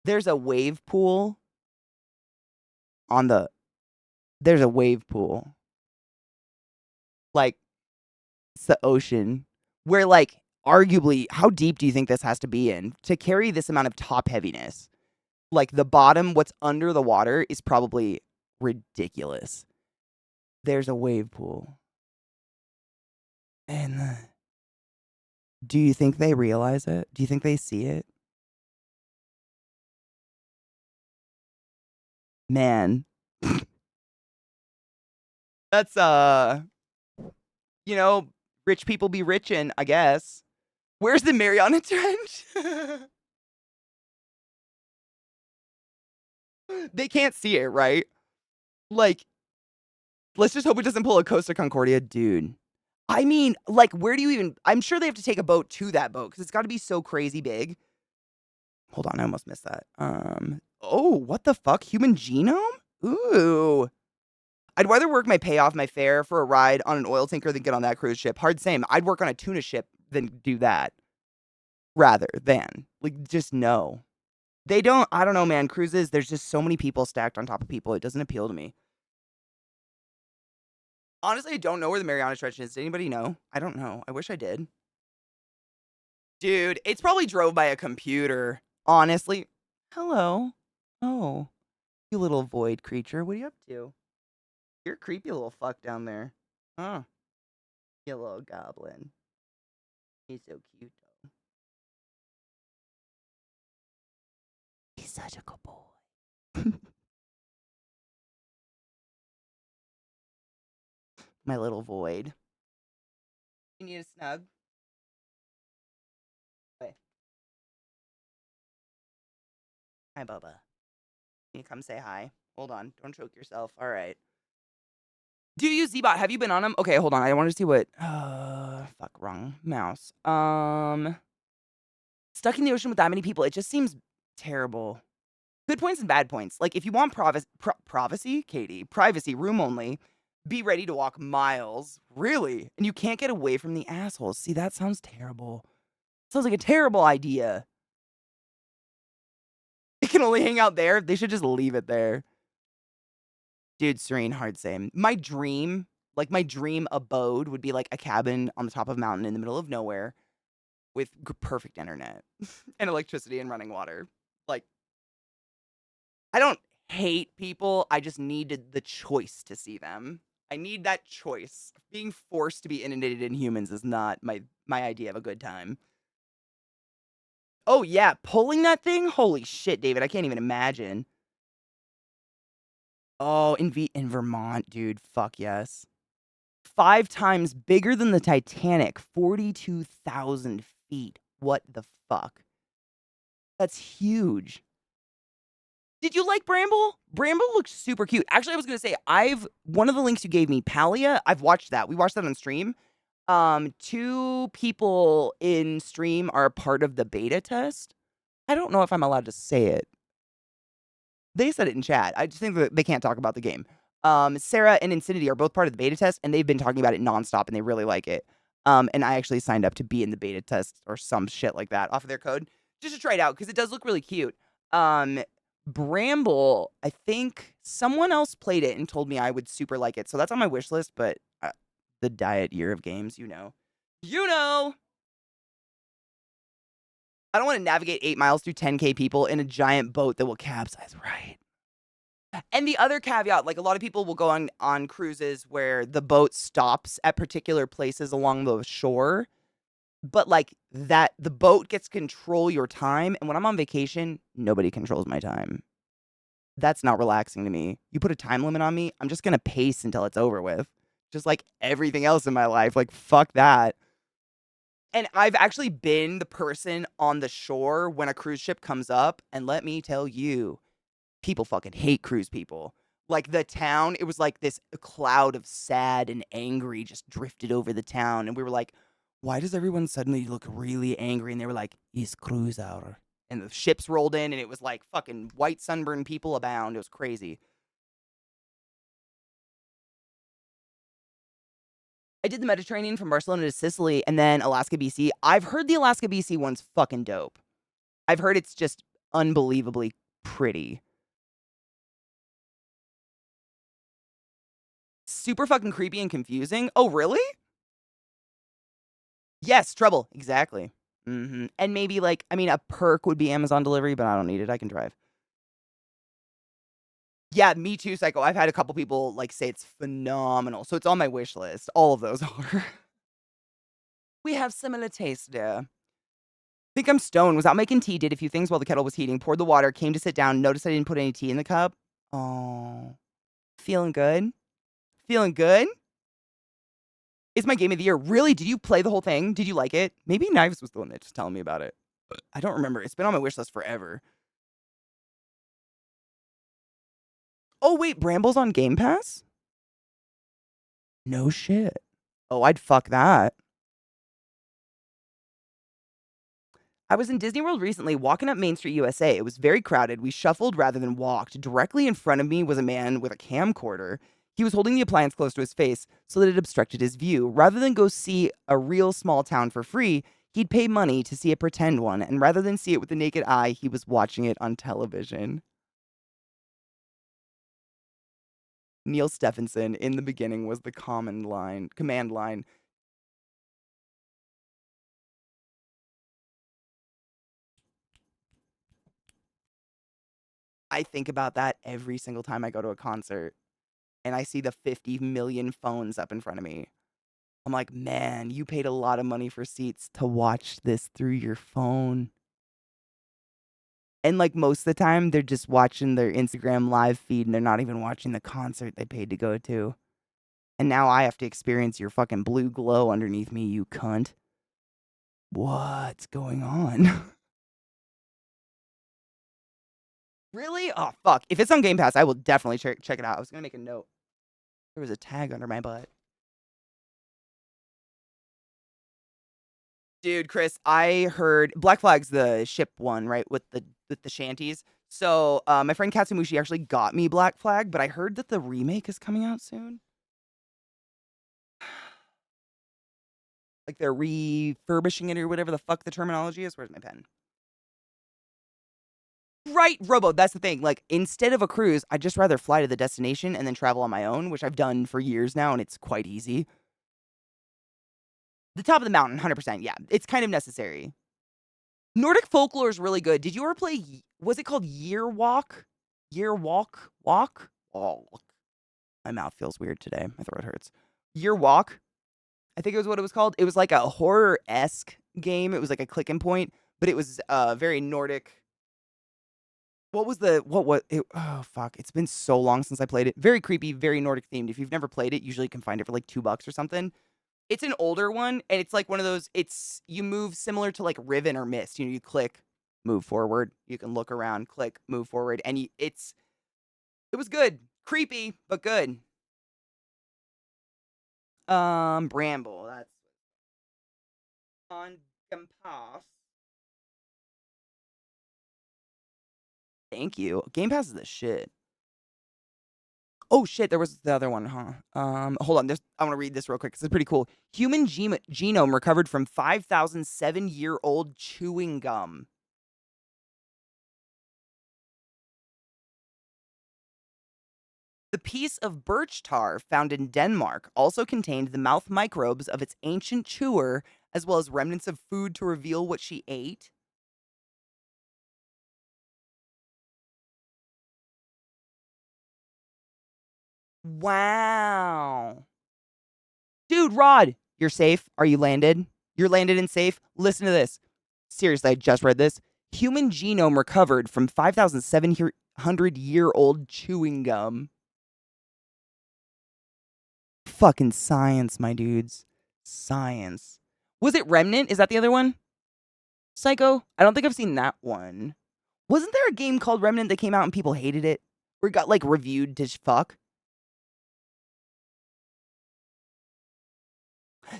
There's a wave pool on the... There's a wave pool. Like, it's the ocean. Where, like, arguably, how deep do you think this has to be in to carry this amount of top heaviness? Like, the bottom, what's under the water, is probably ridiculous. There's a wave pool. And do you think they realize it? Do you think they see it? Man. That's, you know, rich people be richin', I guess. Where's the Mariana Trench? They can't see it, right? Like, let's just hope it doesn't pull a Costa Concordia, dude. I mean, like, where do you even... I'm sure they have to take a boat to that boat, because it's got to be so crazy big. Hold on, I almost missed that. Oh, what the fuck? Human genome? Ooh. I'd rather work my pay off my fare for a ride on an oil tanker than get on that cruise ship. Hard same. I'd work on a tuna ship than do that. Rather than. Like, just no. They don't... I don't know, man. Cruises, there's just so many people stacked on top of people. It doesn't appeal to me. Honestly, I don't know where the Mariana Trench is. Does anybody know? I don't know. I wish I did. Dude, it's probably drove by a computer. Honestly. Hello. Oh, you little void creature. What are you up to? You're a creepy little fuck down there. Huh. You little goblin. He's so cute, though. He's such a good boy. My little void. You need a snug? Wait. Hi, Bubba. Can you come say hi? Hold on. Don't choke yourself. All right. Do you use Zbot? Have you been on him? Okay, hold on. I want to see what. Fuck, wrong mouse. Stuck in the ocean with that many people. It just seems terrible. Good points and bad points. Like, if you want privacy, Katie, privacy, room only, be ready to walk miles. Really? And you can't get away from the assholes. See, that sounds terrible. Sounds like a terrible idea. They can only hang out there. They should just leave it there. Dude, Serene, hard same. My dream abode would be like a cabin on the top of a mountain in the middle of nowhere with perfect internet and electricity and running water. Like, I don't hate people. I just needed the choice to see them. I need that choice. Being forced to be inundated in humans is not my idea of a good time. Oh, yeah. Pulling that thing? Holy shit, David. I can't even imagine. Oh, in Vermont, dude. Fuck yes. 5 times bigger than the Titanic. 42,000 feet. What the fuck? That's huge. Did you like Bramble? Bramble looks super cute. Actually, I was gonna say, one of the links you gave me, Palia, I've watched that. We watched that on stream. 2 people in stream are a part of the beta test. I don't know if I'm allowed to say it. They said it in chat. I just think that they can't talk about the game. Sarah and Infinity are both part of the beta test, and they've been talking about it nonstop, and they really like it. And I actually signed up to be in the beta test or some shit like that off of their code just to try it out because it does look really cute. Bramble, I think someone else played it and told me I would super like it, so that's on my wish list. But the diet year of games, you know. I don't want to navigate 8 miles through 10K people in a giant boat that will capsize, right? And the other caveat, like a lot of people will go on cruises where the boat stops at particular places along the shore, but like that the boat gets to control your time. And when I'm on vacation, nobody controls my time. That's not relaxing to me. You put a time limit on me, I'm just going to pace until it's over with. Just like everything else in my life. Like, fuck that. And I've actually been the person on the shore when a cruise ship comes up. And let me tell you, people fucking hate cruise people. Like the town, it was like this cloud of sad and angry just drifted over the town. And we were like, why does everyone suddenly look really angry? And they were like, it's cruise hour. And the ships rolled in and it was like fucking white sunburned people abound. It was crazy. I did the Mediterranean from Barcelona to Sicily and then Alaska, BC. I've heard the Alaska, BC one's fucking dope. I've heard it's just unbelievably pretty. Super fucking creepy and confusing. Oh, really? Yes, trouble. Exactly. And maybe like, I mean, a perk would be Amazon delivery, but I don't need it. I can drive. Yeah, me too, Psycho. I've had a couple people like say it's phenomenal. So it's on my wish list. All of those are. We have similar taste there. Think I'm stoned. Was out making tea, did a few things while the kettle was heating, poured the water, came to sit down, noticed I didn't put any tea in the cup. Oh, feeling good? Feeling good? It's my game of the year. Really? Did you play the whole thing? Did you like it? Maybe Knives was the one that's telling me about it. I don't remember. It's been on my wish list forever. Oh, wait. Bramble's on Game Pass? No shit. Oh, I'd fuck that. I was in Disney World recently walking up Main Street, USA. It was very crowded. We shuffled rather than walked. Directly in front of me was a man with a camcorder. He was holding the appliance close to his face so that it obstructed his view. Rather than go see a real small town for free, he'd pay money to see a pretend one. And rather than see it with the naked eye, he was watching it on television. Neil Stephenson in the beginning was the command line. I think about that every single time I go to a concert and I see the 50 million phones up in front of me. I'm like, man, you paid a lot of money for seats to watch this through your phone. And like most of the time, they're just watching their Instagram live feed and they're not even watching the concert they paid to go to. And now I have to experience your fucking blue glow underneath me, you cunt. What's going on? Really? Oh, fuck. If it's on Game Pass, I will definitely check it out. I was going to make a note. There was a tag under my butt. Dude, Chris, I heard Black Flag's the ship one, right? With the shanties. So my friend Katsumushi actually got me Black Flag, but I heard that the remake is coming out soon. Like they're refurbishing it or whatever the fuck the terminology is. Where's my pen? Right, Robo, that's the thing. Like, instead of a cruise, I'd just rather fly to the destination and then travel on my own, which I've done for years now, and it's quite easy. The top of the mountain, 100%, yeah. It's kind of necessary. Nordic folklore is really good. Did you ever play, was it called Year Walk? Year Walk? Walk? Oh, my mouth feels weird today. My throat hurts. Year Walk? I think it was what it was called. It was like a horror-esque game. It was like a click and point, but it was very Nordic. Oh, fuck. It's been so long since I played it. Very creepy, very Nordic themed. If you've never played it, usually you can find it for like $2 or something. It's an older one, and it's like one of those, you move similar to like Riven or Mist. You click, move forward. You can look around, click, move forward. And it was good. Creepy, but good. Bramble. That's on Game Pass. Thank you. Game Pass is the shit. Oh shit, there was the other one, huh? Hold on. I want to read this real quick. This is pretty cool. Human genome recovered from 5,007-year-old chewing gum. The piece of birch tar found in Denmark also contained the mouth microbes of its ancient chewer, as well as remnants of food to reveal what she ate. Wow. Dude, Rod, you're safe. Are you landed? You're landed and safe. Listen to this. Seriously, I just read this. Human genome recovered from 5,700-year-old chewing gum. Fucking science, my dudes. Science. Was it Remnant? Is that the other one? Psycho? I don't think I've seen that one. Wasn't there a game called Remnant that came out and people hated it? Or it got like reviewed to fuck?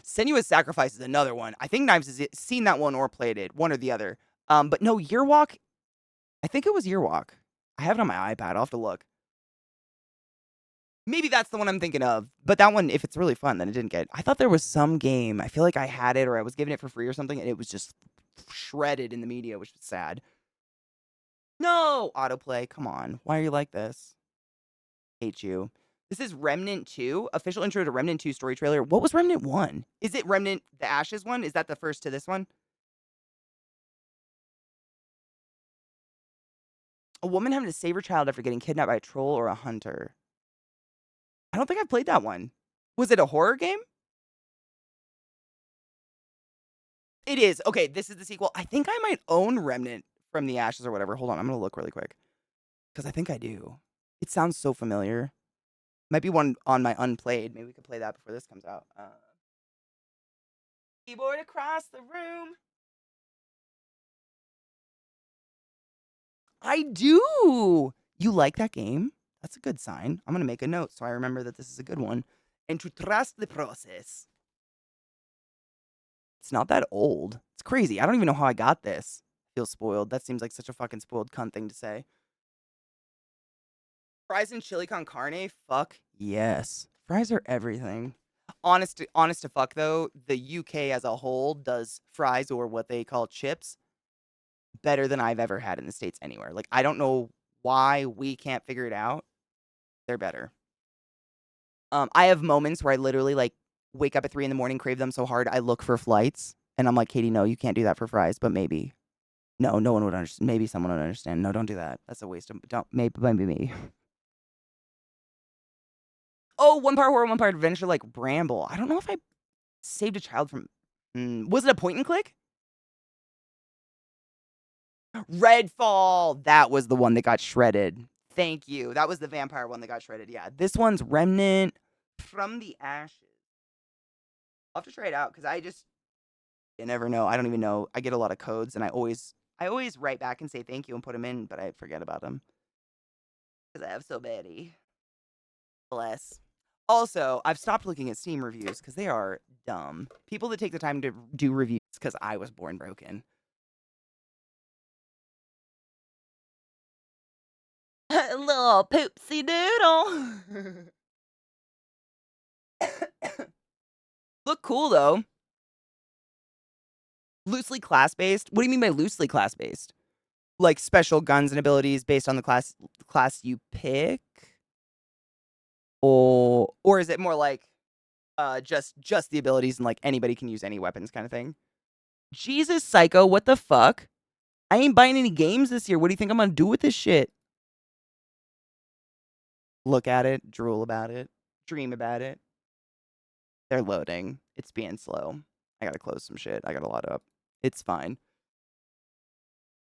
Senua's Sacrifice is another one. I think Knives has seen that one or played it, one or the other. But no, Yearwalk. I think it was Yearwalk. I have it on my iPad. I'll have to look. Maybe that's the one I'm thinking of. But that one, if it's really fun, then it didn't get. I thought there was some game. I feel like I had it or I was giving it for free or something, and it was just shredded in the media, which was sad. No! Autoplay. Come on. Why are you like this? Hate you. This is Remnant 2. Official intro to Remnant 2 story trailer. What was Remnant 1? Is it Remnant the Ashes one? Is that the first to this one? A woman having to save her child after getting kidnapped by a troll or a hunter. I don't think I've played that one. Was it a horror game? It is. Okay, this is the sequel. I think I might own Remnant from the Ashes or whatever. Hold on, I'm going to look really quick. Because I think I do. It sounds so familiar. Might be one on my unplayed. Maybe we could play that before this comes out. Keyboard across the room. I do. You like that game? That's a good sign. I'm going to make a note so I remember that this is a good one. And to trust the process. It's not that old. It's crazy. I don't even know how I got this. I feel spoiled. That seems like such a fucking spoiled cunt thing to say. Fries and chili con carne? Fuck yes. Fries are everything. Honest to fuck though, the UK as a whole does fries or what they call chips better than I've ever had in the States anywhere. Like I don't know why we can't figure it out. They're better. I have moments where I literally like wake up at 3 in the morning, crave them so hard, I look for flights, and I'm like, Katie, no, you can't do that for fries, but maybe. No, no one would understand. Maybe someone would understand. No, don't do that. That's a waste of. Don't. Maybe me. Oh, one part horror, one part adventure, like Bramble. I don't know if I saved a child from. Was it a point and click? Redfall. That was the one that got shredded. Thank you. That was the vampire one that got shredded. Yeah. This one's Remnant from the Ashes. I'll have to try it out because you never know. I don't even know. I get a lot of codes and I always write back and say thank you and put them in, but I forget about them because I have so many. Bless. Also, I've stopped looking at Steam reviews because they are dumb. People that take the time to do reviews because I was born broken. Little poopsie doodle. Look cool though. Loosely class based. What do you mean by loosely class based? Like special guns and abilities based on the class you pick, or is it more like just the abilities and like anybody can use any weapons kind of thing? Jesus, Psycho, what the fuck? I ain't buying any games this year. What do you think I'm gonna do with this shit? Look at it, drool about it, dream about it. They're loading. It's being slow. I gotta close some shit. I got a lot up. It's fine.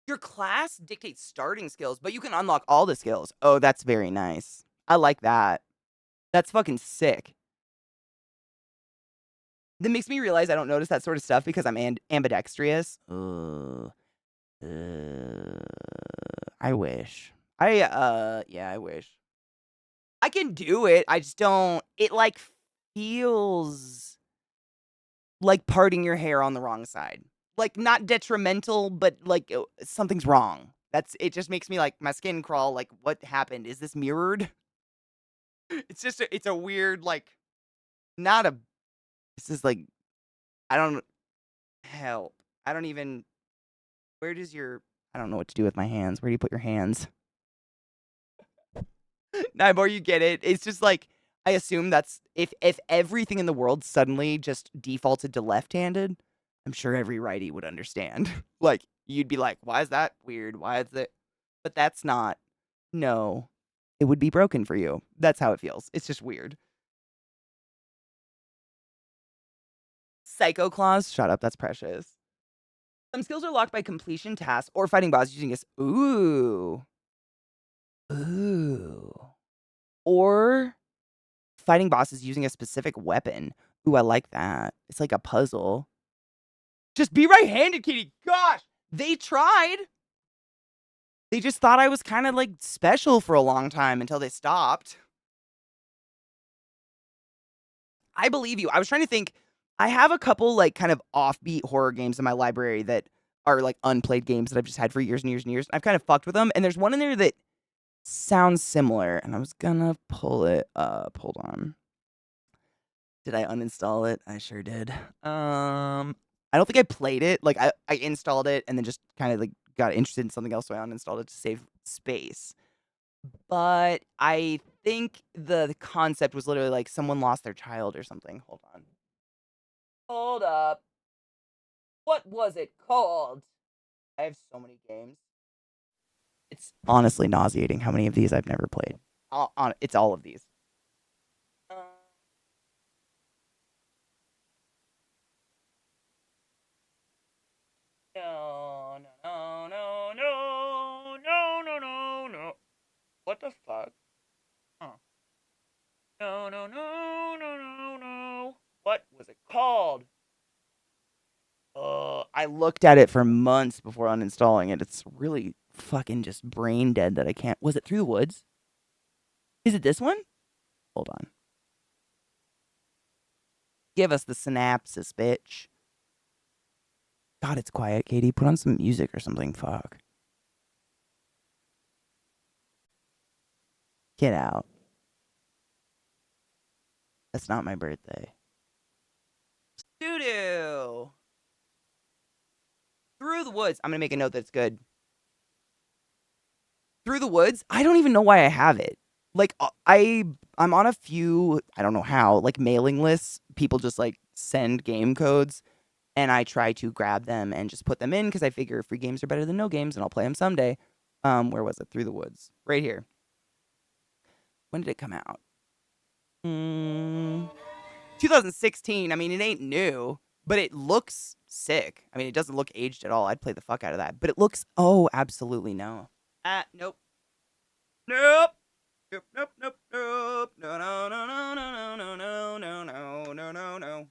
Your class dictates starting skills, but you can unlock all the skills. Oh, that's very nice. I like that. That's fucking sick. That makes me realize I don't notice that sort of stuff because I'm ambidextrous. I wish. Yeah, I wish. I can do it. I just don't. It like feels like parting your hair on the wrong side. Like not detrimental, but like something's wrong. It just makes me like my skin crawl. Like what happened? Is this mirrored? It's just it's a weird like not a. This is like I don't help. I don't even. Where does your? I don't know what to do with my hands. Where do you put your hands? Nibor, you get it. It's just like I assume that's if everything in the world suddenly just defaulted to left-handed, I'm sure every righty would understand. Like you'd be like, "Why is that weird? Why is it?" But that's not. No, it would be broken for you. That's how it feels. It's just weird. Psycho Claws, shut up. That's precious. Some skills are locked by completion tasks or fighting bosses using a. Ooh. Ooh. Or fighting bosses using a specific weapon. Ooh, I like that. It's like a puzzle. Just be right-handed, Katie. Gosh, they tried. They just thought I was kind of like special for a long time until they stopped. I believe you. I was trying to think. I have a couple like kind of offbeat horror games in my library that are like unplayed games that I've just had for years and years and years. I've kind of fucked with them, and there's one in there that sounds similar, and I was gonna pull it up. Hold on. Did I uninstall it? I sure did. I don't think I played it. Like I installed it and then just kind of like got interested in something else, so I uninstalled it to save space. But I think the concept was literally like someone lost their child or something. Hold on. Hold up. What was it called? I have so many games. It's honestly nauseating how many of these I've never played. It's all of these. No, no, no, no, no, no, no, no. What the fuck? Huh. No, no, no, no, no, no. What was it called? I looked at it for months before uninstalling it. It's really fucking just brain dead that I can't. Was it Through the Woods? Is it this one? Hold on. Give us the synapses, bitch. God, it's quiet, Katie. Put on some music or something. Fuck. Get out. That's not my birthday. Doo-doo. Through the Woods. I'm going to make a note that it's good. Through the Woods? I don't even know why I have it. Like, I'm on a few, I don't know how, like mailing lists. People just like send game codes and I try to grab them and just put them in because I figure free games are better than no games and I'll play them someday. Where was it? Through the Woods. Right here. When did it come out? 2016. I mean, it ain't new, but it looks sick. I mean, it doesn't look aged at all. I'd play the fuck out of that. But it looks, oh, absolutely no. Nope. Nope. Nope, nope, nope, nope. No, no, no, no, no, no, no, no, no, no, no, no.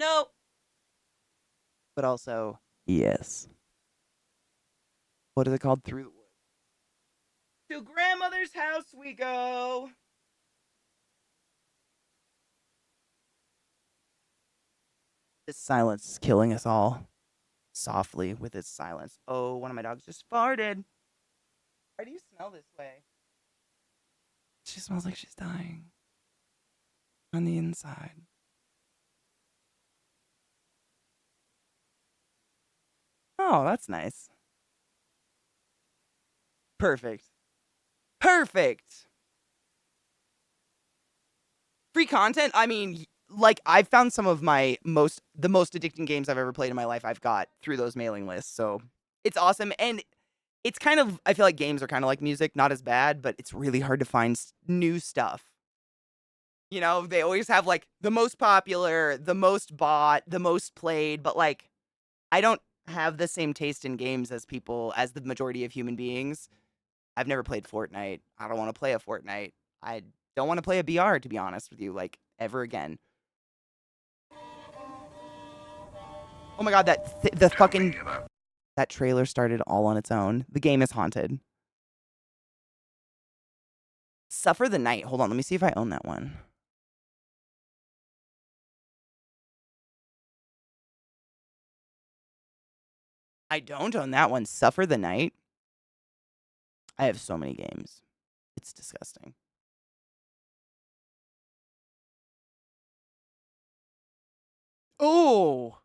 Nope. But also, yes. What is it called? Through the Woods. To grandmother's house we go. This silence is killing us all. Softly with its silence. Oh, one of my dogs just farted. Why do you smell this way? She smells like she's dying. On the inside. Oh, that's nice. Perfect. Perfect. Free content? I mean, like I've found some of the most addicting games I've ever played in my life I've got through those mailing lists. So it's awesome. And it's kind of, I feel like games are kind of like music, not as bad, but it's really hard to find new stuff. You know, they always have like the most popular, the most bought, the most played, but like I don't have the same taste in games as the majority of human beings. I've never played Fortnite. I don't want to play a Fortnite. I don't want to play a BR, to be honest with you, like ever again. Oh my god, that trailer started all on its own. The game is haunted. Suffer the Night. Hold on, let me see if I own that one. I don't own that one. Suffer the Night. I have so many games. It's disgusting. Oh,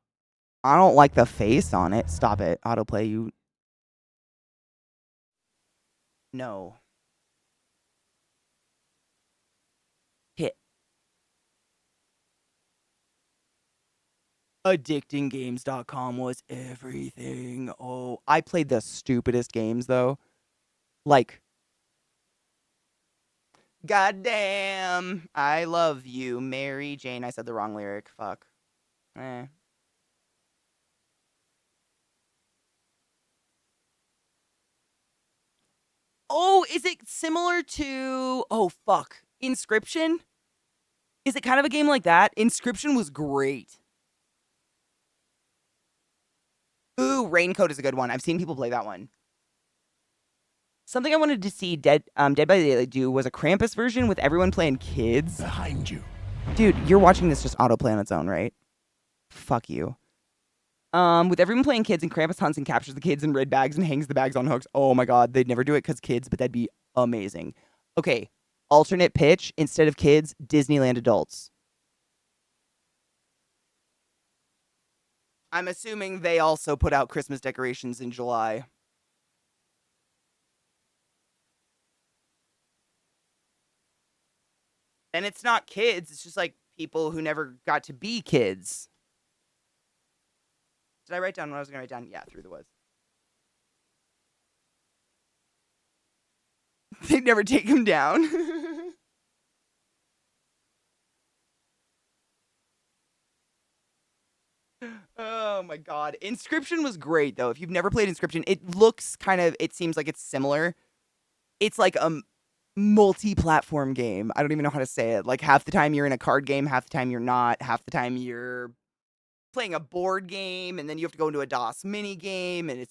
I don't like the face on it. Stop it. Autoplay, you. No. Hit. Addictinggames.com was everything. Oh, I played the stupidest games though. Like, goddamn, I love you, Mary Jane. I said the wrong lyric. Fuck. Eh. Oh, is it similar to, oh, fuck, Inscription? Is it kind of a game like that? Inscription was great. Ooh, Raincoat is a good one. I've seen people play that one. Something I wanted to see Dead by Daylight do was a Krampus version with everyone playing kids. Behind you. Dude, you're watching this just autoplay on its own, right? Fuck you. With everyone playing kids and Krampus hunts and captures the kids in red bags and hangs the bags on hooks. Oh my god, they'd never do it because kids, but that'd be amazing. Okay, alternate pitch. Instead of kids, Disneyland adults. I'm assuming they also put out Christmas decorations in July. And it's not kids, it's just like people who never got to be kids. Did I write down what I was going to write down? Yeah, Through the Woods. They'd never take him down. Oh my god. Inscription was great though. If you've never played Inscription, it seems like it's similar. It's like a multi-platform game. I don't even know how to say it. Like half the time you're in a card game, half the time you're not, half the time you're playing a board game, and then you have to go into a DOS mini game, and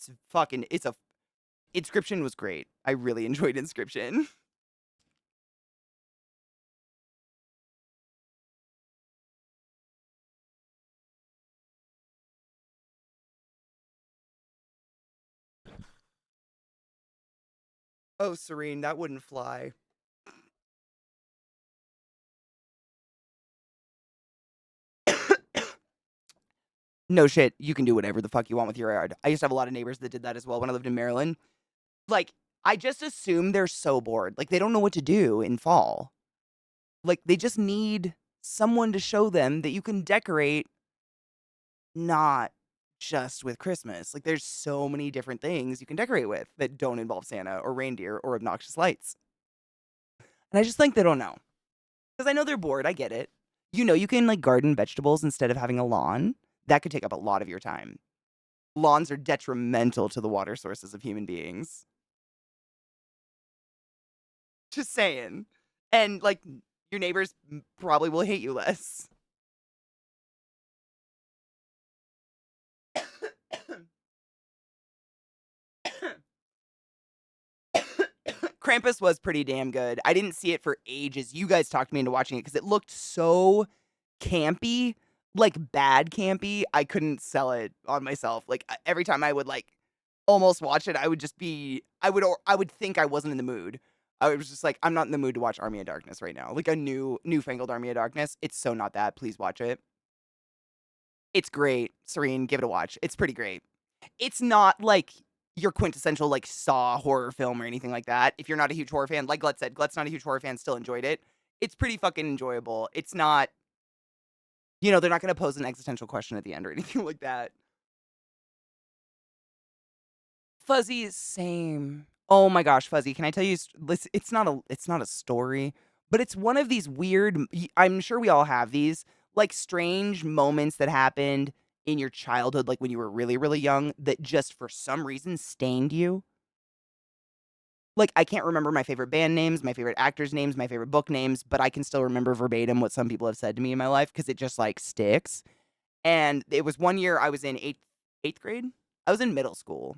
Inscription was great. I really enjoyed Inscription. Oh, Serene, that wouldn't fly. No shit, you can do whatever the fuck you want with your yard. I used to have a lot of neighbors that did that as well when I lived in Maryland. Like, I just assume they're so bored. Like, they don't know what to do in fall. Like, they just need someone to show them that you can decorate not just with Christmas. Like, there's so many different things you can decorate with that don't involve Santa or reindeer or obnoxious lights. And I just think they don't know. Because I know they're bored. I get it. You know, you can like garden vegetables instead of having a lawn. That could take up a lot of your time. Lawns are detrimental to the water sources of human beings. Just saying. And like, your neighbors probably will hate you less. Krampus was pretty damn good. I didn't see it for ages. You guys talked me into watching it because it looked so campy, like bad campy. I couldn't sell it on myself. Like every time I would like almost watch it, I would just be I would think I wasn't in the mood. I was just like, I'm not in the mood to watch Army of Darkness right now. Like a newfangled Army of Darkness. It's so not that. Please watch it. It's great. Serene, give it a watch. It's pretty great. It's not like your quintessential like Saw horror film or anything like that. If you're not a huge horror fan, like Glut said, Glut's not a huge horror fan, still enjoyed it. It's pretty fucking enjoyable. It's not, they're not going to pose an existential question at the end or anything like that. Fuzzy, same. Oh my gosh, Fuzzy, can I tell you, it's not a story, but it's one of these weird, I'm sure we all have these, like strange moments that happened in your childhood, like when you were really, really young, that just for some reason stained you. Like, I can't remember my favorite band names, my favorite actors' names, my favorite book names, but I can still remember verbatim what some people have said to me in my life because it just like sticks. And it was one year I was in eighth grade. I was in middle school,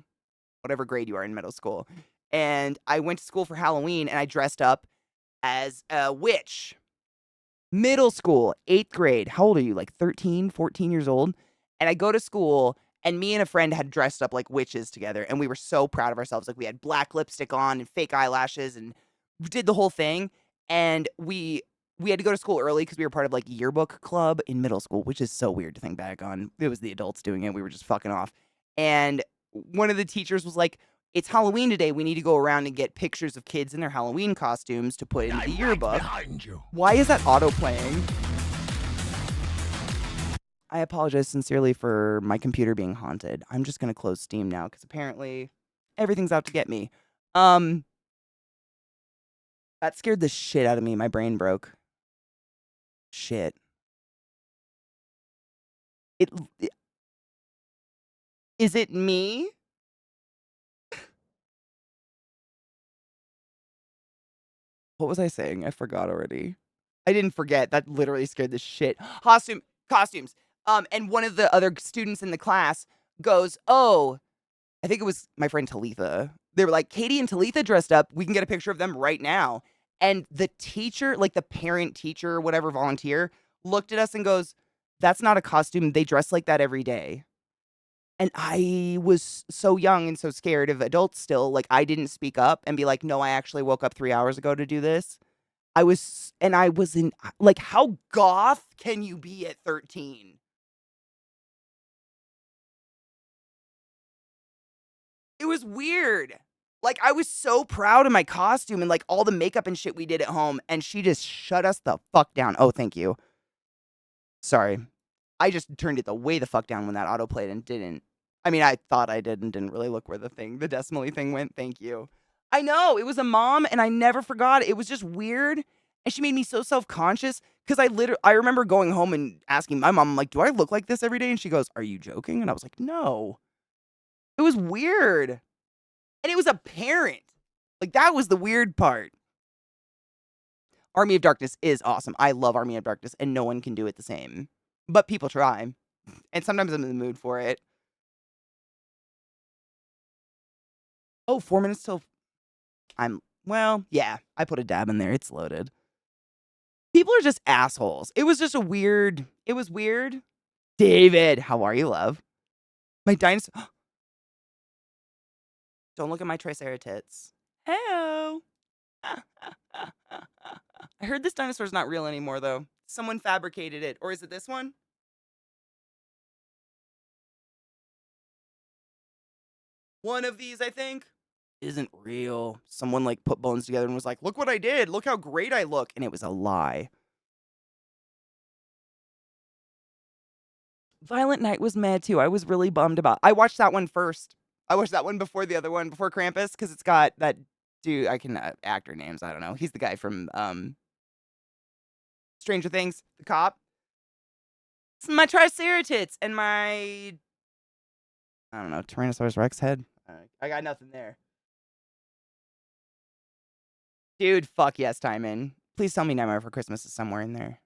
whatever grade you are in middle school. And I went to school for Halloween and I dressed up as a witch. Middle school, 8th grade. How old are you? Like 13, 14 years old? And I go to school and me and a friend had dressed up like witches together and we were so proud of ourselves. Like we had black lipstick on and fake eyelashes and we did the whole thing. And we had to go to school early because we were part of like yearbook club in middle school, which is so weird to think back on. It was the adults doing it. We were just fucking off. And one of the teachers was like, it's Halloween today. We need to go around and get pictures of kids in their Halloween costumes to put in the yearbook. Why is that auto playing? I apologize sincerely for my computer being haunted. I'm just going to close Steam now because apparently everything's out to get me. That scared the shit out of me. My brain broke. Shit. It is it me? What was I saying? I forgot already. I didn't forget. That literally scared the shit. Costumes. And one of the other students in the class goes, "Oh, I think it was my friend Talitha." They were like, "Katie and Talitha dressed up. We can get a picture of them right now." And the teacher, like the parent teacher, whatever volunteer, looked at us and goes, "That's not a costume. They dress like that every day." And I was so young and so scared of adults still. Like, I didn't speak up and be like, "No, I actually woke up 3 hours ago to do this." I was in, like, how goth can you be at 13? It was weird. Like, I was so proud of my costume and, like, all the makeup and shit we did at home, and she just shut us the fuck down. Oh, thank you. Sorry. I just turned it the way the fuck down when that auto played and didn't. I mean, I thought I did and didn't really look where the decimally thing went. Thank you. I know, it was a mom, and I never forgot. It was just weird, and she made me so self-conscious because I remember going home and asking my mom, I'm like, "Do I look like this every day?" And she goes, "Are you joking?" And I was like, "No." It was weird. And it was a parent. Like, that was the weird part. Army of Darkness is awesome. I love Army of Darkness, and no one can do it the same. But people try. And sometimes I'm in the mood for it. Oh, 4 minutes till yeah, I put a dab in there. It's loaded. People are just assholes. It was weird. David, how are you, love? My dinosaur. Don't look at my triceratits. Hello. I heard this dinosaur's not real anymore, though. Someone fabricated it. Or is it this one? One of these, I think, isn't real. Someone, like, put bones together and was like, "Look what I did. Look how great I look." And it was a lie. Violent Night was mad too. I was really bummed about. I watched that one first. I watched that one before the other one, before Krampus, because it's got that dude. I can actor names. I don't know. He's the guy from Stranger Things, the cop. It's my Triceratits and my I don't know Tyrannosaurus Rex head. I got nothing there. Dude, fuck yes, Timon. Please tell me Nightmare Before Christmas is somewhere in there.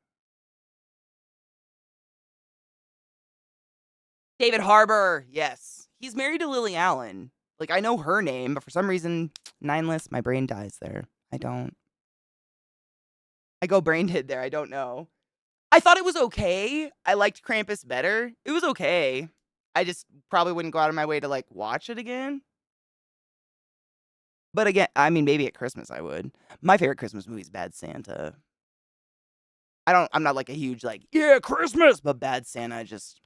David Harbour, yes. He's married to Lily Allen. Like, I know her name, but for some reason, Nineless, my brain dies there. I don't. I go brain dead there. I don't know. I thought it was okay. I liked Krampus better. It was okay. I just probably wouldn't go out of my way to, like, watch it again. But again, I mean, maybe at Christmas I would. My favorite Christmas movie is Bad Santa. I'm not like a huge, like, yeah, Christmas, but Bad Santa just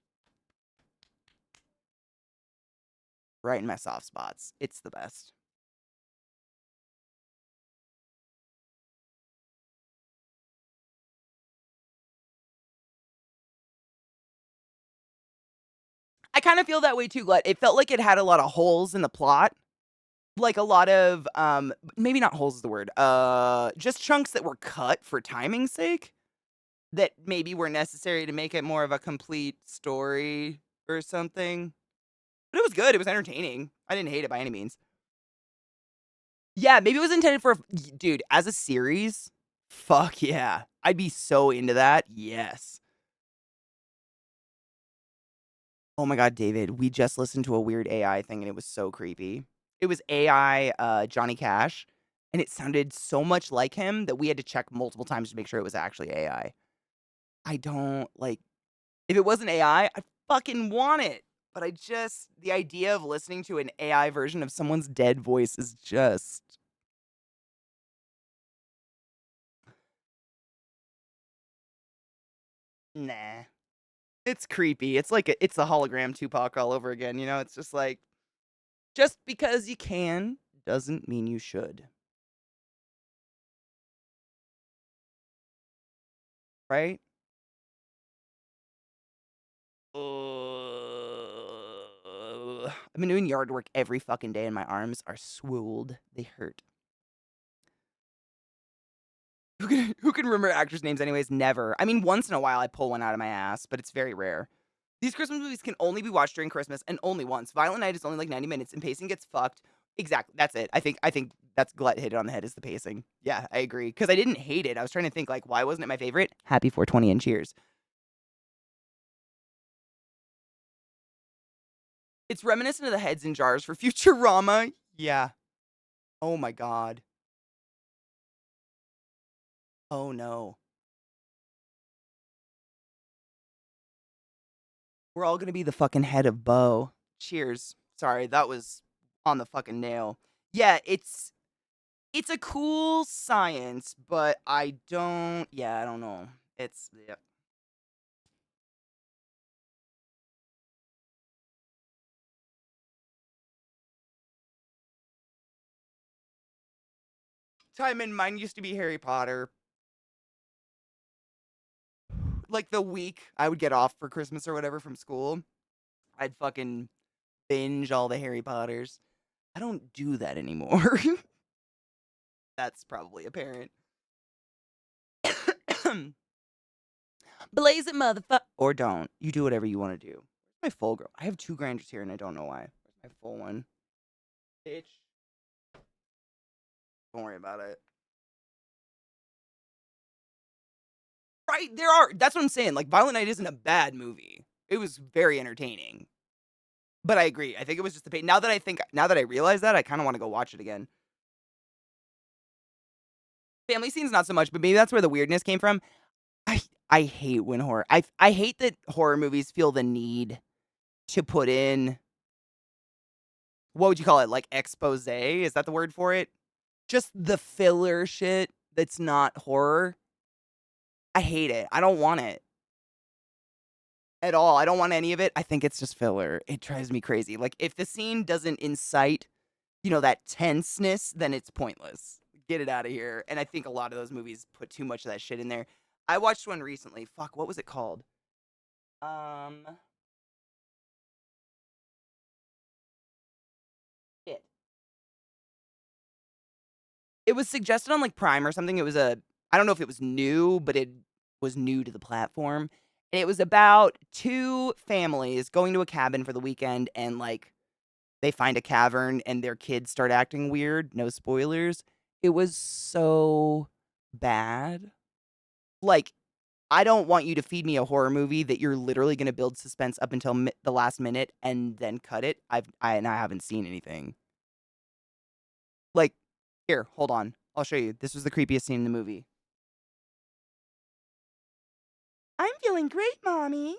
right in my soft spots. It's the best. I kind of feel that way too, Glut. It felt like it had a lot of holes in the plot. Like a lot of maybe not holes is the word. Just chunks that were cut for timing's sake that maybe were necessary to make it more of a complete story or something. But it was good. It was entertaining. I didn't hate it by any means. Yeah, maybe it was intended for dude, as a series. Fuck yeah. I'd be so into that. Yes. Oh my god, David, we just listened to a weird AI thing and it was so creepy. It was AI Johnny Cash, and it sounded so much like him that we had to check multiple times to make sure it was actually AI. I don't like if it wasn't AI, I fucking want it. But I just the idea of listening to an AI version of someone's dead voice is just nah. It's creepy. It's like it's the hologram Tupac all over again, you know? It's just like just because you can doesn't mean you should. Right? I've been doing yard work every fucking day and my arms are swolled. They hurt. Who can remember actors' names anyways? Never. I mean, once in a while I pull one out of my ass, but it's very rare. These Christmas movies can only be watched during Christmas and only once. Violent Night is only like 90 minutes and pacing gets fucked. Exactly. That's it. I think that's Glut hit it on the head is the pacing. Yeah, I agree. Because I didn't hate it. I was trying to think like why wasn't it my favorite? Happy 420 and cheers. It's reminiscent of the heads in jars for Futurama. Yeah. Oh my god. Oh no. We're all gonna be the fucking head of Bo. Cheers. Sorry, that was on the fucking nail. Yeah, it's a cool science, but I don't yeah, I don't know. It's yeah. Timon, mine used to be Harry Potter. Like the week I would get off for Christmas or whatever from school, I'd fucking binge all the Harry Potters. I don't do that anymore. That's probably apparent. Blaze it, motherfucker. Or don't. You do whatever you want to do. Where's my full girl? I have two grinders here and I don't know why. Where's my full one? Bitch. Don't worry about it. Right, there are. That's what I'm saying. Like, Violent Night isn't a bad movie. It was very entertaining. But I agree. I think it was just the pain. Now that I realize that, I kind of want to go watch it again. Family scenes, not so much, but maybe that's where the weirdness came from. I I hate when horror. I hate that horror movies feel the need to put in what would you call it? Like expose? Is that the word for it? Just the filler shit that's not horror. I hate it. I don't want it at all. I don't want any of it. I think it's just filler. It drives me crazy. Like if the scene doesn't incite, that tenseness, then it's pointless. Get it out of here. And I think a lot of those movies put too much of that shit in there. I watched one recently. Fuck, what was it called? Um It was suggested on, like, Prime or something. It was I don't know if it was new, but it was new to the platform. And it was about 2 families going to a cabin for the weekend, and, like, they find a cavern and their kids start acting weird. No spoilers. It was so bad. Like, I don't want you to feed me a horror movie that you're literally gonna build suspense up until the last minute and then cut it. I haven't seen anything. Like, here, hold on. I'll show you. This was the creepiest scene in the movie. I'm feeling great, mommy.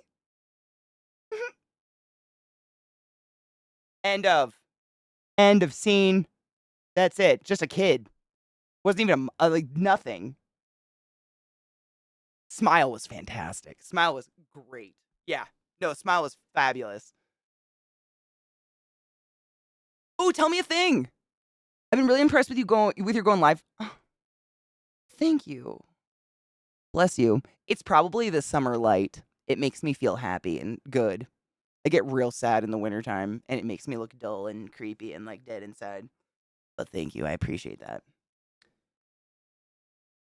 End of. End of scene. That's it. Just a kid. Wasn't even like nothing. Smile was fantastic. Smile was great. Yeah. No, Smile was fabulous. Oh, tell me a thing. I've been really impressed with your going live. Thank you. Bless you. It's probably the summer light. It makes me feel happy and good. I get real sad in the wintertime, and it makes me look dull and creepy and, like, dead inside. But thank you, I appreciate that.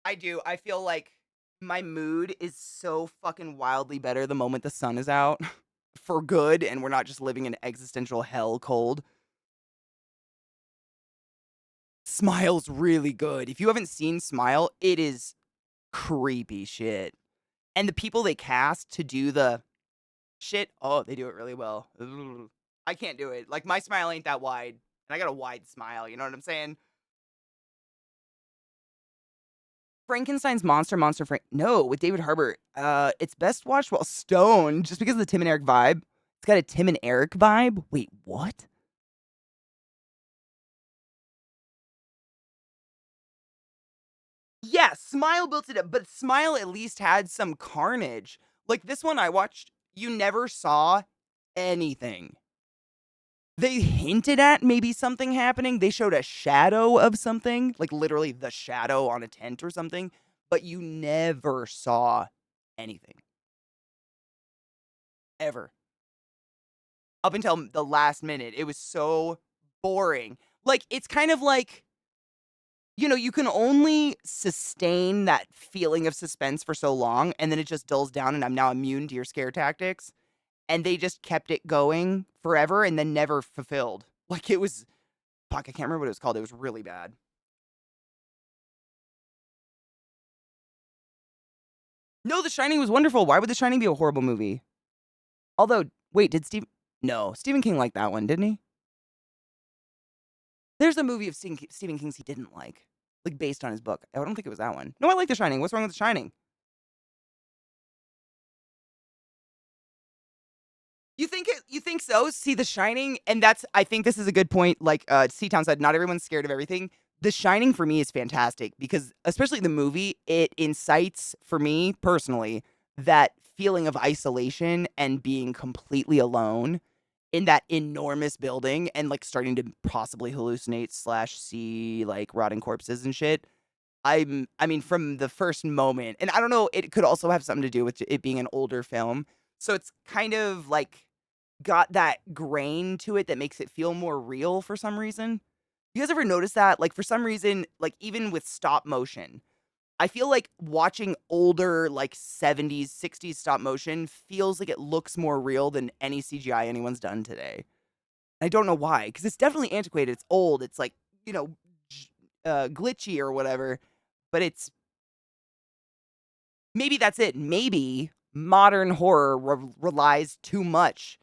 I do. I feel like my mood is so fucking wildly better the moment the sun is out for good, and we're not just living in existential hell cold. Smile's really good. If you haven't seen Smile, it is creepy shit. And the people they cast to do the shit, oh, they do it really well. Ugh. I can't do it. Like, my smile ain't that wide, and I got a wide smile, you know what I'm saying? Frankenstein's Monster Frank. No, with David Harbour. It's best watched while stoned, just because of the Tim and Eric vibe. It's got a Tim and Eric vibe. Wait, what? Yeah, Smile built it up, but Smile at least had some carnage. Like this one I watched, you never saw anything. They hinted at maybe something happening. They showed a shadow of something, like literally the shadow on a tent or something, but you never saw anything. Ever. Up until the last minute. It was so boring. Like, it's kind of like, you can only sustain that feeling of suspense for so long, and then it just dulls down, and I'm now immune to your scare tactics. And they just kept it going forever and then never fulfilled. Like, it was, fuck, I can't remember what it was called. It was really bad. No, The Shining was wonderful. Why would The Shining be a horrible movie? Although, wait, no, Stephen King liked that one, didn't he? There's a movie of Stephen King's he didn't like based on his book. I don't think it was that one. No, I like The Shining. What's wrong with The Shining? You think so? See The Shining, and I think this is a good point. Like C-Town said, not everyone's scared of everything. The Shining for me is fantastic because especially the movie, it incites for me personally that feeling of isolation and being completely alone in that enormous building and like starting to possibly hallucinate slash see like rotting corpses and shit. I mean, from the first moment, and I don't know, it could also have something to do with it being an older film. So it's kind of like got that grain to it that makes it feel more real for some reason. You guys ever notice that? Like for some reason, like even with stop motion, I feel like watching older like 70s, 60s stop motion feels like it looks more real than any CGI anyone's done today. I don't know why, because it's definitely antiquated. It's old. It's like, you know, glitchy or whatever. But it's maybe that's it. Maybe modern horror relies too much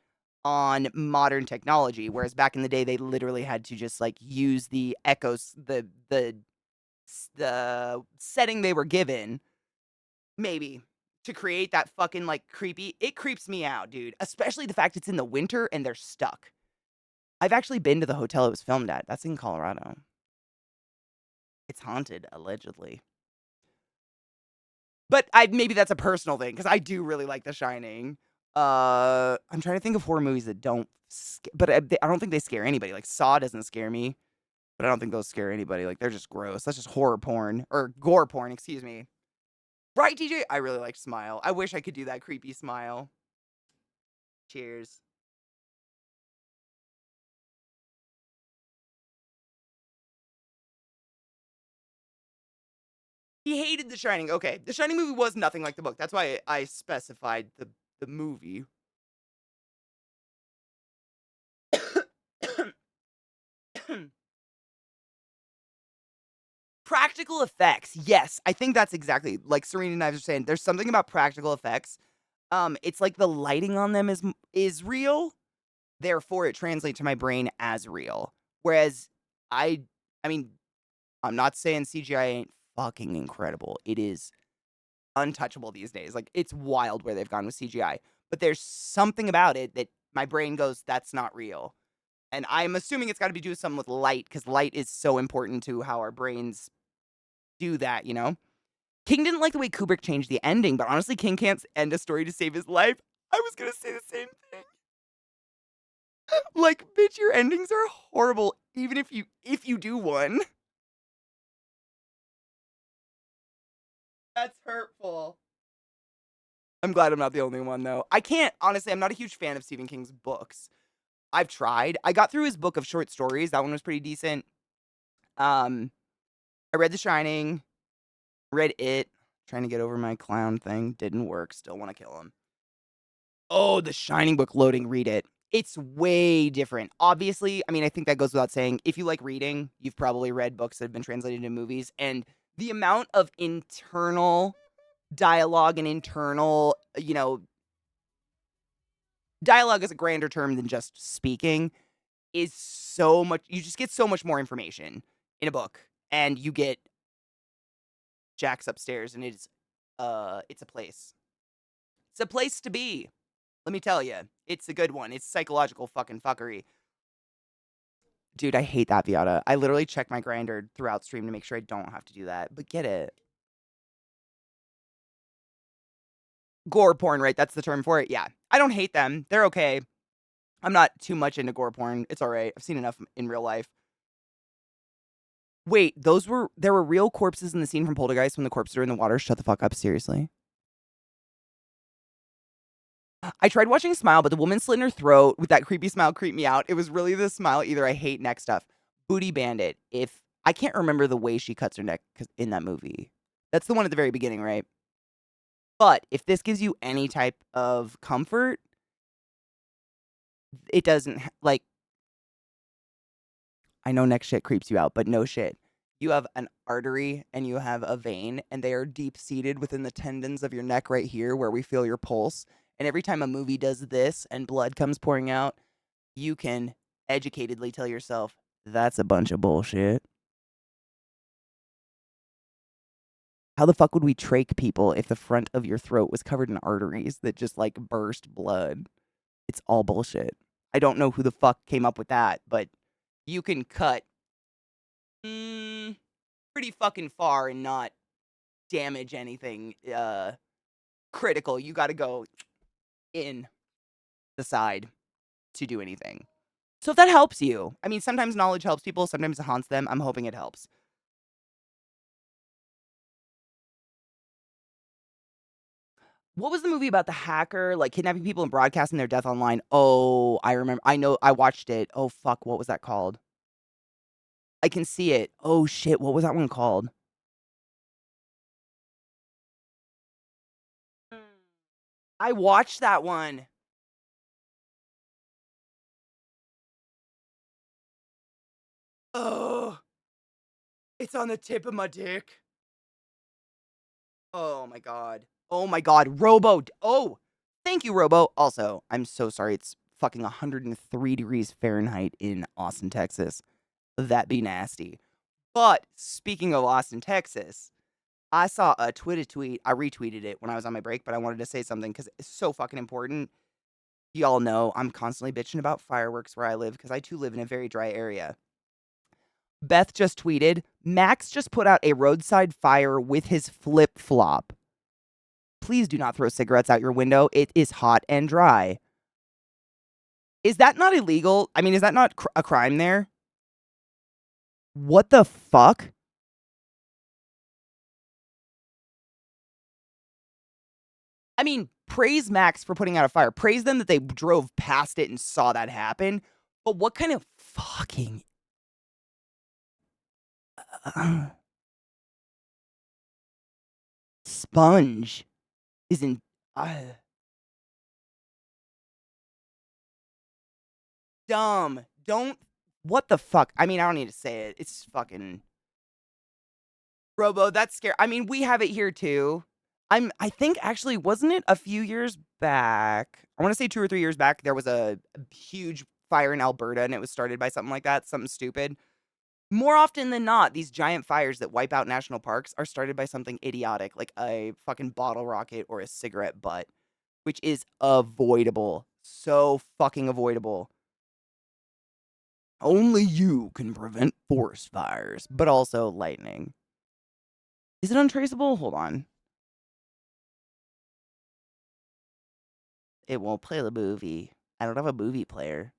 on modern technology, whereas back in the day they literally had to just like use the echoes, the setting they were given, maybe to create that fucking like creepy. It creeps me out, dude. Especially the fact it's in the winter and they're stuck. I've actually been to the hotel it was filmed at. That's in Colorado. It's haunted, allegedly. But maybe that's a personal thing because I do really like The Shining. I'm trying to think of horror movies that don't, but I don't think they scare anybody. Like Saw doesn't scare me, but I don't think those scare anybody. Like they're just gross. That's just horror porn or gore porn. Excuse me. Right, TJ? I really like Smile. I wish I could do that creepy smile. Cheers. He hated The Shining. Okay, The Shining movie was nothing like the book. That's why I specified the movie. Practical effects. Yes, I think that's exactly like Serena and I were saying. There's something about practical effects. It's like the lighting on them is real, therefore it translates to my brain as real. Whereas I I mean, I'm not saying CGI ain't fucking incredible. It is untouchable these days. Like it's wild where they've gone with CGI. But there's something about it that my brain goes, that's not real. And I'm assuming it's got to be do something with light because light is so important to how our brains do that, you know? King didn't like the way Kubrick changed the ending, but honestly, King can't end a story to save his life. I was gonna say the same thing. Like, bitch, your endings are horrible, even if you do one. That's hurtful. I'm glad I'm not the only one though. I can't honestly, I'm not a huge fan of Stephen King's books. I've tried. I got through his book of short stories. That one was pretty decent. I read The Shining, read It, trying to get over my clown thing. Didn't work. Still want to kill him. Oh, The Shining book loading, read it. It's way different. Obviously, I mean, I think that goes without saying. If you like reading, you've probably read books that have been translated into movies. And the amount of internal dialogue and internal, dialogue is a grander term than just speaking, is so much. You just get so much more information in a book. And you get Jack's upstairs, and it's a place. It's a place to be. Let me tell you, it's a good one. It's psychological fucking fuckery. Dude, I hate that, Viata. I literally check my grinder throughout stream to make sure I don't have to do that. But get it. Gore porn, right? That's the term for it. Yeah. I don't hate them. They're okay. I'm not too much into gore porn. It's all right. I've seen enough in real life. Wait, there were real corpses in the scene from Poltergeist when the corpses are in the water? Shut the fuck up, seriously. I tried watching Smile, but the woman slit in her throat with that creepy smile creeped me out. It was really the smile either I hate neck stuff. Booty Bandit. If I can't remember the way she cuts her neck in that movie. That's the one at the very beginning, right? But if this gives you any type of comfort, it doesn't like I know neck shit creeps you out, but no shit. You have an artery and you have a vein, and they are deep seated within the tendons of your neck right here where we feel your pulse. And every time a movie does this and blood comes pouring out, you can educatedly tell yourself, that's a bunch of bullshit. How the fuck would we trach people if the front of your throat was covered in arteries that just like burst blood? It's all bullshit. I don't know who the fuck came up with that, but you can cut pretty fucking far and not damage anything critical. You got to go in the side to do anything. So if that helps you, I mean, sometimes knowledge helps people, sometimes it haunts them. I'm hoping it helps. What was the movie about the hacker, like kidnapping people and broadcasting their death online? Oh, I remember. I know. I watched it. Oh, fuck. What was that called? I can see it. Oh, shit. What was that one called? I watched that one. Oh, it's on the tip of my dick. Oh my god. Oh my god. Robo. Oh, thank you, Robo. Also, I'm so sorry. It's fucking 103 degrees Fahrenheit in Austin, Texas. That be nasty. But speaking of Austin, Texas, I saw a Twitter tweet. I retweeted it when I was on my break, but I wanted to say something because it's so fucking important. Y'all know I'm constantly bitching about fireworks where I live because I too live in a very dry area. Beth just tweeted, Max just put out a roadside fire with his flip flop. Please do not throw cigarettes out your window. It is hot and dry. Is that not illegal? I mean, is that not a crime there? What the fuck? I mean, praise Max for putting out a fire. Praise them that they drove past it and saw that happen. But what kind of fucking... sponge is in. Dumb. Don't. What the fuck? I mean, I don't need to say it. It's fucking. Robo, that's scary. I mean, we have it here too. I think actually, wasn't it a few years back? I want to say 2 or 3 years back, there was a huge fire in Alberta and it was started by something like that, something stupid. More often than not, these giant fires that wipe out national parks are started by something idiotic, like a fucking bottle rocket or a cigarette butt, which is avoidable. So fucking avoidable. Only you can prevent forest fires, but also lightning. Is it untraceable? Hold on. It won't play the movie. I don't have a movie player.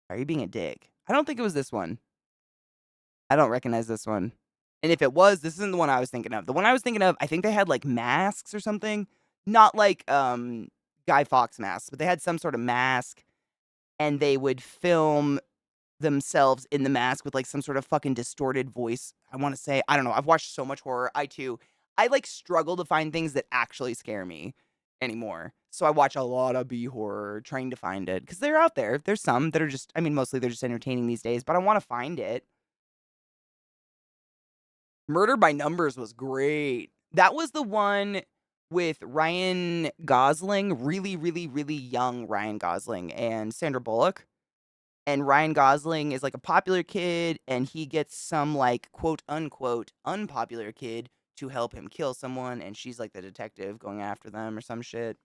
Are you being a dick? I don't think it was this one. I don't recognize this one. And if it was, this isn't the one I was thinking of. The one I was thinking of, I think they had like masks or something. Not like Guy Fawkes masks, but they had some sort of mask and they would film themselves in the mask with like some sort of fucking distorted voice. I want to say, I don't know. I've watched so much horror. I like struggle to find things that actually scare me anymore. So I watch a lot of B horror trying to find it because they're out there. There's some that are just, I mean, mostly they're just entertaining these days, but I want to find it. Murder by Numbers was great. That was the one with Ryan Gosling, really, really, really young Ryan Gosling and Sandra Bullock. And Ryan Gosling is like a popular kid, and he gets some like quote unquote unpopular kid to help him kill someone, and she's like the detective going after them or some shit.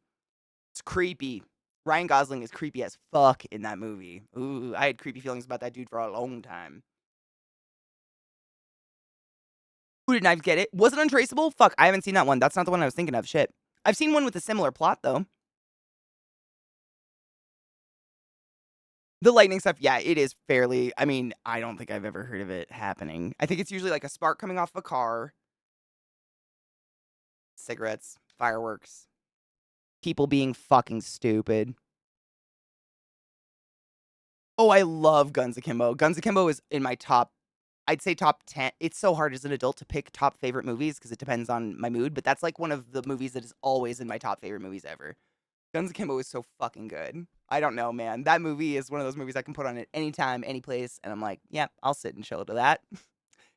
It's creepy. Ryan Gosling is creepy as fuck in that movie. Ooh, I had creepy feelings about that dude for a long time. Who did Knives get it? Was it Untraceable? Fuck, I haven't seen that one. That's not the one I was thinking of. Shit. I've seen one with a similar plot, though. The lightning stuff, yeah, it is fairly. I mean, I don't think I've ever heard of it happening. I think it's usually like a spark coming off of a car, cigarettes, fireworks, people being fucking stupid. Oh, I love Guns Akimbo. Guns Akimbo is in my top, I'd say top 10. It's so hard as an adult to pick top favorite movies because it depends on my mood, but that's like one of the movies that is always in my top favorite movies ever. Guns Akimbo is so fucking good. I don't know, man. That movie is one of those movies I can put on at any time, any place, and I'm like, yeah, I'll sit and chill to that.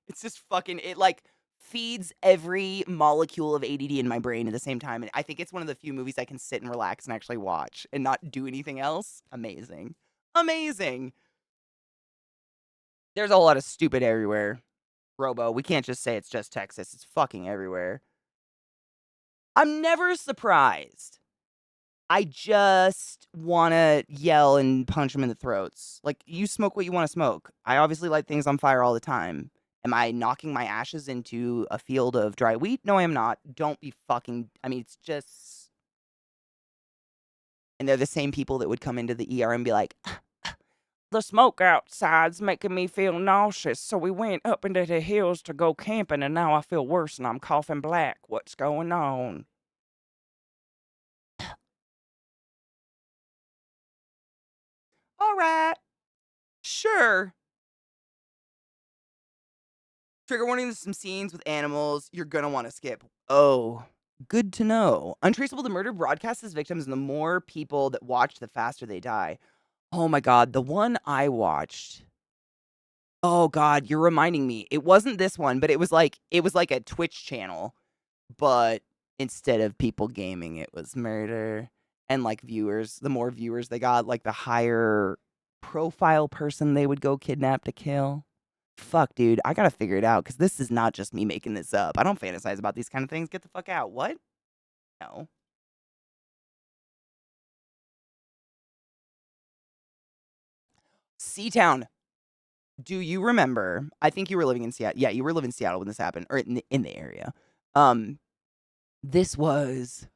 It's just fucking, it like feeds every molecule of ADD in my brain at the same time. And I think it's one of the few movies I can sit and relax and actually watch and not do anything else. Amazing. Amazing. There's a lot of stupid everywhere. Robo, we can't just say it's just Texas. It's fucking everywhere. I'm never surprised. I just want to yell and punch them in the throats. Like, you smoke what you want to smoke. I obviously light things on fire all the time. Am I knocking my ashes into a field of dry wheat? No, I am not. Don't be fucking. I mean, it's just. And they're the same people that would come into the ER and be like, the smoke outside's making me feel nauseous, so we went up into the hills to go camping, and now I feel worse and I'm coughing black. What's going on? All right. Sure. Trigger warning, there's some scenes with animals you're gonna want to skip. Oh, good to know. Untraceable, the murder broadcasts his victims, and the more people that watch, the faster they die. Oh my god, the one I watched. Oh god, you're reminding me. It wasn't this one, but it was like a Twitch channel, but instead of people gaming, it was murder. And like viewers, the more viewers they got, like the higher profile person they would go kidnap to kill. Fuck, dude, I gotta figure it out because this is not just me making this up. I don't fantasize about these kind of things. Get the fuck out. What? No. Seatown. Do you remember? I think you were living in Seattle. Yeah, you were living in Seattle when this happened, or in the area. Um, this was,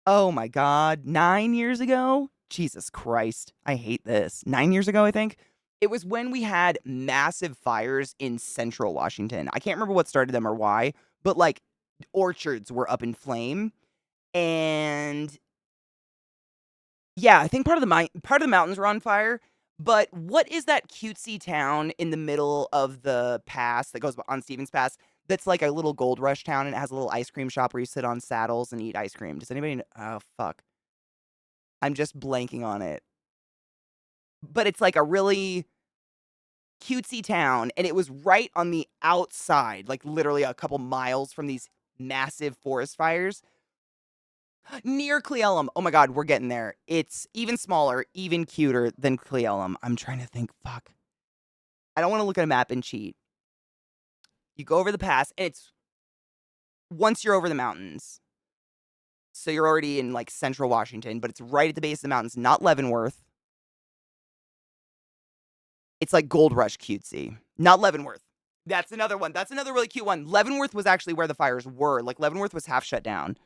oh my god, 9 years ago. Jesus Christ, I hate this. 9 years ago, I think. It was when we had massive fires in central Washington. I can't remember what started them or why, but like orchards were up in flame. And yeah, I think part of the mountains were on fire. But what is that cutesy town in the middle of the pass that goes on Stevens Pass that's like a little gold rush town, and it has a little ice cream shop where you sit on saddles and eat ice cream. Does anybody know? Oh, fuck. I'm just blanking on it. But it's like a really cutesy town, and it was right on the outside, like literally a couple miles from these massive forest fires near Cleellum. Oh my god, we're getting there. It's even smaller, even cuter than Cleellum. I'm trying to think. Fuck. I don't want to look at a map and cheat. You go over the pass, and it's once you're over the mountains. So you're already in like central Washington, but it's right at the base of the mountains, not Leavenworth. It's like Gold Rush cutesy, not Leavenworth. That's another one. That's another really cute one. Leavenworth was actually where the fires were. Like Leavenworth was half shut down.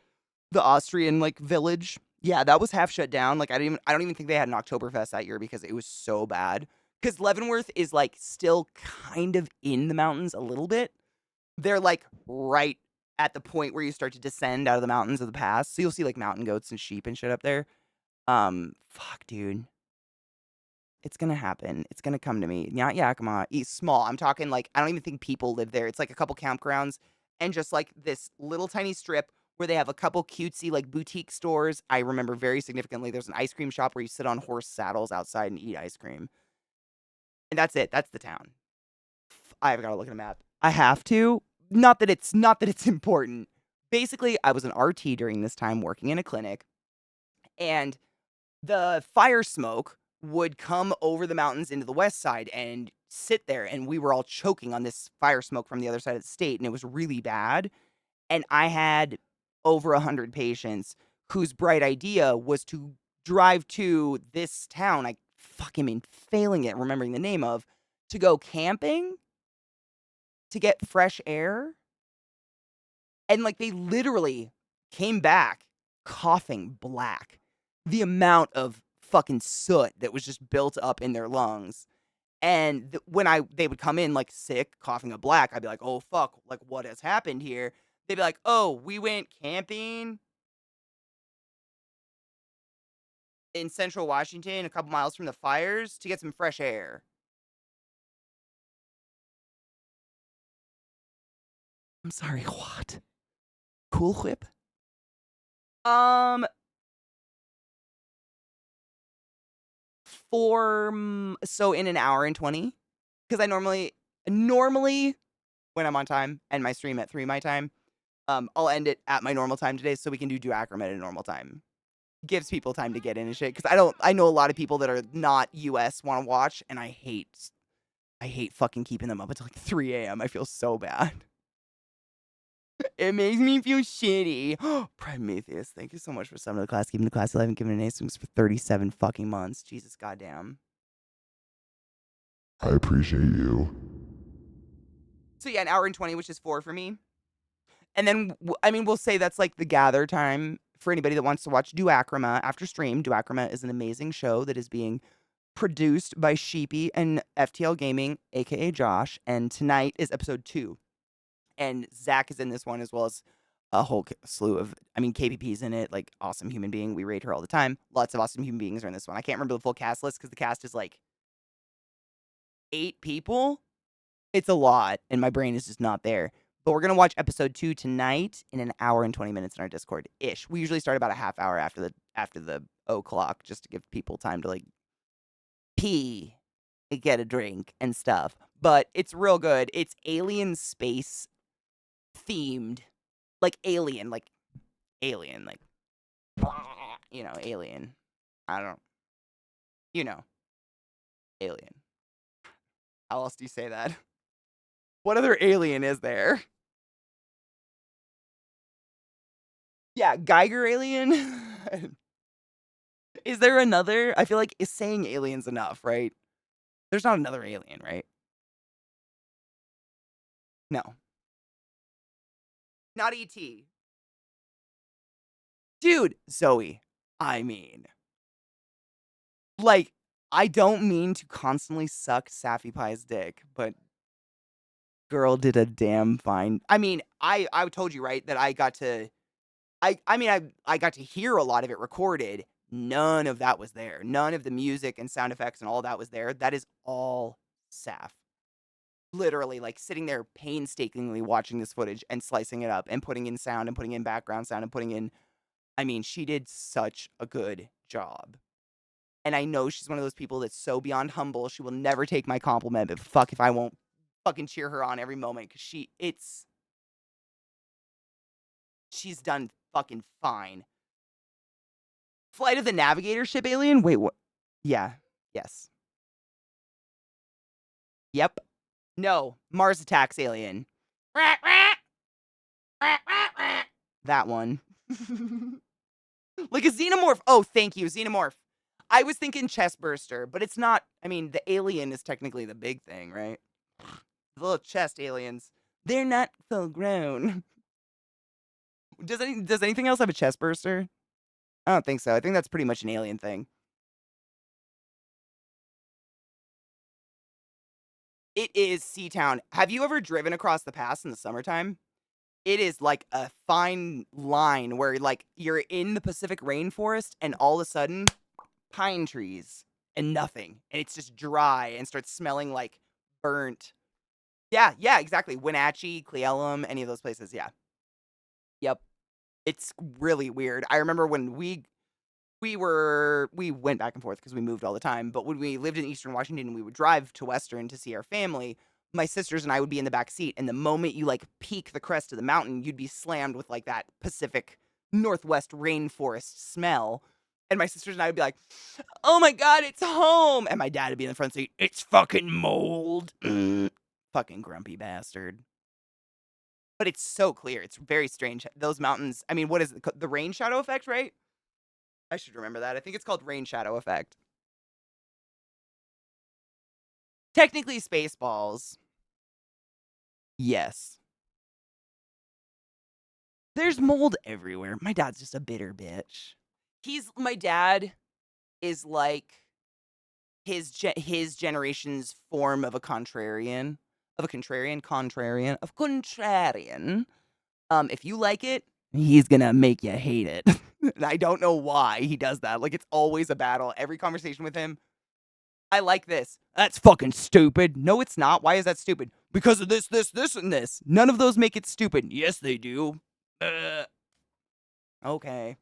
The Austrian like village. Yeah, that was half shut down. Like I don't even think they had an Oktoberfest that year because it was so bad. Because Leavenworth is like still kind of in the mountains a little bit. They're like right at the point where you start to descend out of the mountains of the pass. So you'll see like mountain goats and sheep and shit up there. Fuck, dude. It's gonna happen. It's gonna come to me. Not Yakima. It's small. I'm talking like I don't even think people live there. It's like a couple campgrounds and just like this little tiny strip where they have a couple cutesy like boutique stores. I remember very significantly there's an ice cream shop where you sit on horse saddles outside and eat ice cream. And that's it. That's the town. I've got to look at a map. I have to. Not that it's important. Basically, I was an RT during this time working in a clinic, and the fire smoke would come over the mountains into the west side and sit there, and we were all choking on this fire smoke from the other side of the state, and it was really bad. And I had over 100 patients whose bright idea was to drive to this town. I fucking am failing at remembering the name of, to go camping to get fresh air. And like they literally came back coughing black. The amount of fucking soot that was just built up in their lungs. And when they would come in like sick, coughing up black, I'd be like, "Oh fuck, like what has happened here?" They'd be like, "Oh, we went camping in central Washington, a couple miles from the fires to get some fresh air." I'm sorry, what? Cool Whip? Um, so in an hour and 20, because I normally when I'm on time and my stream at 3 my time, I'll end it at my normal time today so we can do Duacrum at a normal time. Gives people time to get in and shit. Because I know a lot of people that are not US want to watch, and I hate fucking keeping them up until like 3 a.m. I feel so bad. It makes me feel shitty. Prometheus, thank you so much for summing the class, keeping the class alive, and giving an ace for 37 fucking months. Jesus goddamn. I appreciate you. So yeah, an hour and 20, which is 4 for me. And then, I mean, we'll say that's like the gather time for anybody that wants to watch Duacrama after stream. Duacrama is an amazing show that is being produced by Sheepy and FTL Gaming, aka Josh. And tonight is episode 2. And Zach is in this one as well as a whole slew of, I mean, KPP's in it, like awesome human being. We rate her all the time. Lots of awesome human beings are in this one. I can't remember the full cast list because the cast is like 8 people. It's a lot, and my brain is just not there. But we're going to watch episode 2 tonight in an hour and 20 minutes in our Discord-ish. We usually start about a half hour after the o'clock just to give people time to, like, pee, get a drink, and stuff. But it's real good. It's alien space themed. Like, alien, like, alien. You know, alien. I don't, you know, alien. How else do you say that? What other alien is there? Yeah, Geiger alien? Is there another? I feel like is saying alien's enough, right? There's not another alien, right? No. Not E.T. Dude, Zoe, I mean. Like, I don't mean to constantly suck Sappy Pie's dick, but girl did a damn fine. I mean, I told you, right, that I got to I got to hear a lot of it recorded. None of that was there. None of the music and sound effects and all that was there. That is all Saf. literally like sitting there painstakingly watching this footage and slicing it up and putting in sound and putting in background sound and putting in, I mean, she did such a good job. And I know she's one of those people that's so beyond humble, she will never take my compliment, but fuck if I won't fucking cheer her on every moment, because she's done fucking fine. Flight of the Navigator ship alien? Wait, what? Yeah. Yes. Yep. No. Mars Attacks alien. That one. Like a xenomorph. Oh, thank you, xenomorph. I was thinking chest burster, but it's not. I mean, the alien is technically the big thing, right? The little chest aliens. They're not full grown. Does anything else have a chest burster? I don't think so. I think that's pretty much an alien thing. It is Seatown. Have you ever driven across the pass in the summertime? It is like a fine line where like you're in the Pacific rainforest and all of a sudden pine trees and nothing. And it's just dry and starts smelling like burnt. Yeah, exactly. Wenatchee, Cle Elum, any of those places. Yeah. Yep. It's really weird. I remember when we went back and forth because we moved all the time, but when we lived in Eastern Washington, we would drive to Western to see our family. My sisters and I would be in the back seat, and the moment you like peak the crest of the mountain, you'd be slammed with like that Pacific Northwest rainforest smell. And my sisters and I would be like, "Oh my god, it's home!" And my dad would be in the front seat. "It's fucking mold." Fucking grumpy bastard. But it's so clear. It's very strange. Those mountains. I mean, what is it? The rain shadow effect, right? I should remember that. I think it's called rain shadow effect. Technically, Spaceballs. Yes. There's mold everywhere. My dad's just a bitter bitch. My dad is like his generation's form of a contrarian. If you like it, he's gonna make you hate it. And I don't know why he does that. Like, it's always a battle. Every conversation with him, I like this. That's fucking stupid. No, it's not. Why is that stupid? Because of this, and this. None of those make it stupid. Yes, they do. Okay.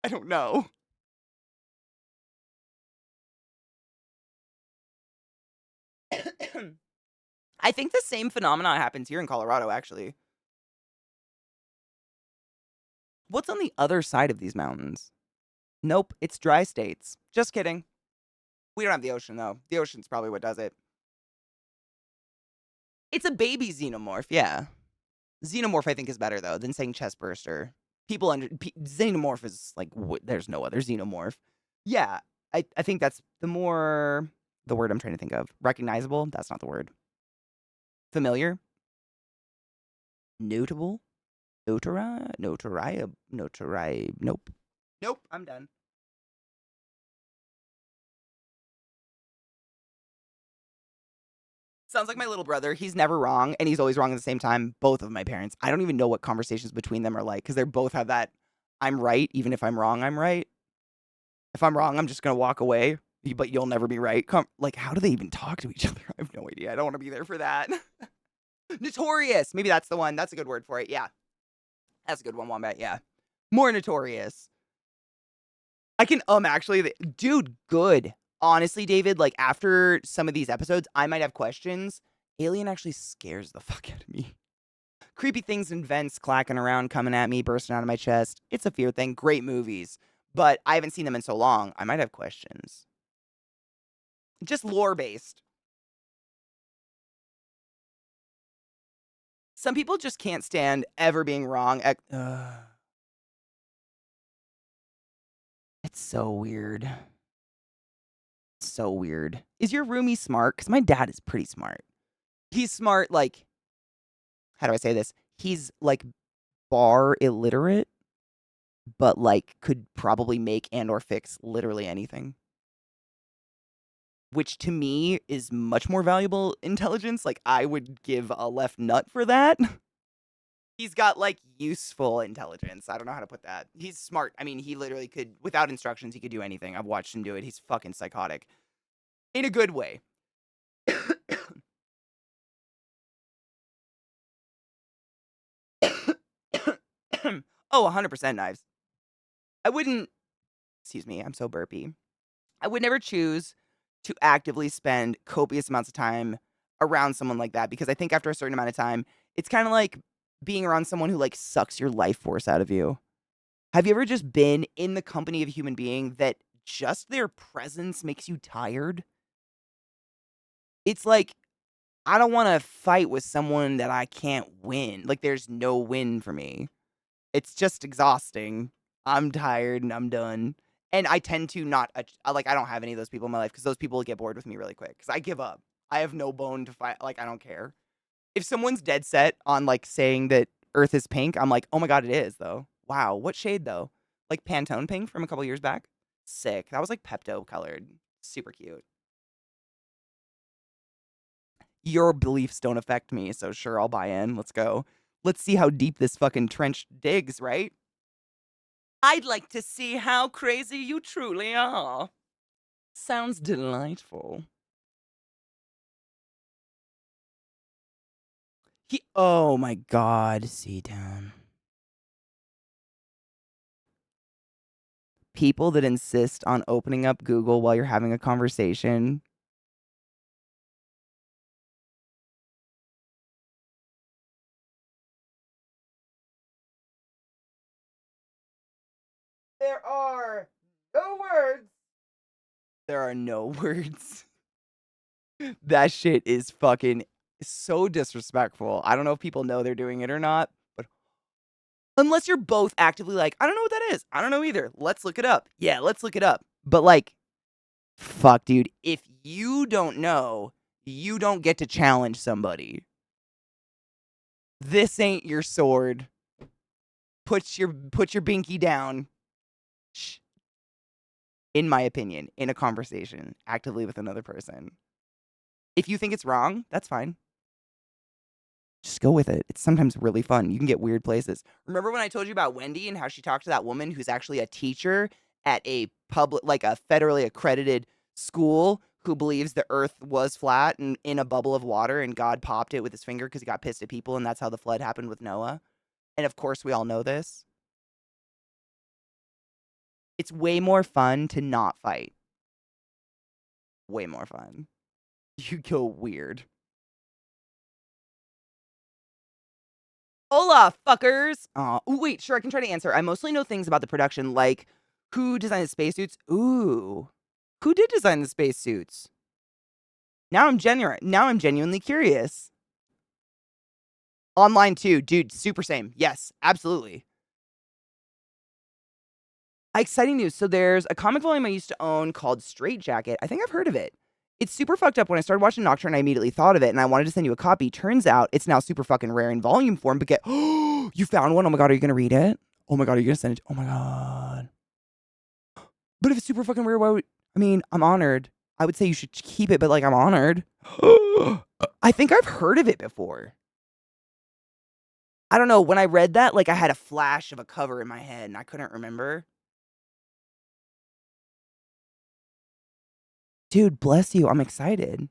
I don't know. I think the same phenomenon happens here in Colorado, actually. What's on the other side of these mountains? Nope, it's dry states. Just kidding. We don't have the ocean, though. The ocean's probably what does it. It's a baby xenomorph, yeah. Xenomorph, I think, is better, though, than saying chest burster. Xenomorph is like, there's no other xenomorph. Yeah, I think that's the word I'm trying to think of. Recognizable? That's not the word. Familiar? Notable? Notoriety? Nope. Nope, I'm done. Sounds like my little brother. He's never wrong, and he's always wrong at the same time. Both of my parents. I don't even know what conversations between them are like, because they both have that, I'm right, even if I'm wrong, I'm right. If I'm wrong, I'm just going to walk away, but you'll never be right. Like, how do they even talk to each other? I have no idea. I don't want to be there for that. Notorious. Maybe that's the one. That's a good word for it. Yeah. That's a good one, Wombat. Yeah. More notorious. I can, actually, dude, good. Honestly, David, like, after some of these episodes, I might have questions. Alien actually scares the fuck out of me. Creepy things and vents clacking around, coming at me, bursting out of my chest. It's a fear thing. Great movies. But I haven't seen them in so long. I might have questions. Just lore-based. Some people just can't stand ever being wrong. It's so weird. So weird. Is your roomie smart? Because my dad is pretty smart. He's smart, like, how do I say this? He's, like, bar illiterate, but, like, could probably make and or fix literally anything. Which, to me, is much more valuable intelligence. Like, I would give a left nut for that. He's got, like, useful intelligence. I don't know how to put that. He's smart. I mean, he literally could, without instructions, he could do anything. I've watched him do it. He's fucking psychotic. In a good way. Oh, 100% knives. I wouldn't, excuse me, I'm so burpy. I would never choose to actively spend copious amounts of time around someone like that because I think after a certain amount of time, it's kind of like being around someone who like sucks your life force out of you. Have you ever just been in the company of a human being that just their presence makes you tired? It's like, I don't want to fight with someone that I can't win. Like, there's no win for me. It's just exhausting. I'm tired and I'm done. And I tend to not, like, I don't have any of those people in my life because those people get bored with me really quick because I give up. I have no bone to fight. Like, I don't care. If someone's dead set on, like, saying that Earth is pink, I'm like, oh my God, it is, though. Wow. What shade, though? Like Pantone pink from a couple years back? Sick. That was like Pepto colored. Super cute. Your beliefs don't affect me, so sure, I'll buy in. Let's go. Let's see how deep this fucking trench digs, right? I'd like to see how crazy you truly are. Sounds delightful. Oh my God, see down. People that insist on opening up Google while you're having a conversation. There are no words. There are no words. That shit is fucking so disrespectful. I don't know if people know they're doing it or not, but unless you're both actively like, I don't know what that is. I don't know either. Let's look it up. Yeah, let's look it up. But like, fuck, dude. If you don't know, you don't get to challenge somebody. This ain't your sword. Put your binky down. Shh. In my opinion, in a conversation, actively with another person. If you think it's wrong, that's fine. Just go with it. It's sometimes really fun. You can get weird places. Remember when I told you about Wendy and how she talked to that woman who's actually a teacher at a public, like a federally accredited school who believes the earth was flat and in a bubble of water and God popped it with his finger because he got pissed at people and that's how the flood happened with Noah? And of course, we all know this. It's way more fun to not fight. Way more fun. You go weird. Hola, fuckers! Ooh, wait, sure, I can try to answer. I mostly know things about the production, like who designed the spacesuits. Ooh, who did design the spacesuits? Now I'm genuinely curious. Online too, dude. Super same. Yes, absolutely. Exciting news. So there's a comic volume I used to own called Straight Jacket. I think I've heard of it. It's super fucked up. When I started watching Nocturne, I immediately thought of it, and I wanted to send you a copy. Turns out it's now super fucking rare in volume form. But you found one? Oh my God, are you gonna read it? Oh my God, are you gonna send it? Oh my God. But if it's super fucking rare, why would I mean, I'm honored. I would say you should keep it, but like I'm honored. I think I've heard of it before. I don't know. When I read that, like I had a flash of a cover in my head and I couldn't remember. Dude, bless you. I'm excited.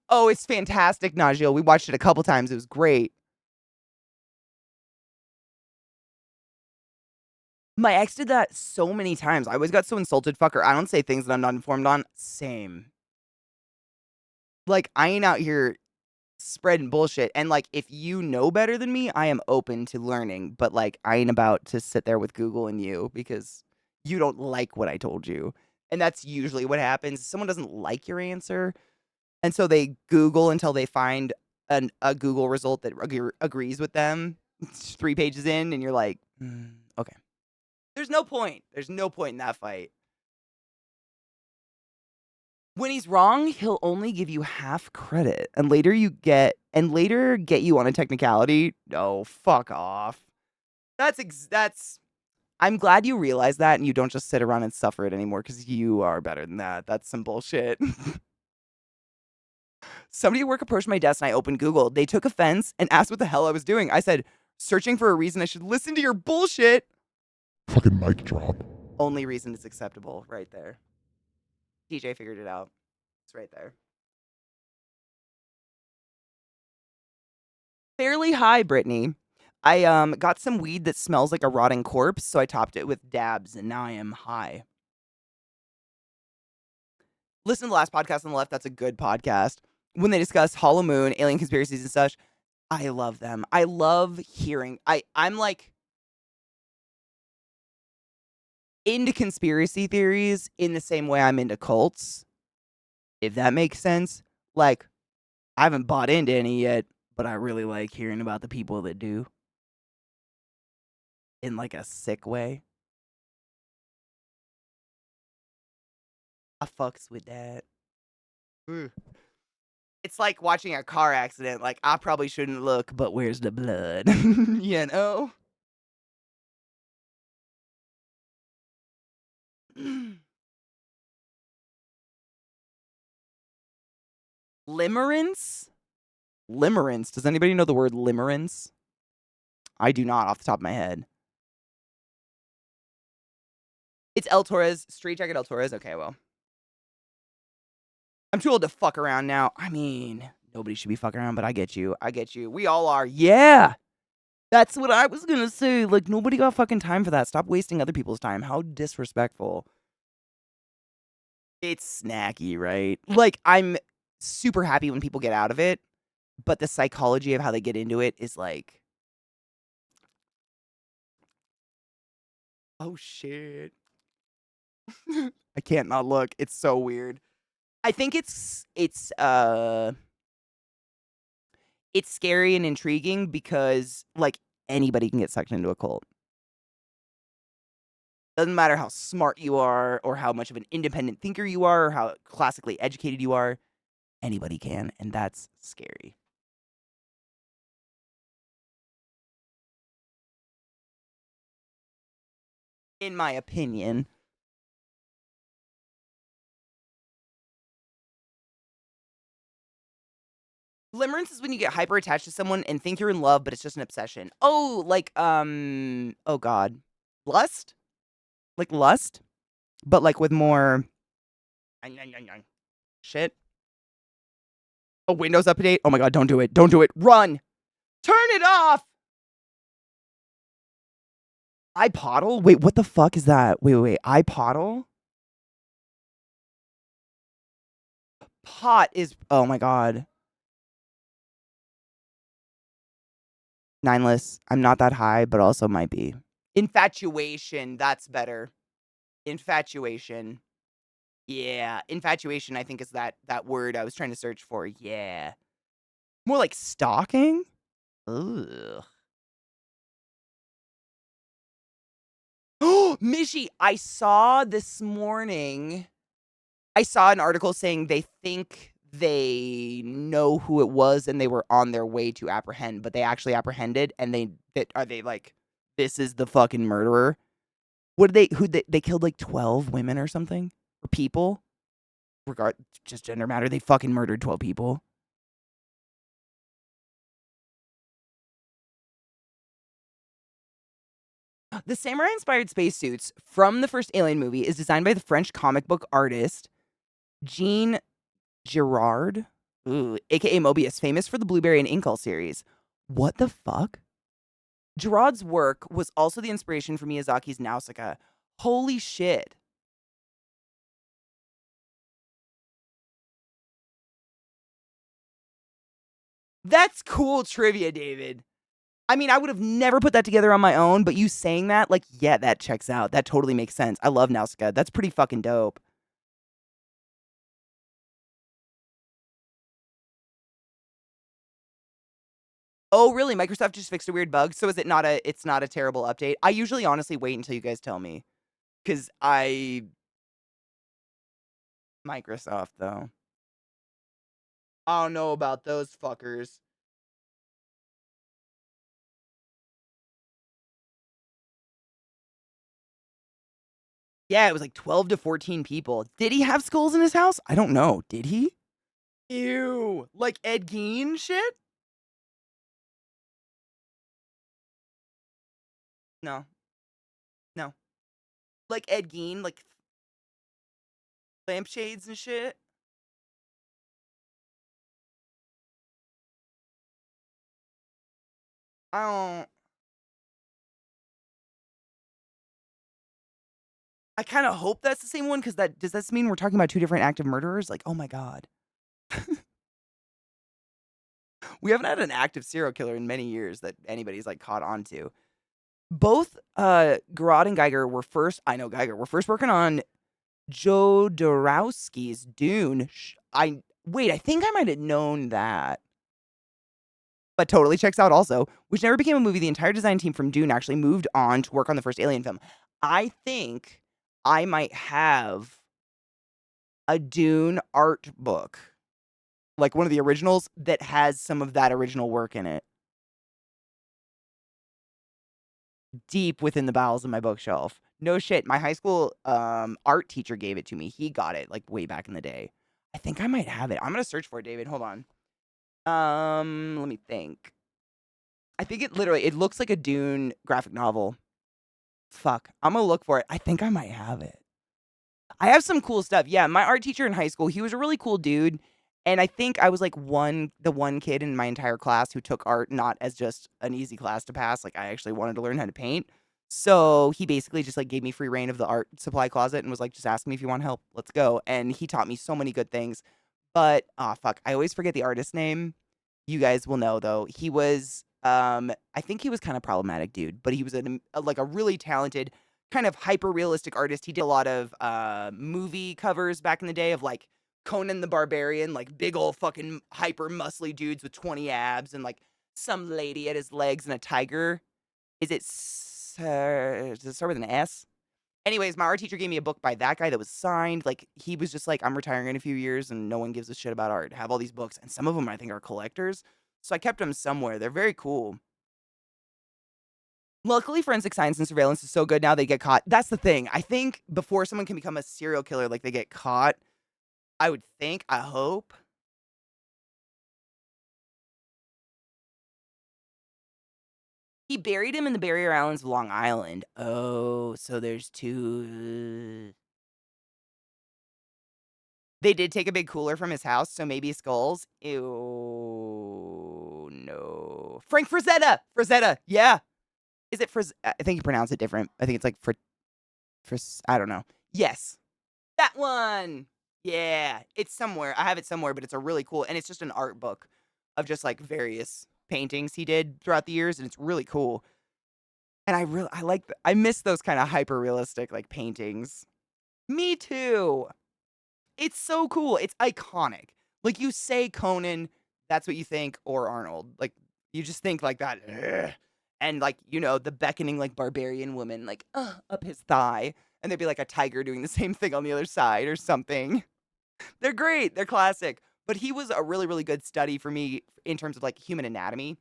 Oh, it's fantastic, Najil. We watched it a couple times. It was great. My ex did that so many times. I always got so insulted. Fucker, I don't say things that I'm not informed on. Same. Like, I ain't out here spreading bullshit. And like, if you know better than me, I am open to learning. But like, I ain't about to sit there with Google and you because you don't like what I told you. And that's usually what happens. Someone doesn't like your answer. And so they Google until they find a Google result that agrees with them. It's 3 pages in, and you're like, okay. There's no point. There's no point in that fight. When he's wrong, he'll only give you half credit, and later get you on a technicality. No, fuck off. That's. I'm glad you realize that, and you don't just sit around and suffer it anymore because you are better than that. That's some bullshit. Somebody at work approached my desk and I opened Google. They took offense and asked what the hell I was doing. I said, searching for a reason I should listen to your bullshit. Fucking mic drop. Only reason it's acceptable, right there. TJ figured it out. It's right there. fairly high, Brittany. I got some weed that smells like a rotting corpse, so I topped it with dabs, and now I am high. Listen to the last podcast on the left. That's a good podcast. When they discuss Hollow Moon, alien conspiracies, and such, I love them. I love hearing. I'm like into conspiracy theories in the same way I'm into cults, if that makes sense. Like, I haven't bought into any yet, but I really like hearing about the people that do in like a sick way. I fucks with that. Ugh. It's like watching a car accident. Like, I probably shouldn't look, but where's the blood? You know? Limerence? Limerence. Does anybody know the word limerence? I do not off the top of my head. It's El Torres. Straight Jacket El Torres. Okay, well. I'm too old to fuck around now. I mean, nobody should be fucking around, but I get you. I get you. We all are. Yeah. That's what I was gonna say. Like, nobody got fucking time for that. Stop wasting other people's time. How disrespectful. It's snacky, right? Like, I'm super happy when people get out of it, but the psychology of how they get into it is like, oh shit. I can't not look. It's so weird. I think it's scary and intriguing because like anybody can get sucked into a cult. Doesn't matter how smart you are or how much of an independent thinker you are or how classically educated you are, anybody can, and that's scary. In my opinion. Limerence is when you get hyper attached to someone and think you're in love, but it's just an obsession. Oh, like oh god. Lust? Like lust? But like with more shit. A Windows update? Oh my god, don't do it. Don't do it. Run! Turn it off! iPodle? Wait, what the fuck is that? Wait. iPodle? Pot is oh my god. Nineless. I'm not that high, but also might be. Infatuation. That's better. Infatuation. Yeah. Infatuation, I think, is that word I was trying to search for. Yeah. More like stalking? Ugh. Oh, Mishy, I saw this morning. I saw an article saying they think they know who it was and they were on their way to apprehend, but they actually apprehended and are they like, this is the fucking murderer? What did they killed like 12 women or something? Or people? Just gender matter. They fucking murdered 12 people. The samurai-inspired spacesuits from the first Alien movie is designed by the French comic book artist Jean Girard, aka Mobius, famous for the Blueberry and Inkle series. What the fuck? Girard's work was also the inspiration for Miyazaki's Nausicaa. Holy shit. That's cool trivia, David. I mean, I would have never put that together on my own, but you saying that, like, yeah, that checks out. That totally makes sense. I love Nausicaa. That's pretty fucking dope. Oh, really? Microsoft just fixed a weird bug, so it's not a terrible update? I usually honestly wait until you guys tell me. Cause Microsoft though. I don't know about those fuckers. Yeah, it was like 12 to 14 people. Did he have skulls in his house? I don't know. Did he? Ew. Like Ed Gein shit? No. No. Like Ed Gein, like lampshades and shit? I don't. I kind of hope that's the same one because does this mean we're talking about two different active murderers? Like, oh my god, we haven't had an active serial killer in many years that anybody's like caught on to. Both Garrod and Geiger were first. I know Geiger were first working on Jodorowsky's Dune. I think I might have known that. But totally checks out also, which never became a movie. The entire design team from Dune actually moved on to work on the first Alien film. I think I might have a Dune art book, like one of the originals that has some of that original work in it. Deep within the bowels of my bookshelf. No shit. My high school art teacher gave it to me. He got it like way back in the day. I think I might have it. I'm gonna search for it, David. Hold on. Let me think. I think it looks like a Dune graphic novel. Fuck. I'm gonna look for it. I think I might have it. I have some cool stuff. Yeah, my art teacher in high school, he was a really cool dude. And I think I was like the one kid in my entire class who took art not as just an easy class to pass. Like I actually wanted to learn how to paint. So he basically just like gave me free reign of the art supply closet and was like, just ask me if you want help. Let's go. And he taught me so many good things. But oh fuck, I always forget the artist's name. You guys will know though. He was I think he was kind of problematic dude, but he was like a really talented kind of hyper realistic artist. He did a lot of movie covers back in the day of like Conan the Barbarian, like big old fucking hyper muscly dudes with 20 abs and like some lady at his legs and a tiger. Does it start with an S? Anyways, my art teacher gave me a book by that guy that was signed. Like, he was just like, I'm retiring in a few years and no one gives a shit about art. I have all these books, and some of them I think are collectors. So I kept them somewhere. They're very cool. Luckily, forensic science and surveillance is so good now they get caught. That's the thing. I think before someone can become a serial killer, like they get caught, I would think, I hope. He buried him in the Barrier Islands of Long Island. Oh, so there's two. They did take a big cooler from his house, so maybe skulls. Ew, no. Frank Frazetta! Frazetta, yeah. Is it Fraz? I think you pronounce it different. I think it's like I don't know. Yes. That one! Yeah, it's somewhere. I have it somewhere, but it's a really cool, and it's just an art book of just like various paintings he did throughout the years, and it's really cool. And I miss those kind of hyper realistic like paintings. Me too. It's so cool. It's iconic. Like you say Conan, that's what you think, or Arnold. Like you just think like that. Ugh. And like, the beckoning like barbarian woman, like up his thigh. And there'd be like a tiger doing the same thing on the other side or something. They're great. They're classic. But he was a really, really good study for me in terms of like human anatomy.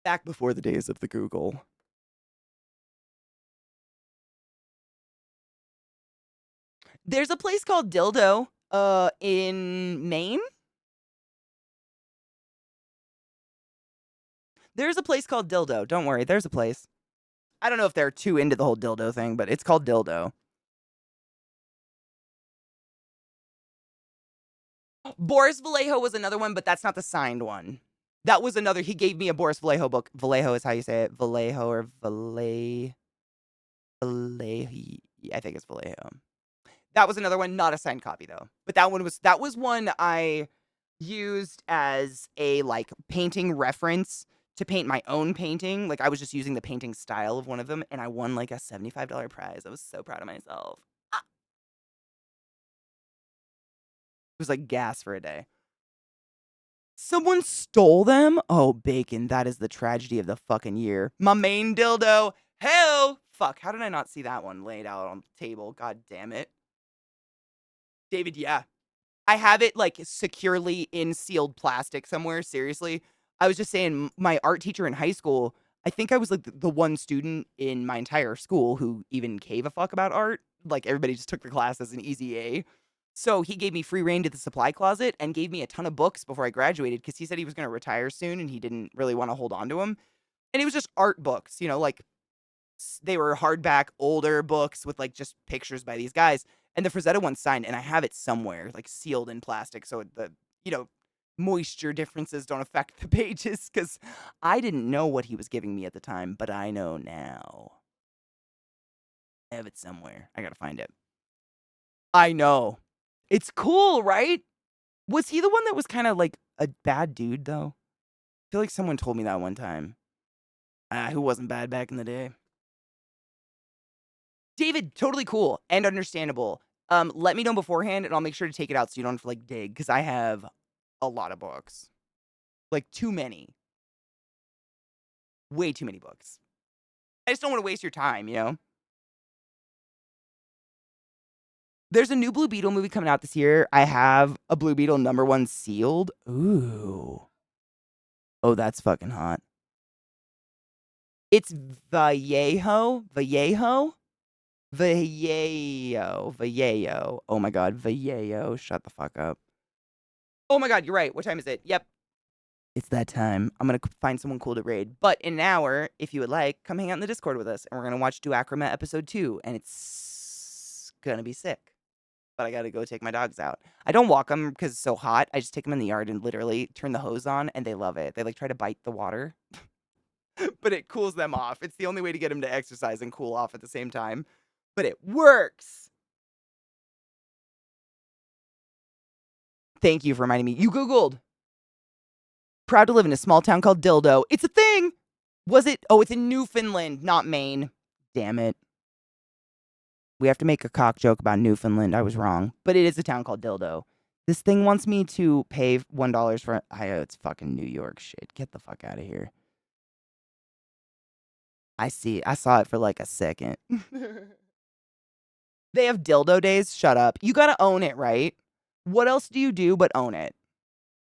Back before the days of the Google. There's a place called Dildo in Maine. There's a place called Dildo. Don't worry, there's a place. I don't know if they're too into the whole dildo thing, but it's called Dildo. Boris Vallejo was another one, but that's not the signed one. That was another. He gave me a Boris Vallejo book. Vallejo is how you say it. Vallejo or Vallejo. I think it's Vallejo. That was another one, not a signed copy though. But that was one I used as a like painting reference to paint my own painting. Like I was just using the painting style of one of them, and I won like a $75 prize. I was so proud of myself. It was like gas for a day. Someone stole them? Oh, bacon, that is the tragedy of the fucking year. My main dildo. Hell! Fuck, how did I not see that one laid out on the table? God damn it. David, yeah. I have it like securely in sealed plastic somewhere. Seriously. I was just saying, my art teacher in high school, I think I was like the one student in my entire school who even gave a fuck about art. Like everybody just took the class as an easy A. So he gave me free reign to the supply closet and gave me a ton of books before I graduated because he said he was going to retire soon and he didn't really want to hold on to them. And it was just art books, like they were hardback, older books with like just pictures by these guys. And the Frazetta one's signed, and I have it somewhere, like sealed in plastic. So moisture differences don't affect the pages because I didn't know what he was giving me at the time, but I know now. I have it somewhere. I gotta find it. I know. It's cool, right? Was he the one that was kind of like a bad dude, though? I feel like someone told me that one time. Who wasn't bad back in the day? David, totally cool and understandable. Let me know beforehand, and I'll make sure to take it out so you don't have to like dig, because I have a lot of books, like too many, way too many books. I just don't want to waste your time, you know. There's a new Blue Beetle movie coming out this year. I have a Blue Beetle #1 sealed. Ooh, oh, that's fucking hot. It's Vallejo. Oh my god, Vallejo. Shut the fuck up. Oh my god, you're right. What time is it? Yep. It's that time. I'm gonna find someone cool to raid. But in an hour, if you would like, come hang out in the Discord with us, and we're gonna watch Duacroma episode 2, and it's gonna be sick. But I gotta go take my dogs out. I don't walk them because it's so hot. I just take them in the yard and literally turn the hose on, and they love it. They like try to bite the water, but it cools them off. It's the only way to get them to exercise and cool off at the same time. But it works. Thank you for reminding me. You Googled. Proud to live in a small town called Dildo. It's a thing. Was it? Oh, it's in Newfoundland, not Maine. Damn it. We have to make a cock joke about Newfoundland. I was wrong. But it is a town called Dildo. This thing wants me to pay $1 for... it's fucking New York shit. Get the fuck out of here. I saw it for like a second. They have dildo days? Shut up. You gotta own it, right? What else do you do but own it?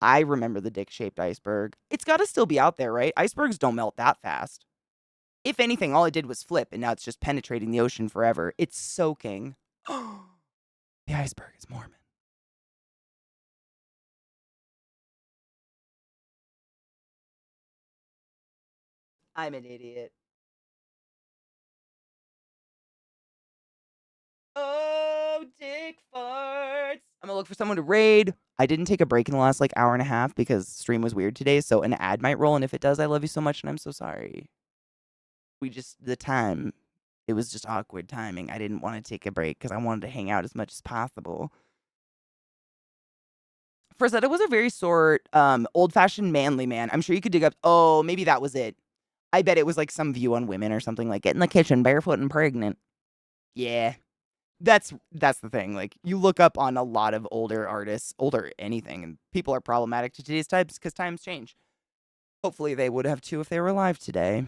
I remember the dick-shaped iceberg. It's gotta still be out there, right? Icebergs don't melt that fast. If anything, all it did was flip, and now it's just penetrating the ocean forever. It's soaking. The iceberg is Mormon. I'm an idiot. Oh, dick farts. I'm gonna look for someone to raid. I didn't take a break in the last like hour and a half because stream was weird today, so an ad might roll, and if it does, I love you so much, and I'm so sorry. It was just awkward timing. I didn't want to take a break because I wanted to hang out as much as possible. Frazetta was a very short, old-fashioned manly man. I'm sure you could dig up... Oh, maybe that was it. I bet it was like some view on women or something like, get in the kitchen, barefoot and pregnant. Yeah. That's the thing. Like, you look up on a lot of older artists, older anything, and people are problematic to today's times because times change. Hopefully they would have too if they were alive today.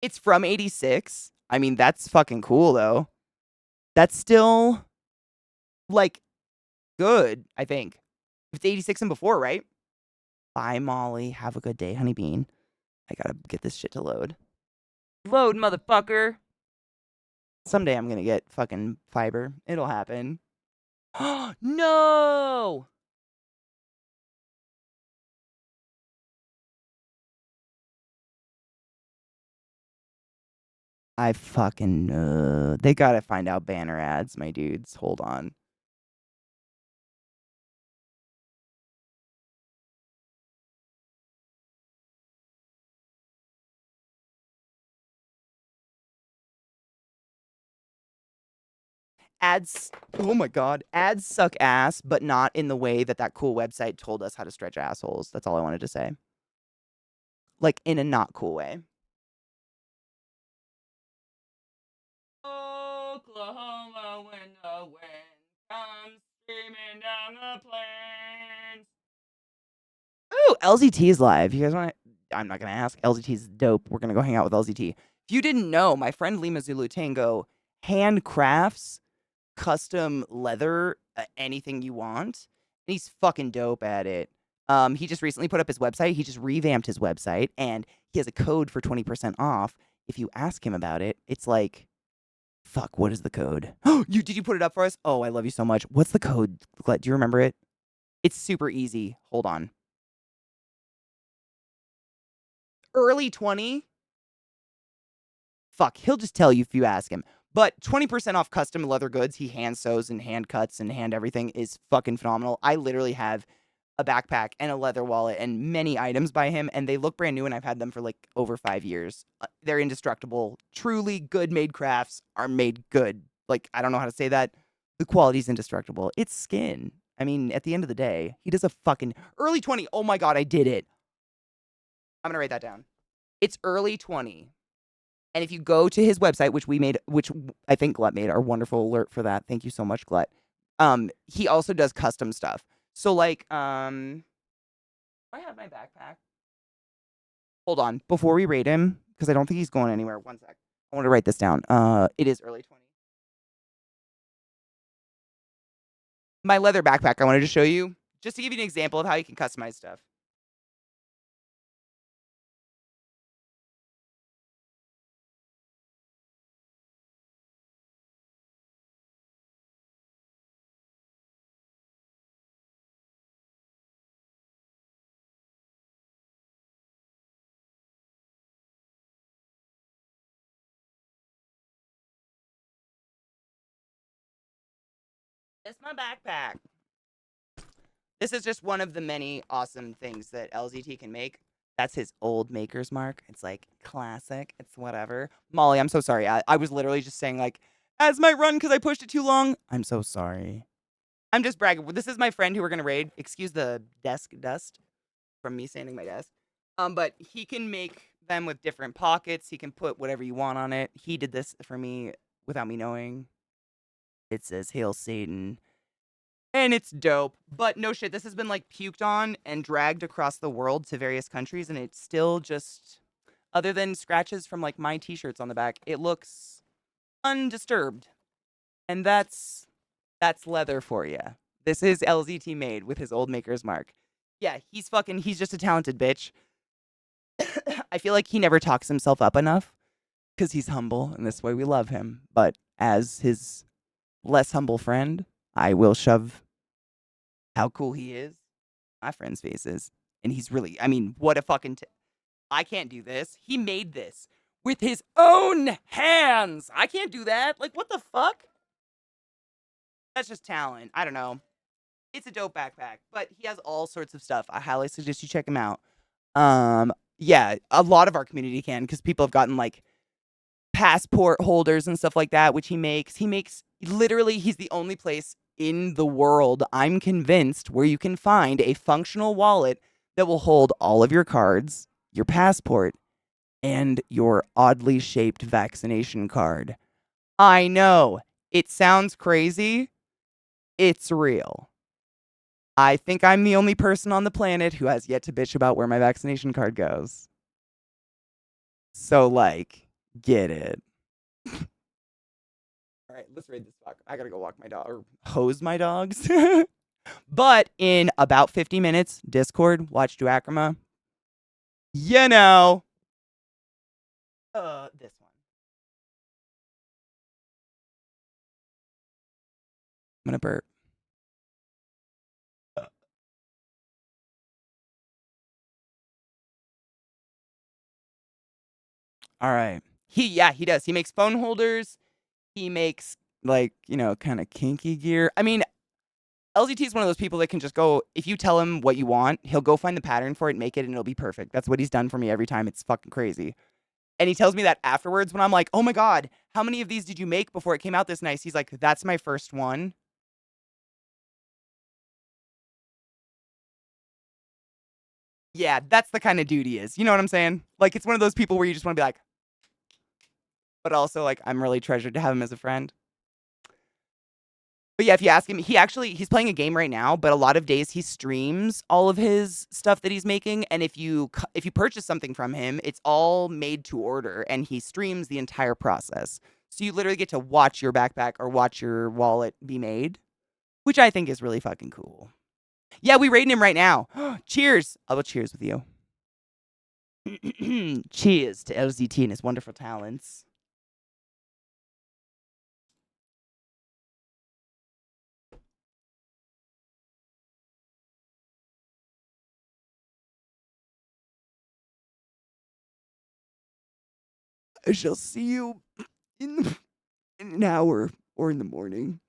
It's from 86. I mean, that's fucking cool, though. That's still, like, good, I think. It's 86 and before, right? Bye, Molly. Have a good day, honey bean. I gotta get this shit to load. Load, motherfucker. Someday I'm gonna get fucking fiber. It'll happen. No! I fucking know. They gotta find out banner ads, my dudes. Hold on. Ads, oh my god. Ads suck ass, but not in the way that cool website told us how to stretch assholes. That's all I wanted to say. Like, in a not cool way. Oklahoma, when the wind comes screaming down the plains. Ooh, LZT's live. You guys want to... I'm not going to ask. LZT's dope. We're going to go hang out with LZT. If you didn't know, my friend Lima Zulu Tango handcrafts custom leather, anything you want. And he's fucking dope at it. He just recently put up his website. He just revamped his website, and he has a code for 20% off. If you ask him about it, it's like, fuck, what is the code? Oh, did you put it up for us? Oh, I love you so much. What's the code? Do you remember it? It's super easy. Hold on. Early 20. Fuck, he'll just tell you if you ask him. But 20% off custom leather goods he hand sews and hand cuts and hand everything is fucking phenomenal. I literally have a backpack and a leather wallet and many items by him, and they look brand new, and I've had them for like over 5 years. They're indestructible. Truly good made crafts are made good. Like, I don't know how to say that. The quality's indestructible. It's skin. I mean, at the end of the day, he does a fucking early 20. Oh my God, I did it. I'm gonna write that down. It's early 20. And if you go to his website, which I think Glut made our wonderful alert for that. Thank you so much, Glut. He also does custom stuff. So like, I have my backpack. Hold on, before we rate him, because I don't think he's going anywhere. One sec. I want to write this down. It is early 20. My leather backpack I wanted to show you, just to give you an example of how you can customize stuff. It's my backpack. This is just one of the many awesome things that LZT can make. That's his old maker's mark. It's like classic. It's whatever. Molly, I'm so sorry. I was literally just saying like, as my run because I pushed it too long. I'm so sorry. I'm just bragging. This is my friend who we're gonna raid. Excuse the desk dust from me sanding my desk. But he can make them with different pockets. He can put whatever you want on it. He did this for me without me knowing. It says Hail Satan. And it's dope. But no shit, this has been like puked on and dragged across the world to various countries, and it's still just, other than scratches from like my t-shirts on the back, it looks undisturbed. And that's leather for you. This is LZT made with his old maker's mark. Yeah, he's just a talented bitch. I feel like he never talks himself up enough because he's humble, and this way we love him. But as his less humble friend, I will shove how cool he is my friends' faces. And he's really, I mean, what a fucking. I can't do this. He made this with his own hands. I can't do that. Like, what the fuck? That's just talent. I don't know. It's a dope backpack, but he has all sorts of stuff. I highly suggest you check him out. Yeah, a lot of our community can, because people have gotten like passport holders and stuff like that, which he makes. Literally, he's the only place in the world, I'm convinced, where you can find a functional wallet that will hold all of your cards, your passport, and your oddly shaped vaccination card. I know, it sounds crazy. It's real. I think I'm the only person on the planet who has yet to bitch about where my vaccination card goes. So, like, get it. All right, let's raid this fuck. I gotta go walk my dog or hose my dogs. But in about 50 minutes, Discord, watch Duakrama. You know. This one. I'm gonna burp. All right. He does. He makes phone holders. He makes like, kind of kinky gear. I mean, LGT is one of those people that can just go, if you tell him what you want, he'll go find the pattern for it, make it, and it'll be perfect. That's what he's done for me every time. It's fucking crazy. And he tells me that afterwards when I'm like, oh my God, how many of these did you make before it came out this nice? He's like, that's my first one. Yeah, that's the kind of dude he is. You know what I'm saying? Like, it's one of those people where you just want to be like, but also, like, I'm really treasured to have him as a friend. But yeah, if you ask him, he's playing a game right now, but a lot of days he streams all of his stuff that he's making. And if you purchase something from him, it's all made to order, and he streams the entire process. So you literally get to watch your backpack or watch your wallet be made, which I think is really fucking cool. Yeah, we rating him right now. Cheers. I will cheers with you. Cheers to LZT and his wonderful talents. I shall see you in now or in the morning.